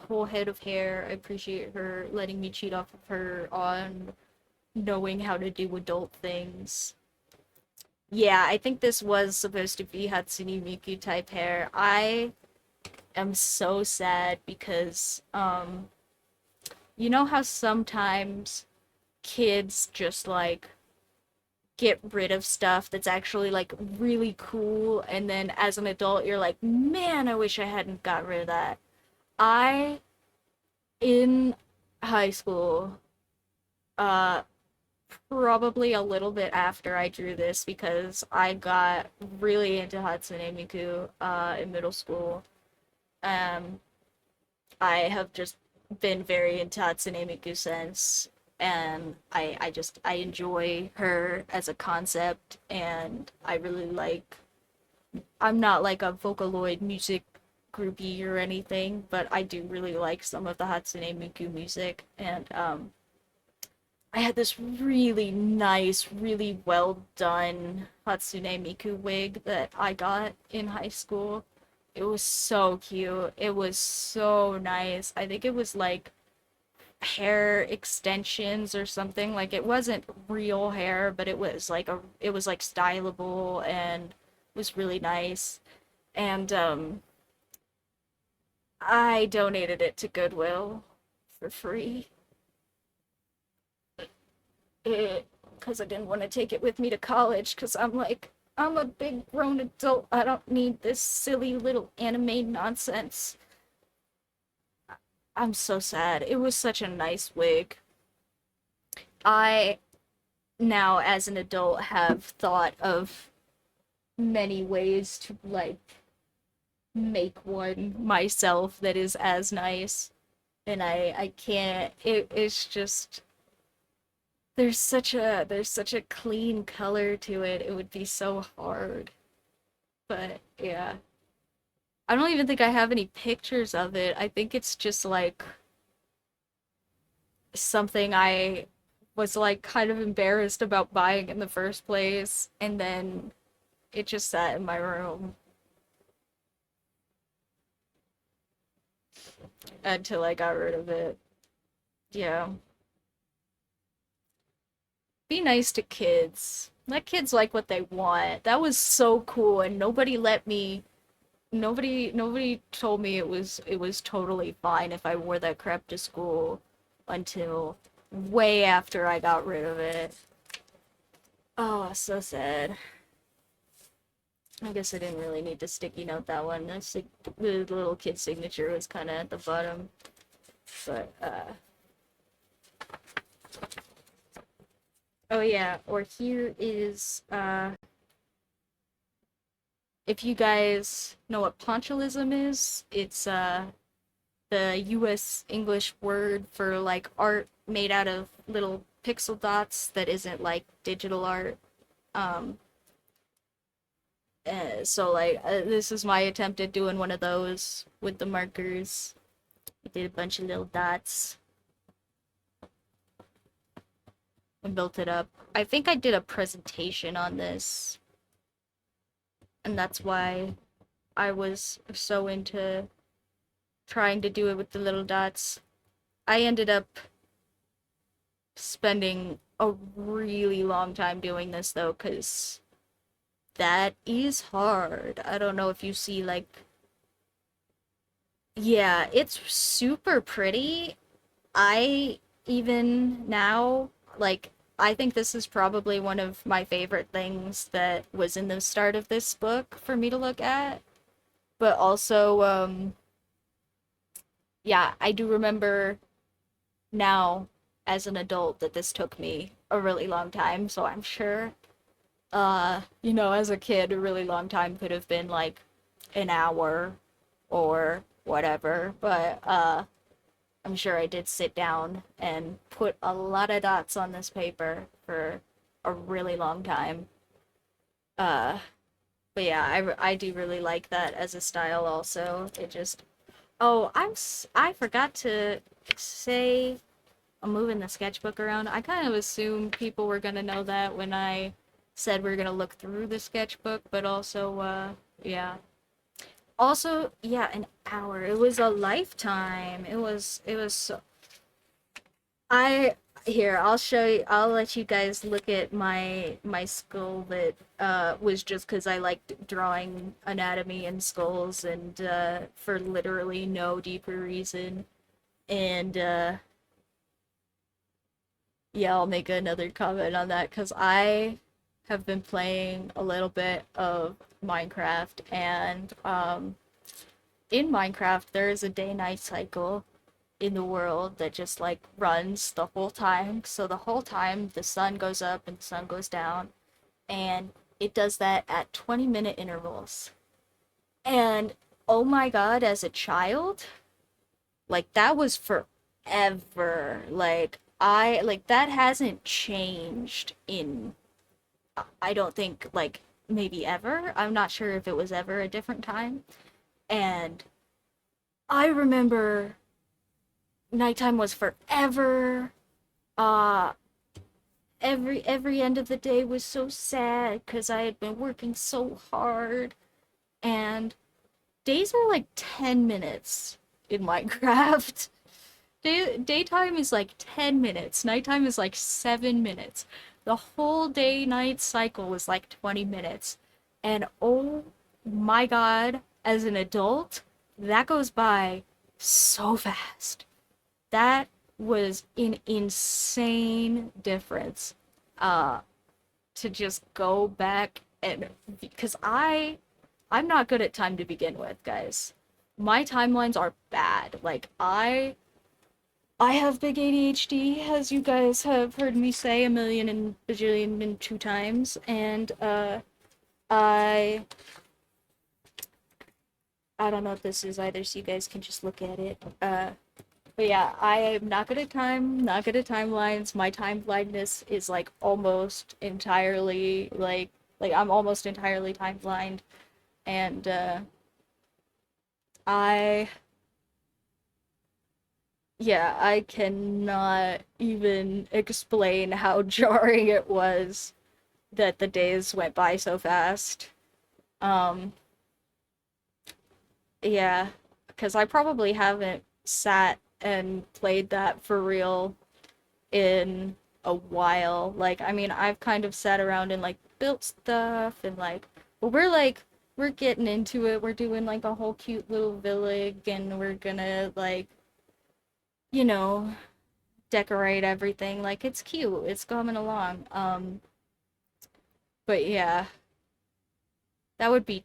S1: whole head of hair. I appreciate her letting me cheat off of her on knowing how to do adult things. Yeah, I think this was supposed to be Hatsune Miku type hair. I am so sad because you know how sometimes kids just like get rid of stuff that's actually like really cool, and then as an adult you're like, man, I wish I hadn't got rid of that. I in high school, uh probably a little bit after I drew this, because I got really into Hatsune Miku in middle school. um I have just been very into Hatsune Miku since, and I enjoy her as a concept, and I really like. I'm not like a Vocaloid music groupie or anything, but I do really like some of the Hatsune Miku music, and I had this really nice, really well done Hatsune Miku wig that I got in high school. It was so cute. It was so nice. I think it was like hair extensions or something. Like it wasn't real hair, but it was like stylable and was really nice. And I donated it to Goodwill for free. Because I didn't want to take it with me to college, because I'm like, I'm a big grown adult. I don't need this silly little anime nonsense. I'm so sad. It was such a nice wig. I now, as an adult, have thought of many ways to like make one myself that is as nice, and I can't. It's just there's such a clean color to it. It would be so hard. But yeah. I don't even think I have any pictures of it. I think it's just like something I was like kind of embarrassed about buying in the first place, and then it just sat in my room until I got rid of it. Yeah. Be nice to kids. Let kids like what they want. That was so cool, and nobody told me it was totally fine if I wore that crap to school until way after I got rid of it. Oh, so sad. I guess I didn't really need to sticky note that one. The little kid signature was kind of at the bottom. But, oh yeah, or here is, if you guys know what ponchilism is, it's, the US English word for like art made out of little pixel dots that isn't like digital art. Um, so like this is my attempt at doing one of those with the markers. I did a bunch of little dots and built it up. I think I did a presentation on this, and that's why I was so into trying to do it with the little dots. I ended up spending a really long time doing this though, because that is hard. I don't know if you see like, yeah, it's super pretty. I even now, like, I think this is probably one of my favorite things that was in the start of this book for me to look at. But also, yeah, I do remember now as an adult that this took me a really long time, so I'm sure, you know, as a kid, a really long time could have been like an hour or whatever, but I'm sure I did sit down and put a lot of dots on this paper for a really long time. Uh, but yeah, I do really like that as a style also. It just Oh, I forgot to say I'm moving the sketchbook around. I kind of assumed people were gonna know that when I said we are gonna look through the sketchbook, but also, yeah. Also, yeah, an hour. It was a lifetime. It was so, I here, I'll show you. I'll let you guys look at my skull that was just because I liked drawing anatomy and skulls and for literally no deeper reason. And yeah, I'll make another comment on that because I have been playing a little bit of Minecraft, and in Minecraft there is a day-night cycle in the world that just like runs the whole time. So the whole time the sun goes up and the sun goes down, and it does that at 20-minute intervals. And oh my god, as a child, like that was forever. Like that hasn't changed in I don't think like maybe ever. I'm not sure if it was ever a different time. And I remember nighttime was forever. Uh every end of the day was so sad cuz I had been working so hard, and days were like 10 minutes in Minecraft. Daytime is like 10 minutes. Nighttime is like 7 minutes. The whole day night cycle is like 20 minutes. And oh my god, as an adult, that goes by so fast. That was an insane difference. Uh to just go back and because I'm not good at time to begin with, guys. My timelines are bad. Like I have big ADHD, as you guys have heard me say a million and bajillion and two times, and I I don't know what this is either, so you guys can just look at it. But yeah, I am not good at time, not good at timelines. My time blindness is like almost entirely like I'm almost entirely time blind, and I yeah, I cannot even explain how jarring it was that the days went by so fast. Um, yeah, because I probably haven't sat and played that for real in a while. Like, I mean, I've kind of sat around and like built stuff and but we're getting into it. We're doing like a whole cute little village, and we're gonna you know, decorate everything. Like, it's cute. It's coming along. But yeah, that would be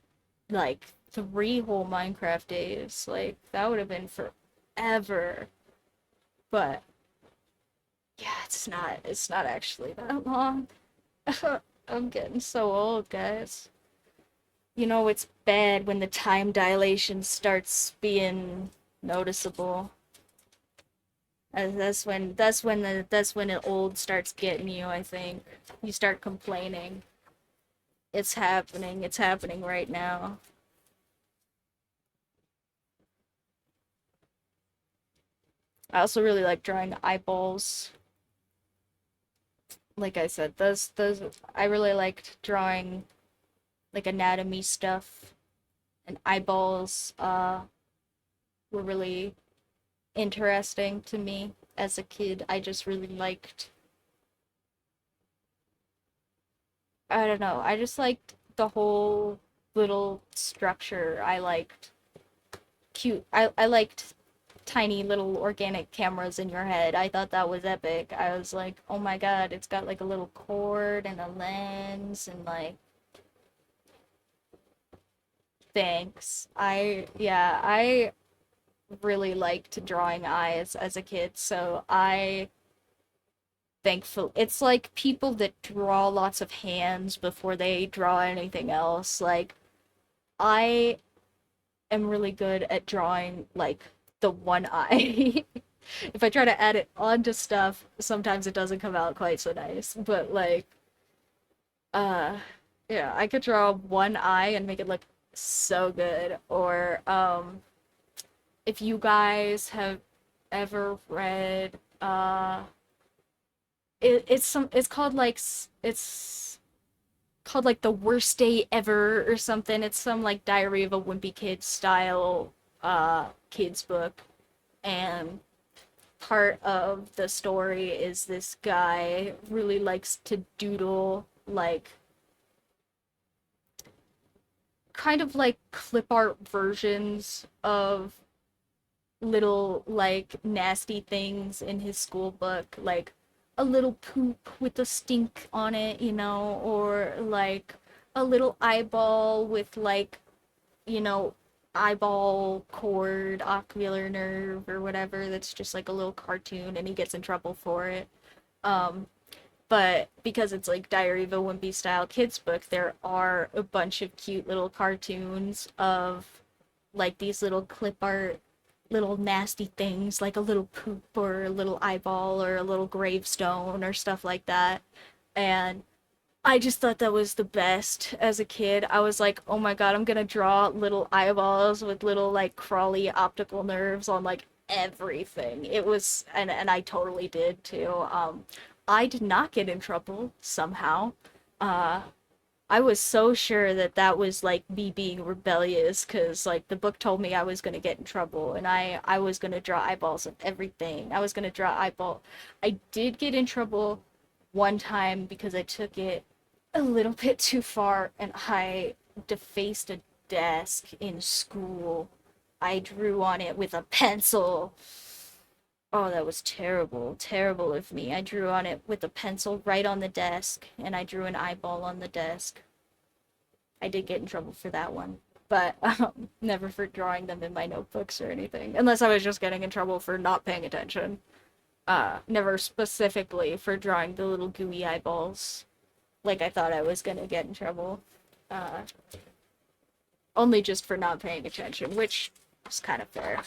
S1: like 3 whole Minecraft days. Like, that would have been forever. But yeah, it's not actually that long. I'm getting so old, guys. You know, it's bad when the time dilation starts being noticeable. That's when the old starts getting you, I think. You start complaining. It's happening. It's happening right now. I also really like drawing eyeballs. Like I said, those I really liked drawing like anatomy stuff, and eyeballs were really interesting to me as a kid. I just really liked I don't know, I just liked the whole little structure. I liked I liked tiny little organic cameras in your head. I thought that was epic. I was like, oh my god, it's got like a little cord and a lens and like thanks. I really liked drawing eyes as a kid, so I thankful it's like people that draw lots of hands before they draw anything else. Like I am really good at drawing like the one eye. If I try to add it onto stuff, sometimes it doesn't come out quite so nice. But like, Uh, yeah, I could draw one eye and make it look so good. Or if you guys have ever read it's called like it's called like The Worst Day Ever or something. It's some like Diary of a Wimpy Kid style kids book, and part of the story is this guy really likes to doodle like kind of like clip art versions of little like nasty things in his school book, like a little poop with a stink on it, or like a little eyeball with like, you know, eyeball cord, ocular nerve or whatever that's just like a little cartoon and he gets in trouble for it. Um but because it's like Diary of a Wimpy style kids book, there are a bunch of cute little cartoons of like these little clip art little nasty things like a little poop or a little eyeball or a little gravestone or stuff like that. And I just thought that was the best as a kid. I was like, oh my god, I'm gonna draw little eyeballs with little like crawly optical nerves on like everything. It was, and I totally did too. I did not get in trouble somehow. Uh, I was so sure that that was like me being rebellious because like the book told me I was gonna get in trouble and I was gonna draw eyeballs and everything. I was gonna draw eyeball. I did get in trouble one time because I took it a little bit too far and I defaced a desk in school. I drew on it with a pencil. Oh, that was terrible, terrible of me. I drew on it with a pencil right on the desk, and I drew an eyeball on the desk. I did get in trouble for that one, but never for drawing them in my notebooks or anything, unless I was just getting in trouble for not paying attention. Never specifically for drawing the little gooey eyeballs, like I thought I was gonna get in trouble. Uh, Only just for not paying attention, which is kind of fair.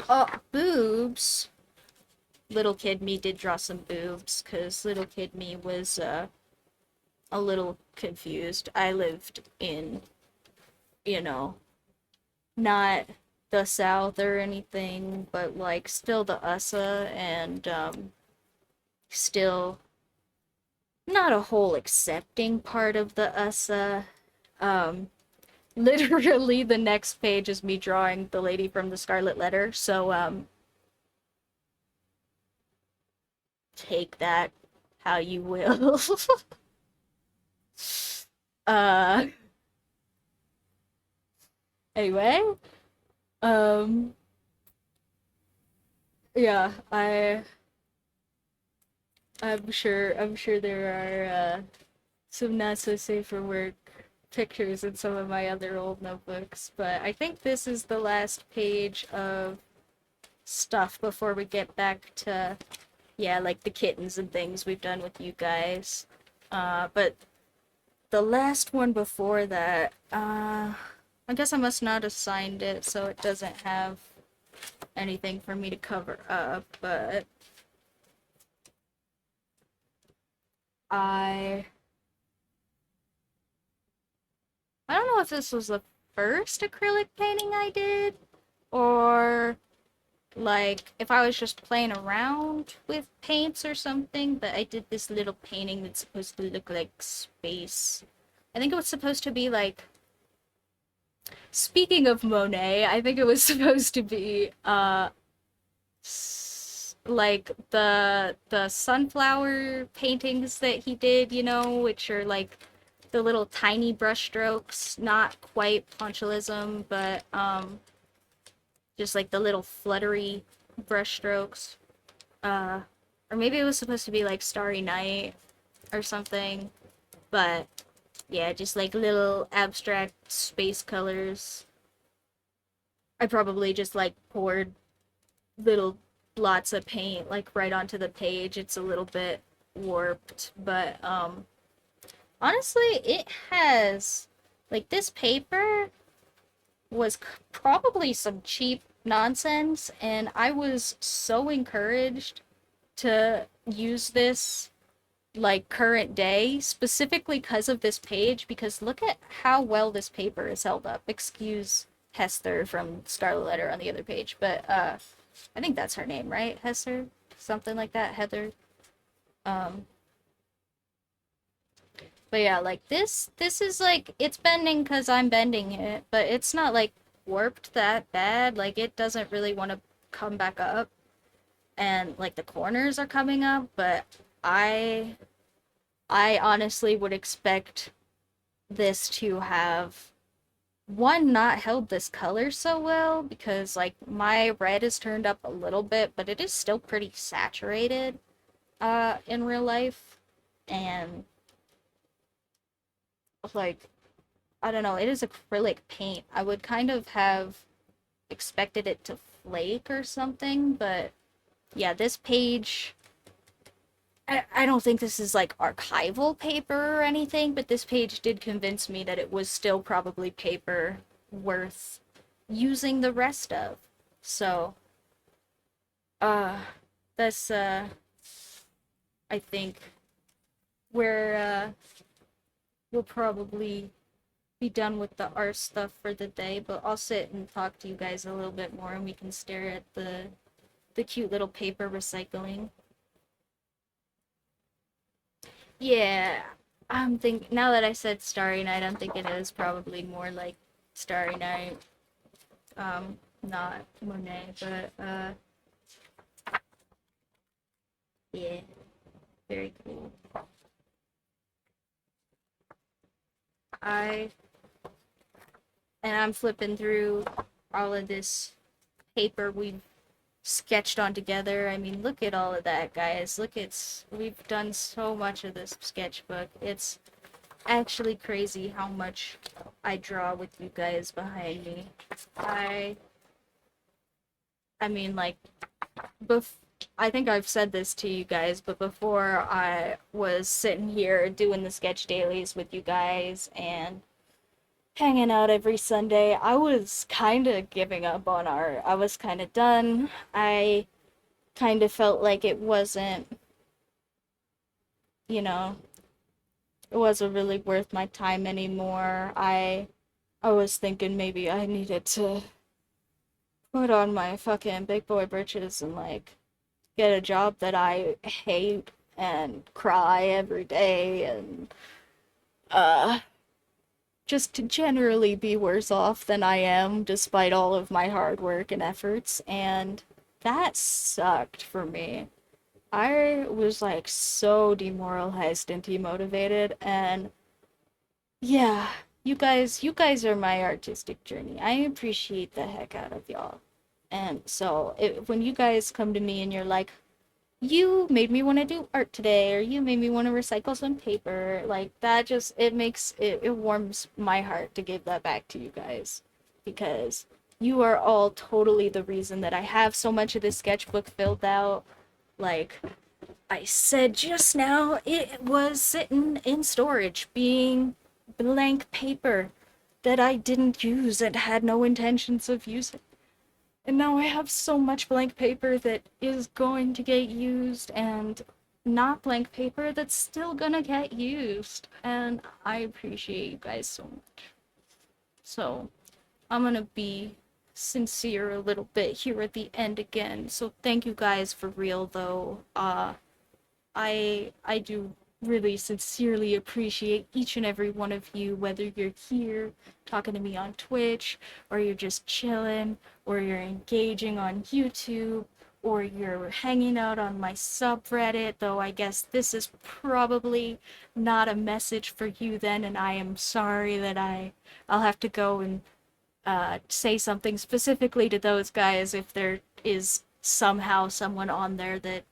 S1: Oh, boobs. Little kid me did draw some boobs, because little kid me was, a little confused. I lived in, you know, not the South or anything, but like still the USA and still not a whole accepting part of the USA. Um, Literally the next page is me drawing the lady from the Scarlet Letter, so take that how you will. uh Anyway, um yeah, I'm sure there are some not so safe for work pictures in some of my other old notebooks, but I think this is the last page of stuff before we get back to, yeah, like the kittens and things we've done with you guys. But the last one before that, I guess I must not have signed it, so it doesn't have anything for me to cover up, but I I don't know if this was the first acrylic painting I did, or like if I was just playing around with paints or something, but I did this little painting that's supposed to look like space. I think it was supposed to be like, speaking of Monet, I think it was supposed to be like the sunflower paintings that he did, which are like the little tiny brush strokes, not quite pointillism, but just like the little fluttery brush strokes. Uh, or maybe it was supposed to be like Starry Night or something, but yeah, just like little abstract space colors. I probably just like poured little blots of paint like right onto the page. It's a little bit warped, but honestly, it has like this paper was probably some cheap nonsense, and I was so encouraged to use this
S2: like current day specifically because of this page, because look at how well this paper is held up. Excuse Hester from Scarlet Letter on the other page, but I think that's her name, right? Hester? Something like that, Heather. Um but yeah, like this is like it's bending cuz I'm bending it, but it's not like warped that bad. Like it doesn't really want to come back up, and like the corners are coming up, but I I honestly would expect this to have one not held this color so well, because like my red is turned up a little bit, but it is still pretty saturated in real life. And like I don't know, it is acrylic paint. I would kind of have expected it to flake or something, but yeah, this page, I don't think this is like archival paper or anything, but this page did convince me that it was still probably paper worth using the rest of. So, uh, that's, I think where, we'll probably be done with the art stuff for the day, but I'll sit and talk to you guys a little bit more and we can stare at the cute little paper recycling. Yeah, I'm think now that I said Starry Night, I'm thinking it was probably more like Starry Night, not Monet, but yeah, very cool. I I'm flipping through all of this paper we've sketched on together. I mean, look at all of that, guys. Look, we've done so much of this sketchbook. It's actually crazy how much I draw with you guys behind me. I I mean, like, bef- I think I've said this to you guys, but before I was sitting here doing the sketch dailies with you guys and hanging out every Sunday, I was kind of giving up on art. I was kind of done. I kind of felt like it wasn't, you know, it wasn't really worth my time anymore. I was thinking maybe I needed to put on my fucking big boy britches and like get a job that I hate and cry every day and uh just to generally be worse off than I am despite all of my hard work and efforts, and that sucked for me. I was like so demoralized and demotivated, and yeah, you guys are my artistic journey. I appreciate the heck out of y'all. And so when you guys come to me and you're like, you made me want to do art today, or you made me want to recycle some paper, like that just it warms my heart to give that back to you guys, because you are all totally the reason that I have so much of this sketchbook filled out. Like I said just now, it was sitting in storage being blank paper that I didn't use and had no intentions of using. And now I have so much blank paper that is going to get used, and not blank paper that's still gonna get used. And I appreciate you guys so much. So I'm gonna be sincere a little bit here at the end again. So thank you guys for real though. I do really sincerely appreciate each and every one of you, whether you're here talking to me on Twitch, or you're just chilling, or you're engaging on YouTube, or you're hanging out on my subreddit, though I guess this is probably not a message for you then, and I am sorry that I'll have to go and say something specifically to those guys if there is somehow someone on there that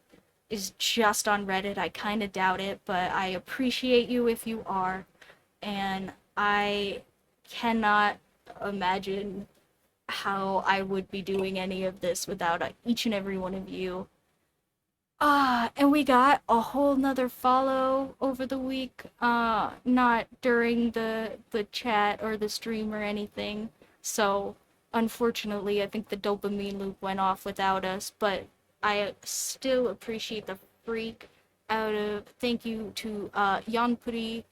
S2: is just on Reddit. I kind of doubt it, but I appreciate you if you are. And I cannot imagine how I would be doing any of this without each and every one of you. And we got a whole nother follow over the week. Not during the chat or the stream or anything. So unfortunately, I think the dopamine loop went off without us, but I still appreciate the freak thank you to Jan Puri.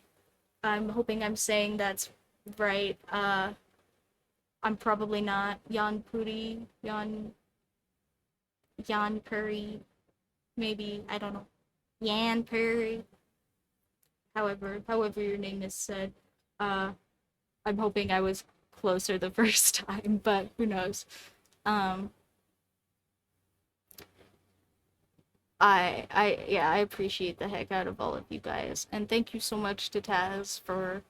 S2: I'm hoping I'm saying that's right. I'm probably not. Jan Puri, Jan Puri, maybe, I don't know. Yan Puri, however your name is said. Uh, I'm hoping I was closer the first time, but who knows. Um, yeah, I appreciate the heck out of all of you guys, and thank you so much to Taz for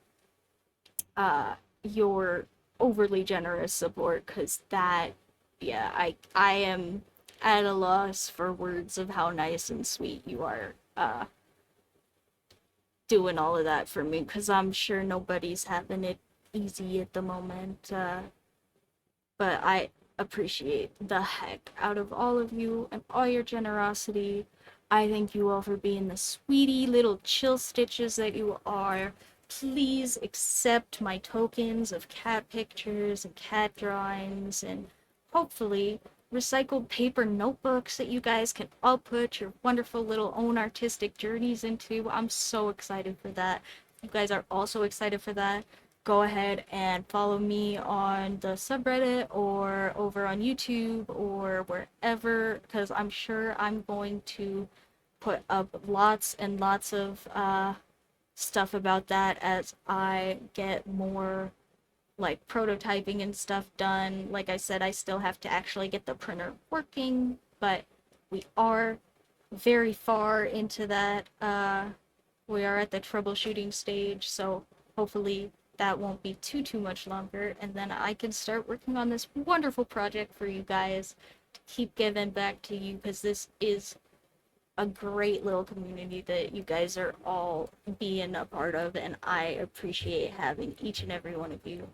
S2: your overly generous support, because that, yeah, I am at a loss for words of how nice and sweet you are doing all of that for me, because I'm sure nobody's having it easy at the moment. But I appreciate the heck out of all of you and all your generosity. I thank you all for being the sweetie little chill stitches that you are. Please accept my tokens of cat pictures and cat drawings and hopefully recycled paper notebooks that you guys can all put your wonderful little own artistic journeys into. I'm so excited for that. You guys are also excited for that. Go ahead and follow me on the subreddit or over on YouTube or wherever, because I'm sure I'm going to put up lots and lots of stuff about that as I get more like prototyping and stuff done. Like I said, I still have to actually get the printer working, but we are very far into that. We are at the troubleshooting stage, so hopefully that won't be too much longer, and then I can start working on this wonderful project for you guys to keep giving back to you, because this is a great little community that you guys are all being a part of, and I appreciate having each and every one of you.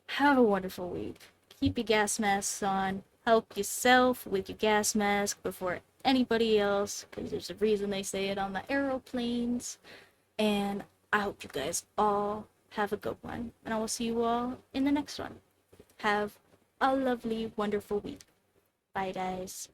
S2: Have a wonderful week. Keep your gas masks on. Help yourself with your gas mask before anybody else, because there's a reason they say it on the aeroplanes. And I hope you guys all have a good one. And I will see you all in the next one. Have a lovely, wonderful week. Bye, guys.